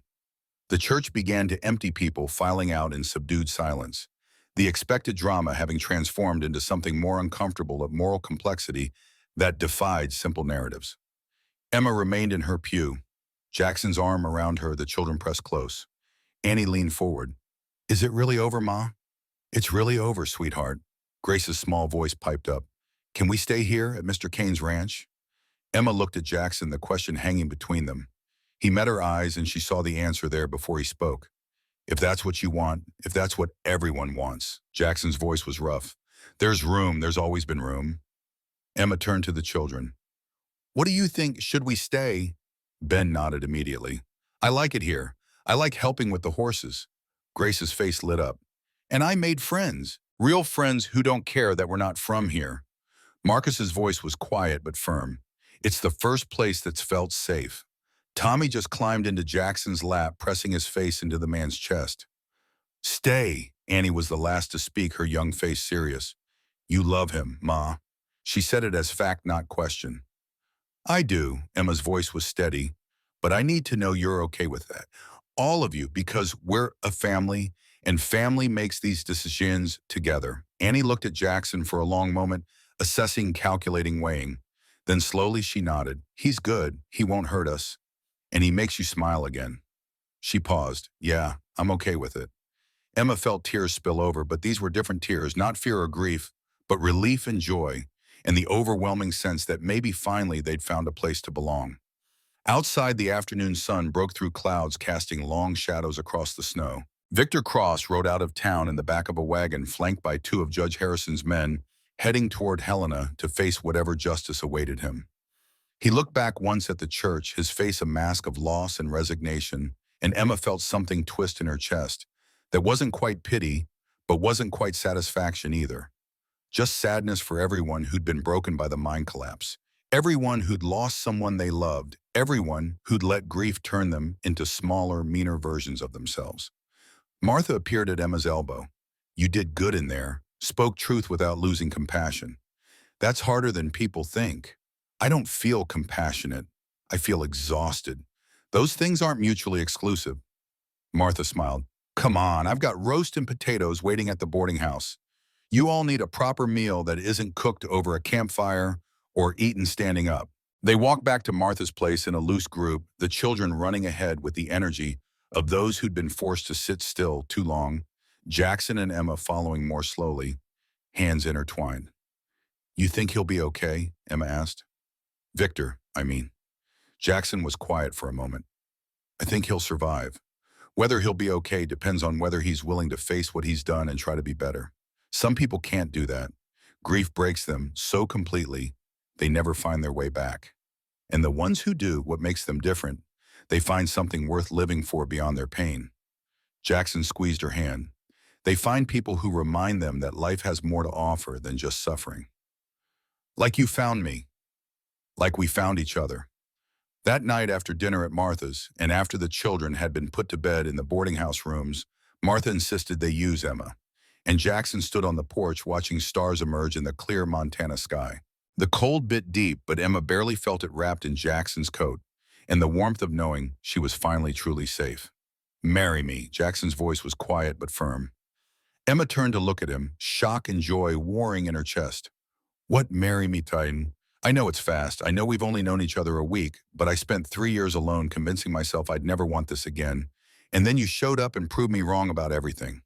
The church began to empty, people filing out in subdued silence, the expected drama having transformed into something more uncomfortable of moral complexity that defied simple narratives. Emma remained in her pew. Jackson's arm around her, the children pressed close. Annie leaned forward. Is it really over, Ma? It's really over, sweetheart. Grace's small voice piped up. Can we stay here at Mr. Kane's ranch? Emma looked at Jackson, the question hanging between them. He met her eyes and she saw the answer there before he spoke. If that's what you want, if that's what everyone wants. Jackson's voice was rough. There's room, there's always been room. Emma turned to the children. What do you think? Should we stay? Ben nodded immediately. I like it here. I like helping with the horses. Grace's face lit up. And I made friends. Real friends who don't care that we're not from here. Marcus's voice was quiet but firm. It's the first place that's felt safe. Tommy just climbed into Jackson's lap, pressing his face into the man's chest. Stay, Annie was the last to speak, her young face serious. You love him, Ma. She said it as fact, not question. I do, Emma's voice was steady, but I need to know you're okay with that. All of you, because we're a family, and family makes these decisions together. Annie looked at Jackson for a long moment, assessing, calculating, weighing. Then slowly she nodded. He's good. He won't hurt us. And he makes you smile again. She paused. Yeah, I'm okay with it. Emma felt tears spill over, but these were different tears, not fear or grief, but relief and joy, and the overwhelming sense that maybe finally they'd found a place to belong. Outside, the afternoon sun broke through clouds, casting long shadows across the snow. Victor Cross rode out of town in the back of a wagon flanked by two of Judge Harrison's men, heading toward Helena to face whatever justice awaited him. He looked back once at the church, his face a mask of loss and resignation, and Emma felt something twist in her chest. That wasn't quite pity, but wasn't quite satisfaction either. Just sadness for everyone who'd been broken by the mine collapse. Everyone who'd lost someone they loved. Everyone who'd let grief turn them into smaller, meaner versions of themselves. Martha appeared at Emma's elbow. You did good in there, spoke truth without losing compassion. That's harder than people think. I don't feel compassionate. I feel exhausted. Those things aren't mutually exclusive. Martha smiled. Come on, I've got roast and potatoes waiting at the boarding house. You all need a proper meal that isn't cooked over a campfire or eaten standing up. They walked back to Martha's place in a loose group, the children running ahead with the energy of those who'd been forced to sit still too long, Jackson and Emma following more slowly, hands intertwined. You think he'll be okay? Emma asked. Victor, I mean. Jackson was quiet for a moment. I think he'll survive. Whether he'll be okay depends on whether he's willing to face what he's done and try to be better. Some people can't do that. Grief breaks them so completely, they never find their way back. And the ones who do, what makes them different, they find something worth living for beyond their pain. Jackson squeezed her hand. They find people who remind them that life has more to offer than just suffering. Like you found me. Like we found each other. That night after dinner at Martha's, and after the children had been put to bed in the boarding house rooms, Martha insisted they use Emma, and Jackson stood on the porch watching stars emerge in the clear Montana sky. The cold bit deep, but Emma barely felt it wrapped in Jackson's coat, and the warmth of knowing she was finally truly safe. Marry me, Jackson's voice was quiet but firm. Emma turned to look at him, shock and joy warring in her chest. What marry me, Titan? I know it's fast. I know we've only known each other a week, but I spent 3 years alone convincing myself I'd never want this again. And then you showed up and proved me wrong about everything.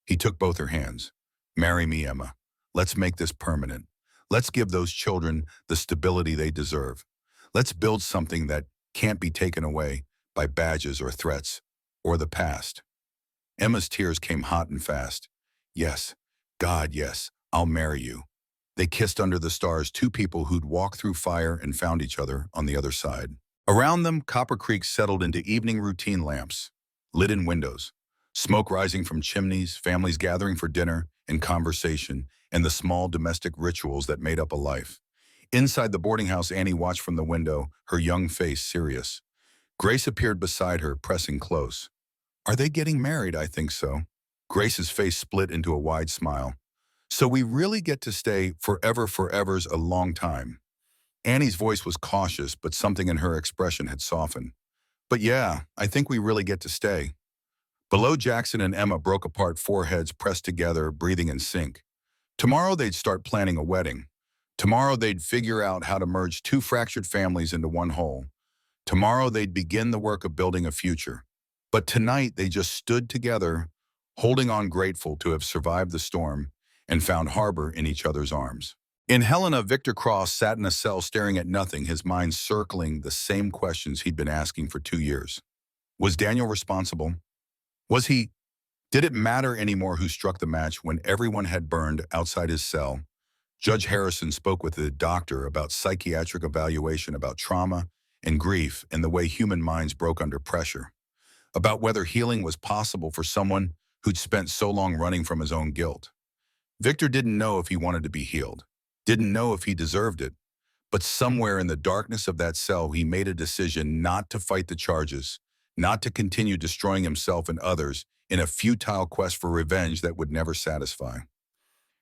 He took both her hands. Marry me, Emma. Let's make this permanent. Let's give those children the stability they deserve. Let's build something that can't be taken away by badges or threats or the past. Emma's tears came hot and fast. Yes, God, yes, I'll marry you. They kissed under the stars, two people who'd walked through fire and found each other on the other side. Around them, Copper Creek settled into evening routine lamps, lit in windows, smoke rising from chimneys, families gathering for dinner and conversation, and the small domestic rituals that made up a life. Inside the boarding house, Annie watched from the window, her young face serious. Grace appeared beside her, pressing close. Are they getting married? I think so. Grace's face split into a wide smile. So we really get to stay forever's a long time. Annie's voice was cautious, but something in her expression had softened. But yeah, I think we really get to stay. Below, Jackson and Emma broke apart, foreheads pressed together, breathing in sync. Tomorrow they'd start planning a wedding. Tomorrow they'd figure out how to merge two fractured families into one whole. Tomorrow they'd begin the work of building a future. But tonight they just stood together, holding on, grateful to have survived the storm and found harbor in each other's arms. In Helena, Victor Cross sat in a cell staring at nothing, his mind circling the same questions he'd been asking for 2 years. Was Daniel responsible? Was he? Did it matter anymore who struck the match when everyone had burned outside his cell? Judge Harrison spoke with the doctor about psychiatric evaluation, about trauma and grief and the way human minds broke under pressure. about whether healing was possible for someone who'd spent so long running from his own guilt. Victor didn't know if he wanted to be healed, didn't know if he deserved it, but somewhere in the darkness of that cell, he made a decision not to fight the charges, not to continue destroying himself and others in a futile quest for revenge that would never satisfy.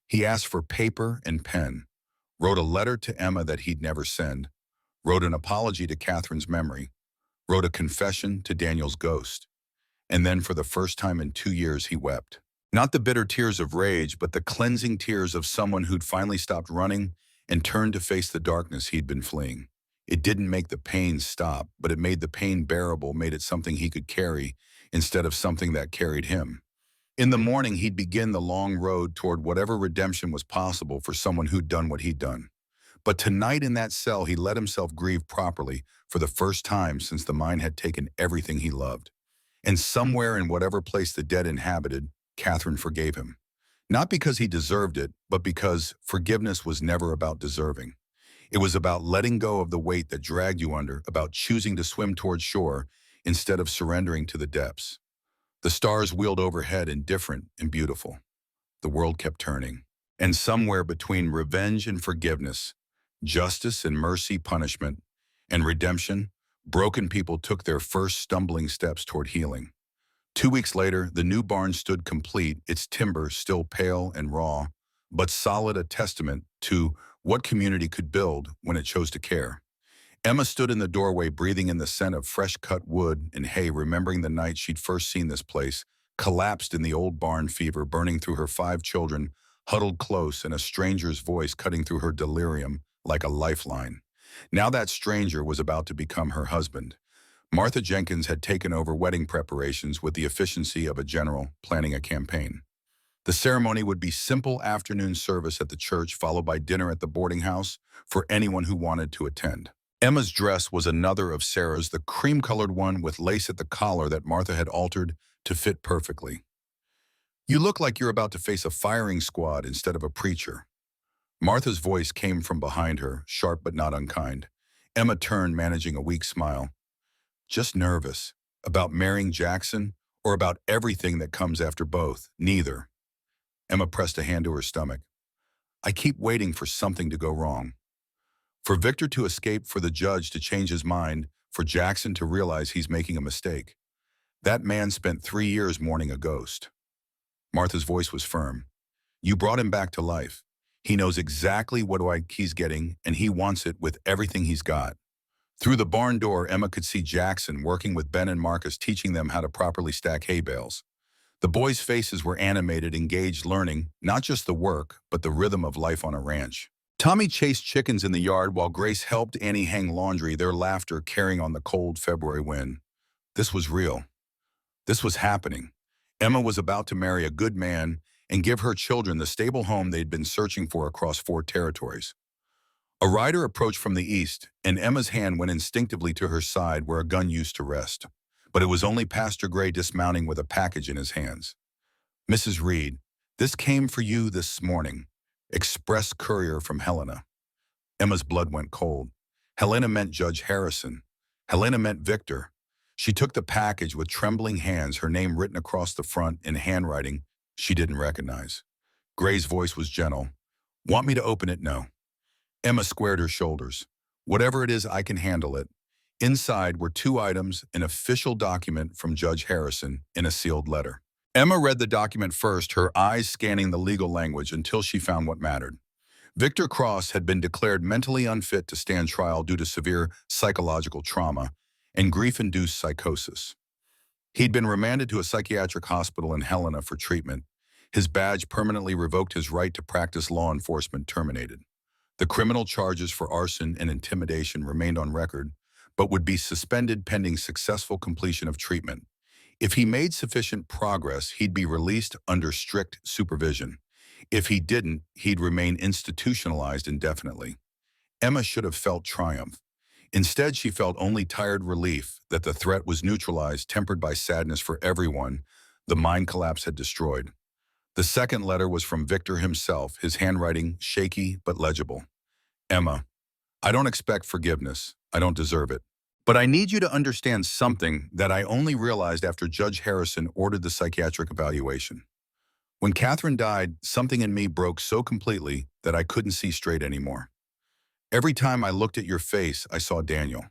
He asked for paper and pen, wrote a letter to Emma that he'd never send, wrote an apology to Catherine's memory, wrote a confession to Daniel's ghost, and then for the first time in 2 years he wept. Not the bitter tears of rage, but the cleansing tears of someone who'd finally stopped running and turned to face the darkness he'd been fleeing. It didn't make the pain stop, but it made the pain bearable, made it something he could carry instead of something that carried him. In the morning, he'd begin the long road toward whatever redemption was possible for someone who'd done what he'd done. But tonight in that cell, he let himself grieve properly for the first time since the mine had taken everything he loved. And somewhere in whatever place the dead inhabited, Catherine forgave him. Not because he deserved it, but because forgiveness was never about deserving. It was about letting go of the weight that dragged you under, about choosing to swim toward shore instead of surrendering to the depths. The stars wheeled overhead, indifferent and beautiful. The world kept turning. And somewhere between revenge and forgiveness, justice and mercy, punishment, and redemption, broken people took their first stumbling steps toward healing. 2 weeks later, the new barn stood complete, its timber still pale and raw, but solid, a testament to what community could build when it chose to care. Emma stood in the doorway, breathing in the scent of fresh-cut wood and hay, remembering the night she'd first seen this place, collapsed in the old barn, fever burning through her 5 children, huddled close, and a stranger's voice cutting through her delirium like a lifeline. Now that stranger was about to become her husband. Martha Jenkins had taken over wedding preparations with the efficiency of a general planning a campaign. The ceremony would be simple afternoon service at the church, followed by dinner at the boarding house for anyone who wanted to attend. Emma's dress was another of Sarah's, the cream-colored one with lace at the collar that Martha had altered to fit perfectly. "You look like you're about to face a firing squad instead of a preacher." Martha's voice came from behind her, sharp but not unkind. Emma turned, managing a weak smile. "Just nervous. About marrying Jackson, or about everything that comes after both? Neither." Emma pressed a hand to her stomach. "I keep waiting for something to go wrong. For Victor to escape, for the judge to change his mind, for Jackson to realize he's making a mistake. That man spent 3 years mourning a ghost." Martha's voice was firm. "You brought him back to life. He knows exactly what he's getting, and he wants it with everything he's got." Through the barn door, Emma could see Jackson working with Ben and Marcus, teaching them how to properly stack hay bales. The boys' faces were animated, engaged, learning not just the work, but the rhythm of life on a ranch. Tommy chased chickens in the yard while Grace helped Annie hang laundry, their laughter carrying on the cold February wind. This was real. This was happening. Emma was about to marry a good man and give her children the stable home they'd been searching for across 4 territories. A rider approached from the east, and Emma's hand went instinctively to her side where a gun used to rest. But it was only Pastor Gray dismounting with a package in his hands. "Mrs. Reed, this came for you this morning. Express courier from Helena." Emma's blood went cold. Helena meant Judge Harrison. Helena meant Victor. She took the package with trembling hands, her name written across the front in handwriting she didn't recognize. Gray's voice was gentle. "Want me to open it?" "No." Emma squared her shoulders. "Whatever it is, I can handle it." Inside were 2 items, an official document from Judge Harrison in a sealed letter. Emma read the document first, her eyes scanning the legal language until she found what mattered. Victor Cross had been declared mentally unfit to stand trial due to severe psychological trauma and grief-induced psychosis. He'd been remanded to a psychiatric hospital in Helena for treatment. His badge permanently revoked, his right to practice law enforcement terminated. The criminal charges for arson and intimidation remained on record, but would be suspended pending successful completion of treatment. If he made sufficient progress, he'd be released under strict supervision. If he didn't, he'd remain institutionalized indefinitely. Emma should have felt triumph. Instead, she felt only tired relief that the threat was neutralized, tempered by sadness for everyone the mine collapse had destroyed. The second letter was from Victor himself, his handwriting shaky but legible. "Emma, I don't expect forgiveness. I don't deserve it. But I need you to understand something that I only realized after Judge Harrison ordered the psychiatric evaluation. When Catherine died, something in me broke so completely that I couldn't see straight anymore. Every time I looked at your face, I saw Daniel.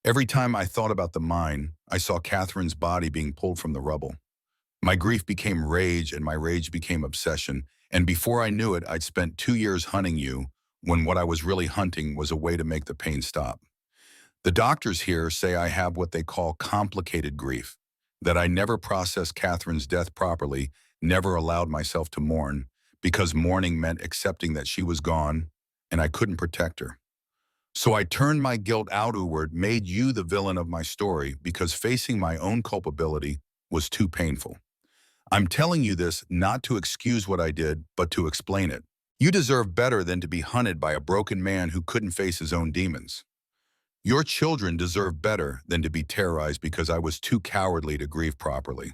Every time I thought about the mine, I saw Catherine's body being pulled from the rubble. My grief became rage and my rage became obsession, and before I knew it, I'd spent 2 years hunting you when what I was really hunting was a way to make the pain stop. The doctors here say I have what they call complicated grief, that I never processed Catherine's death properly, never allowed myself to mourn, because mourning meant accepting that she was gone and I couldn't protect her. So I turned my guilt outward, made you the villain of my story because facing my own culpability was too painful. I'm telling you this not to excuse what I did, but to explain it. You deserve better than to be hunted by a broken man who couldn't face his own demons. Your children deserve better than to be terrorized because I was too cowardly to grieve properly.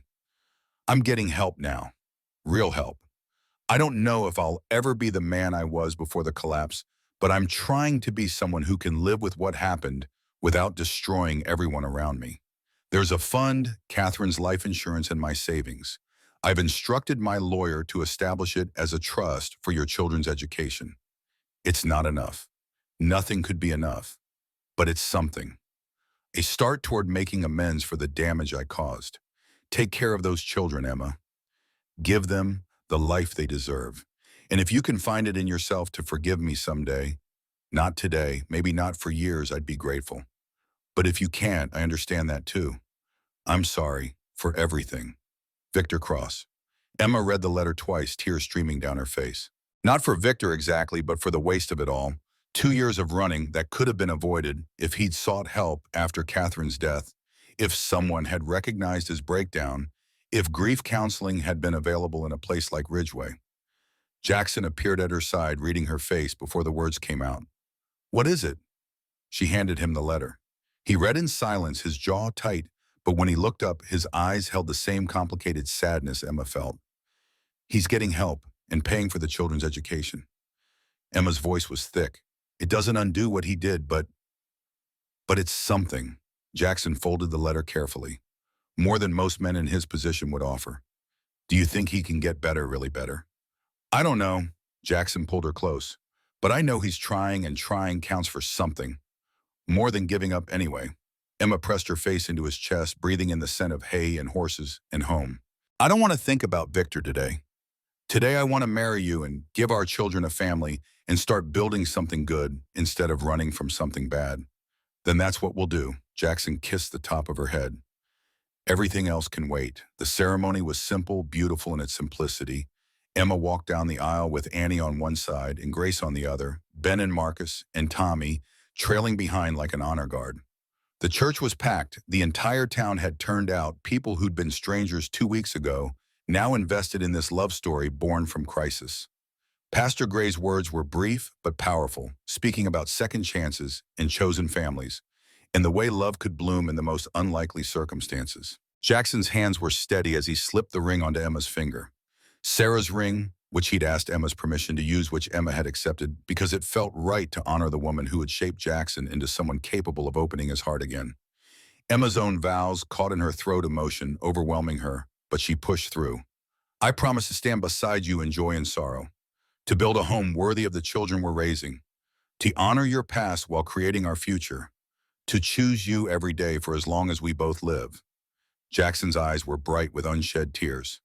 I'm getting help now. Real help. I don't know if I'll ever be the man I was before the collapse, but I'm trying to be someone who can live with what happened without destroying everyone around me. There's a fund, Catherine's life insurance, and my savings. I've instructed my lawyer to establish it as a trust for your children's education. It's not enough. Nothing could be enough, but it's something. A start toward making amends for the damage I caused. Take care of those children, Emma. Give them the life they deserve. And if you can find it in yourself to forgive me someday, not today, maybe not for years, I'd be grateful. But if you can't, I understand that too. I'm sorry for everything. Victor Cross. Emma read the letter twice, tears streaming down her face. Not for Victor exactly, but for the waste of it all. 2 years of running that could have been avoided if he'd sought help after Catherine's death, if someone had recognized his breakdown, if grief counseling had been available in a place like Ridgeway. Jackson appeared at her side, reading her face before the words came out. What is it? She handed him the letter. He read in silence, his jaw tight, but when he looked up, his eyes held the same complicated sadness Emma felt. He's getting help and paying for the children's education. Emma's voice was thick. It doesn't undo what he did, but it's something. Jackson folded the letter carefully. More than most men in his position would offer. Do you think he can get better, really better? I don't know. Jackson pulled her close. But I know he's trying, and trying counts for something. More than giving up anyway. Emma pressed her face into his chest, breathing in the scent of hay and horses and home. I don't want to think about Victor today. Today I want to marry you and give our children a family and start building something good instead of running from something bad. Then that's what we'll do. Jackson kissed the top of her head. Everything else can wait. The ceremony was simple, beautiful in its simplicity. Emma walked down the aisle with Annie on one side and Grace on the other, Ben and Marcus and Tommy trailing behind like an honor guard. The church was packed. The entire town had turned out, people who'd been strangers 2 weeks ago, now invested in this love story born from crisis. Pastor Gray's words were brief but powerful, speaking about second chances and chosen families, and the way love could bloom in the most unlikely circumstances. Jackson's hands were steady as he slipped the ring onto Emma's finger. Sarah's ring, which he'd asked Emma's permission to use, which Emma had accepted because it felt right to honor the woman who had shaped Jackson into someone capable of opening his heart again. Emma's own vows caught in her throat, emotion overwhelming her, but she pushed through. I promise to stand beside you in joy and sorrow, to build a home worthy of the children we're raising, to honor your past while creating our future, to choose you every day for as long as we both live. Jackson's eyes were bright with unshed tears.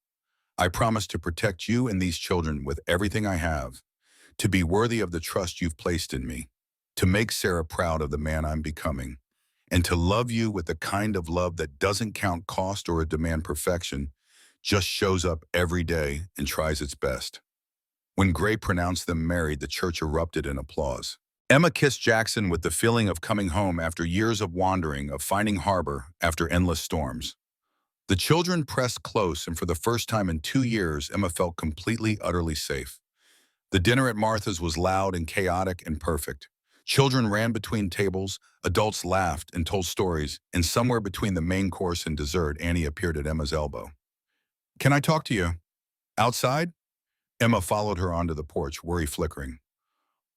I promise to protect you and these children with everything I have, to be worthy of the trust you've placed in me, to make Sarah proud of the man I'm becoming, and to love you with the kind of love that doesn't count cost or demand perfection, just shows up every day and tries its best. When Gray pronounced them married, the church erupted in applause. Emma kissed Jackson with the feeling of coming home after years of wandering, of finding harbor after endless storms. The children pressed close, and for the first time in 2 years, Emma felt completely, utterly safe. The dinner at Martha's was loud and chaotic and perfect. Children ran between tables, adults laughed and told stories, and somewhere between the main course and dessert, Annie appeared at Emma's elbow. Can I talk to you? Outside? Emma followed her onto the porch, worry flickering.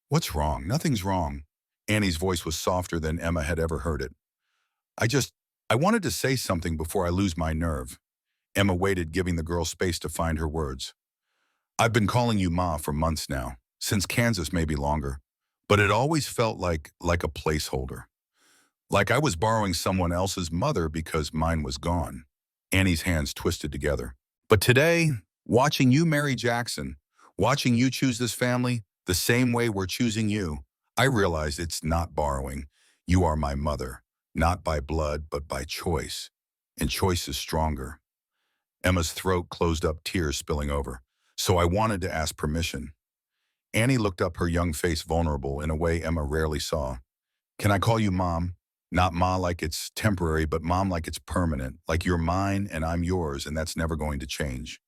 What's wrong? Nothing's wrong. Annie's voice was softer than Emma had ever heard it. I just, I wanted to say something before I lose my nerve. Emma waited, giving the girl space to find her words. I've been calling you Ma for months now, since Kansas, maybe longer. But it always felt like a placeholder. Like I was borrowing someone else's mother because mine was gone. Annie's hands twisted together. But today, watching you marry Jackson, watching you choose this family the same way we're choosing you, I realized it's not borrowing. You are my mother, not by blood, but by choice. And choice is stronger. Emma's throat closed up, tears spilling over. So I wanted to ask permission. Annie looked up, her young face vulnerable in a way Emma rarely saw. Can I call you Mom? Not Ma like it's temporary, but Mom like it's permanent, like you're mine and I'm yours, and that's never going to change.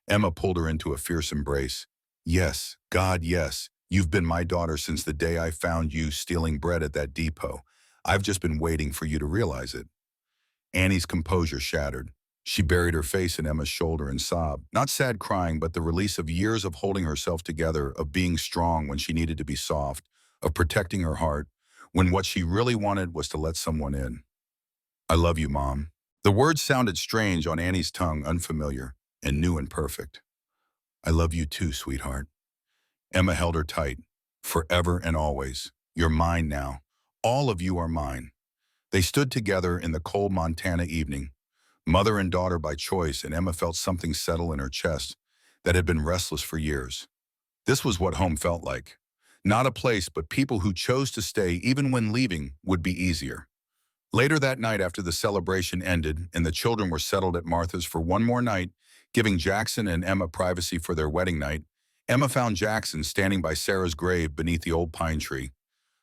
Emma pulled her into a fierce embrace. Yes, God, yes. You've been my daughter since the day I found you stealing bread at that depot. I've just been waiting for you to realize it. Annie's composure shattered. She buried her face in Emma's shoulder and sobbed, not sad crying, but the release of years of holding herself together, of being strong when she needed to be soft, of protecting her heart, when what she really wanted was to let someone in. I love you, Mom. The words sounded strange on Annie's tongue, unfamiliar, and new and perfect. I love you too, sweetheart. Emma held her tight. Forever and always. You're mine now. All of you are mine. They stood together in the cold Montana evening, mother and daughter by choice, and Emma felt something settle in her chest that had been restless for years. This was what home felt like. Not a place, but people who chose to stay even when leaving would be easier. Later that night, after the celebration ended and the children were settled at Martha's for one more night, giving Jackson and Emma privacy for their wedding night, Emma found Jackson standing by Sarah's grave beneath the old pine tree.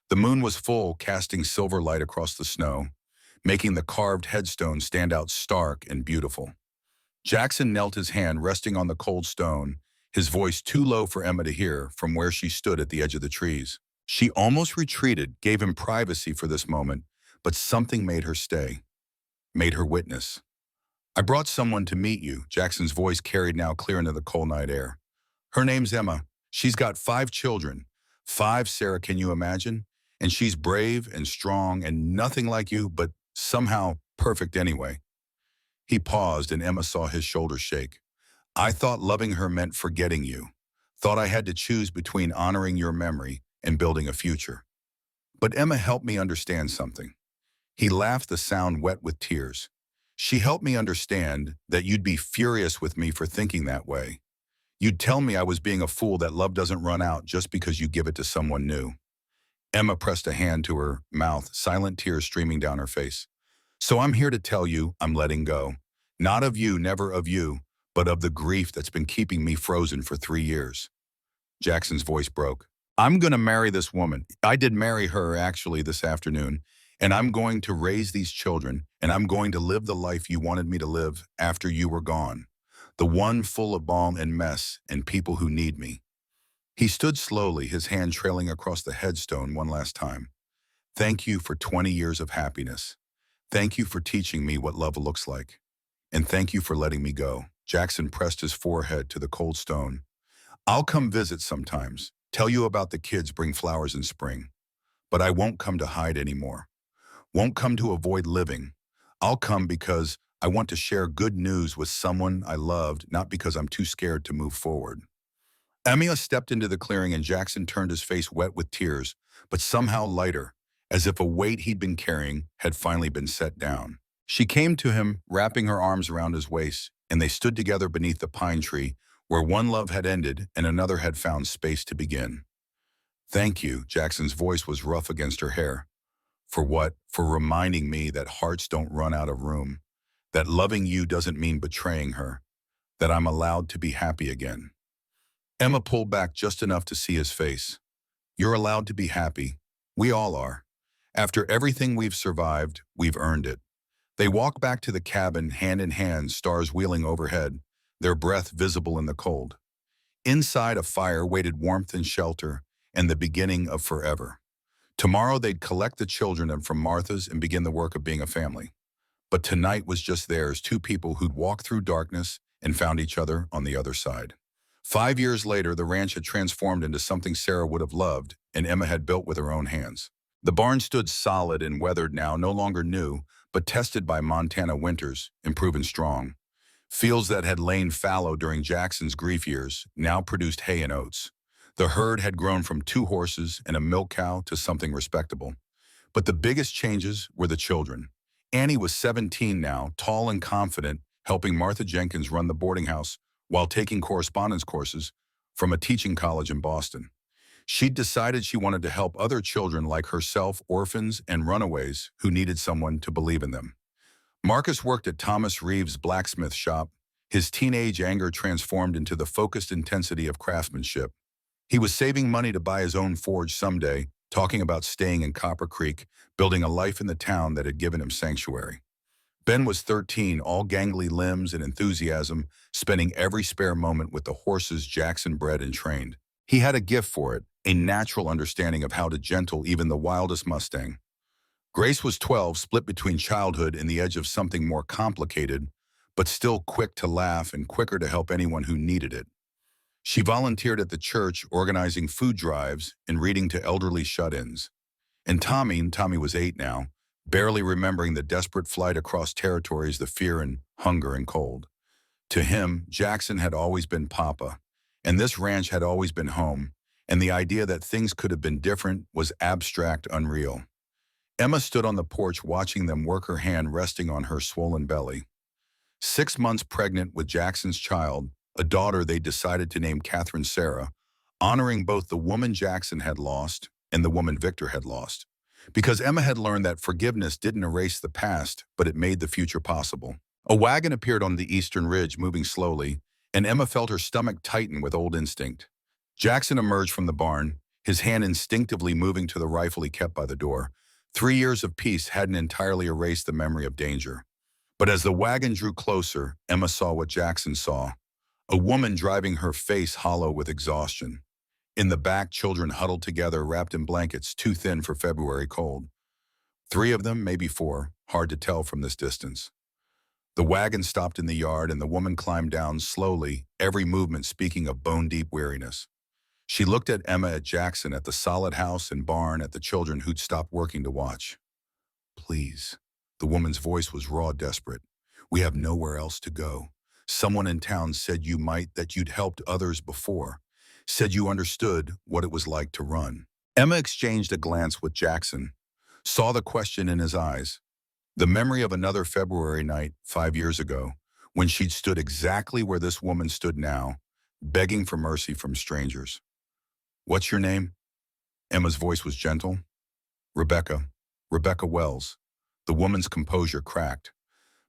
The moon was full, casting silver light across the snow, making the carved headstone stand out stark and beautiful. Jackson knelt, his hand resting on the cold stone, his voice too low for Emma to hear from where she stood at the edge of the trees. She almost retreated, gave him privacy for this moment, but something made her stay, made her witness. I brought someone to meet you, Jackson's voice carried now clear into the cold night air. Her name's Emma. She's got 5 children. 5, Sarah, can you imagine? And she's brave and strong and nothing like you, but somehow perfect anyway. He paused and Emma saw his shoulders shake. I thought loving her meant forgetting you. Thought I had to choose between honoring your memory and building a future. But Emma helped me understand something. He laughed, the sound wet with tears. She helped me understand that you'd be furious with me for thinking that way. You'd tell me I was being a fool, that love doesn't run out just because you give it to someone new. Emma pressed a hand to her mouth, silent tears streaming down her face. So I'm here to tell you I'm letting go. Not of you, never of you, but of the grief that's been keeping me frozen for 3 years. Jackson's voice broke. I'm going to marry this woman. I did marry her, actually, this afternoon. And I'm going to raise these children, and I'm going to live the life you wanted me to live after you were gone. The one full of balm and mess and people who need me. He stood slowly, his hand trailing across the headstone one last time. Thank you for 20 years of happiness. Thank you for teaching me what love looks like. And thank you for letting me go. Jackson pressed his forehead to the cold stone. I'll come visit sometimes, tell you about the kids, bring flowers in spring. But I won't come to hide anymore. Won't come to avoid living. I'll come because I want to share good news with someone I loved, not because I'm too scared to move forward. Emma stepped into the clearing and Jackson turned, his face wet with tears, but somehow lighter, as if a weight he'd been carrying had finally been set down. She came to him, wrapping her arms around his waist, and they stood together beneath the pine tree, where one love had ended and another had found space to begin. Thank you, Jackson's voice was rough against her hair. For what? For reminding me that hearts don't run out of room, that loving you doesn't mean betraying her, that I'm allowed to be happy again. Emma pulled back just enough to see his face. You're allowed to be happy. We all are. After everything we've survived, we've earned it. They walked back to the cabin, hand in hand, stars wheeling overhead, their breath visible in the cold. Inside, a fire waited warmth and shelter, and the beginning of forever. Tomorrow they'd collect the children from Martha's and begin the work of being a family. But tonight was just theirs, 2 people who'd walked through darkness and found each other on the other side. 5 years later, the ranch had transformed into something Sarah would have loved and Emma had built with her own hands. The barn stood solid and weathered now, no longer new, but tested by Montana winters and proven strong. Fields that had lain fallow during Jackson's grief years now produced hay and oats. The herd had grown from 2 horses and a milk cow to something respectable. But the biggest changes were the children. Annie was 17 now, tall and confident, helping Martha Jenkins run the boarding house while taking correspondence courses from a teaching college in Boston. She'd decided she wanted to help other children like herself, orphans and runaways who needed someone to believe in them. Marcus worked at Thomas Reeves' blacksmith shop. His teenage anger transformed into the focused intensity of craftsmanship. He was saving money to buy his own forge someday, talking about staying in Copper Creek, building a life in the town that had given him sanctuary. Ben was 13, all gangly limbs and enthusiasm, spending every spare moment with the horses Jackson bred and trained. He had a gift for it, a natural understanding of how to gentle even the wildest Mustang. Grace was 12, split between childhood and the edge of something more complicated, but still quick to laugh and quicker to help anyone who needed it. She volunteered at the church, organizing food drives and reading to elderly shut-ins. And Tommy was 8 now, barely remembering the desperate flight across territories, the fear and hunger and cold. To him, Jackson had always been Papa, and this ranch had always been home, and the idea that things could have been different was abstract, unreal. Emma stood on the porch watching them work, her hand resting on her swollen belly. 6 months pregnant with Jackson's child, a daughter they decided to name Catherine Sarah, honoring both the woman Jackson had lost and the woman Victor had lost. Because Emma had learned that forgiveness didn't erase the past, but it made the future possible. A wagon appeared on the eastern ridge, moving slowly, and Emma felt her stomach tighten with old instinct. Jackson emerged from the barn, his hand instinctively moving to the rifle he kept by the door. 3 years of peace hadn't entirely erased the memory of danger. But as the wagon drew closer, Emma saw what Jackson saw. A woman driving, her face hollow with exhaustion. In the back, children huddled together, wrapped in blankets too thin for February cold. 3 of them, maybe 4, hard to tell from this distance. The wagon stopped in the yard and the woman climbed down slowly, every movement speaking of bone-deep weariness. She looked at Emma, at Jackson, at the solid house and barn, at the children who'd stopped working to watch. "Please." The woman's voice was raw, desperate. "We have nowhere else to go. Someone in town said that you'd helped others before. Said you understood what it was like to run." Emma exchanged a glance with Jackson, saw the question in his eyes. The memory of another February night 5 years ago, when she'd stood exactly where this woman stood now, begging for mercy from strangers. "What's your name?" Emma's voice was gentle. "Rebecca. Rebecca Wells." The woman's composure cracked.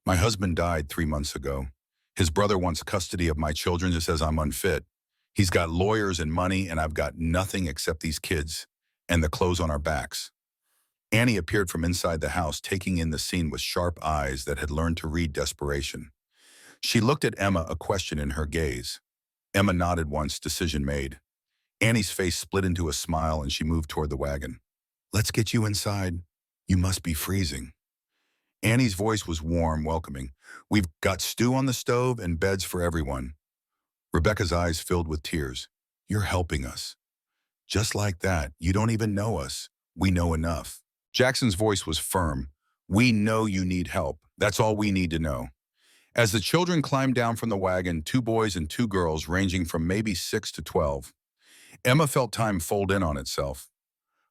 "My husband died 3 months ago. His brother wants custody of my children and says I'm unfit. He's got lawyers and money, and I've got nothing except these kids and the clothes on our backs." Annie appeared from inside the house, taking in the scene with sharp eyes that had learned to read desperation. She looked at Emma, a question in her gaze. Emma nodded once, decision made. Annie's face split into a smile and she moved toward the wagon. "Let's get you inside. You must be freezing." Annie's voice was warm, welcoming. "We've got stew on the stove and beds for everyone." Rebecca's eyes filled with tears. "You're helping us." "Just like that. You don't even know us. We know enough." Jackson's voice was firm. "We know you need help. That's all we need to know." As the children climbed down from the wagon, 2 boys and 2 girls ranging from maybe 6 to 12, Emma felt time fold in on itself.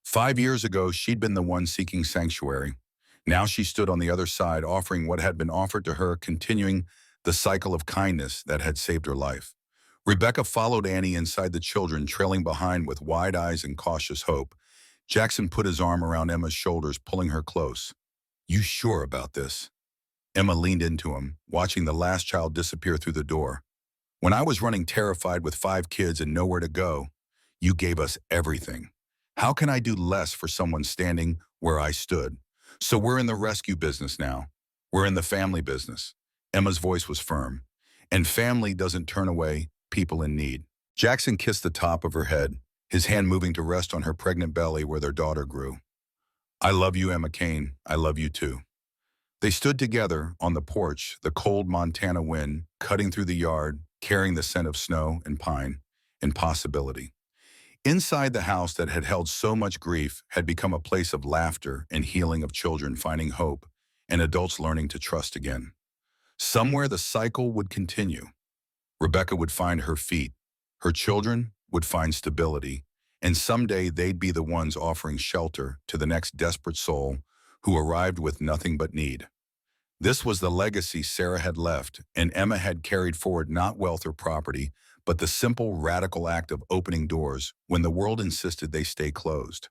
5 years ago, she'd been the one seeking sanctuary. Now she stood on the other side, offering what had been offered to her, continuing the cycle of kindness that had saved her life. Rebecca followed Annie inside the children, trailing behind with wide eyes and cautious hope. Jackson put his arm around Emma's shoulders, pulling her close. "You sure about this?" Emma leaned into him, watching the last child disappear through the door. "When I was running terrified with 5 kids and nowhere to go, you gave us everything. How can I do less for someone standing where I stood? So we're in the rescue business now. We're in the family business." Emma's voice was firm. "And family doesn't turn away people in need." Jackson kissed the top of her head, his hand moving to rest on her pregnant belly where their daughter grew. "I love you, Emma Kane. I love you too." They stood together on the porch, the cold Montana wind cutting through the yard, carrying the scent of snow and pine and possibility. Inside the house that had held so much grief had become a place of laughter and healing, of children finding hope and adults learning to trust again. Somewhere the cycle would continue. Rebecca would find her feet, her children would find stability, and someday they'd be the ones offering shelter to the next desperate soul who arrived with nothing but need. This was the legacy Sarah had left, and Emma had carried forward not wealth or property, but the simple, radical act of opening doors when the world insisted they stay closed,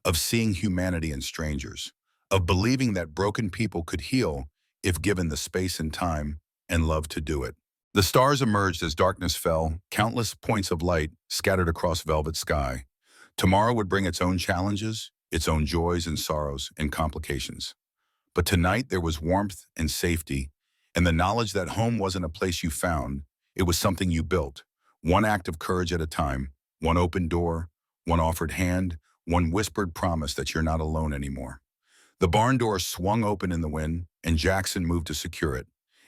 of seeing humanity in strangers, of believing that broken people could heal if given the space and time and love to do it. The stars emerged as darkness fell, countless points of light scattered across velvet sky. Tomorrow would bring its own challenges, its own joys and sorrows and complications. But tonight there was warmth and safety, and the knowledge that home wasn't a place you found, it was something you built, one act of courage at a time, one open door, one offered hand, one whispered promise that you're not alone anymore. The barn door swung open in the wind, and Jackson moved to secure it.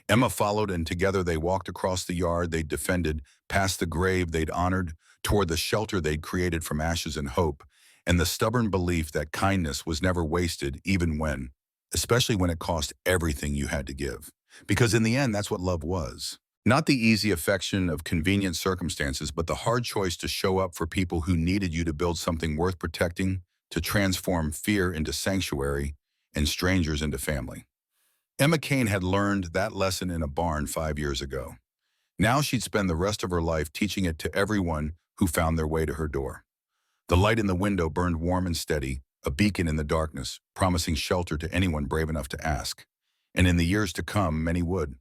Emma followed, and together they walked across the yard they'd defended, past the grave they'd honored, toward the shelter they'd created from ashes and hope, and the stubborn belief that kindness was never wasted even when, especially when it cost everything you had to give. Because in the end, that's what love was. Not the easy affection of convenient circumstances, but the hard choice to show up for people who needed you to build something worth protecting, to transform fear into sanctuary and strangers into family. Emma Kane had learned that lesson in a barn 5 years ago. Now she'd spend the rest of her life teaching it to everyone who found their way to her door. The light in the window burned warm and steady, a beacon in the darkness, promising shelter to anyone brave enough to ask. And in the years to come, many would.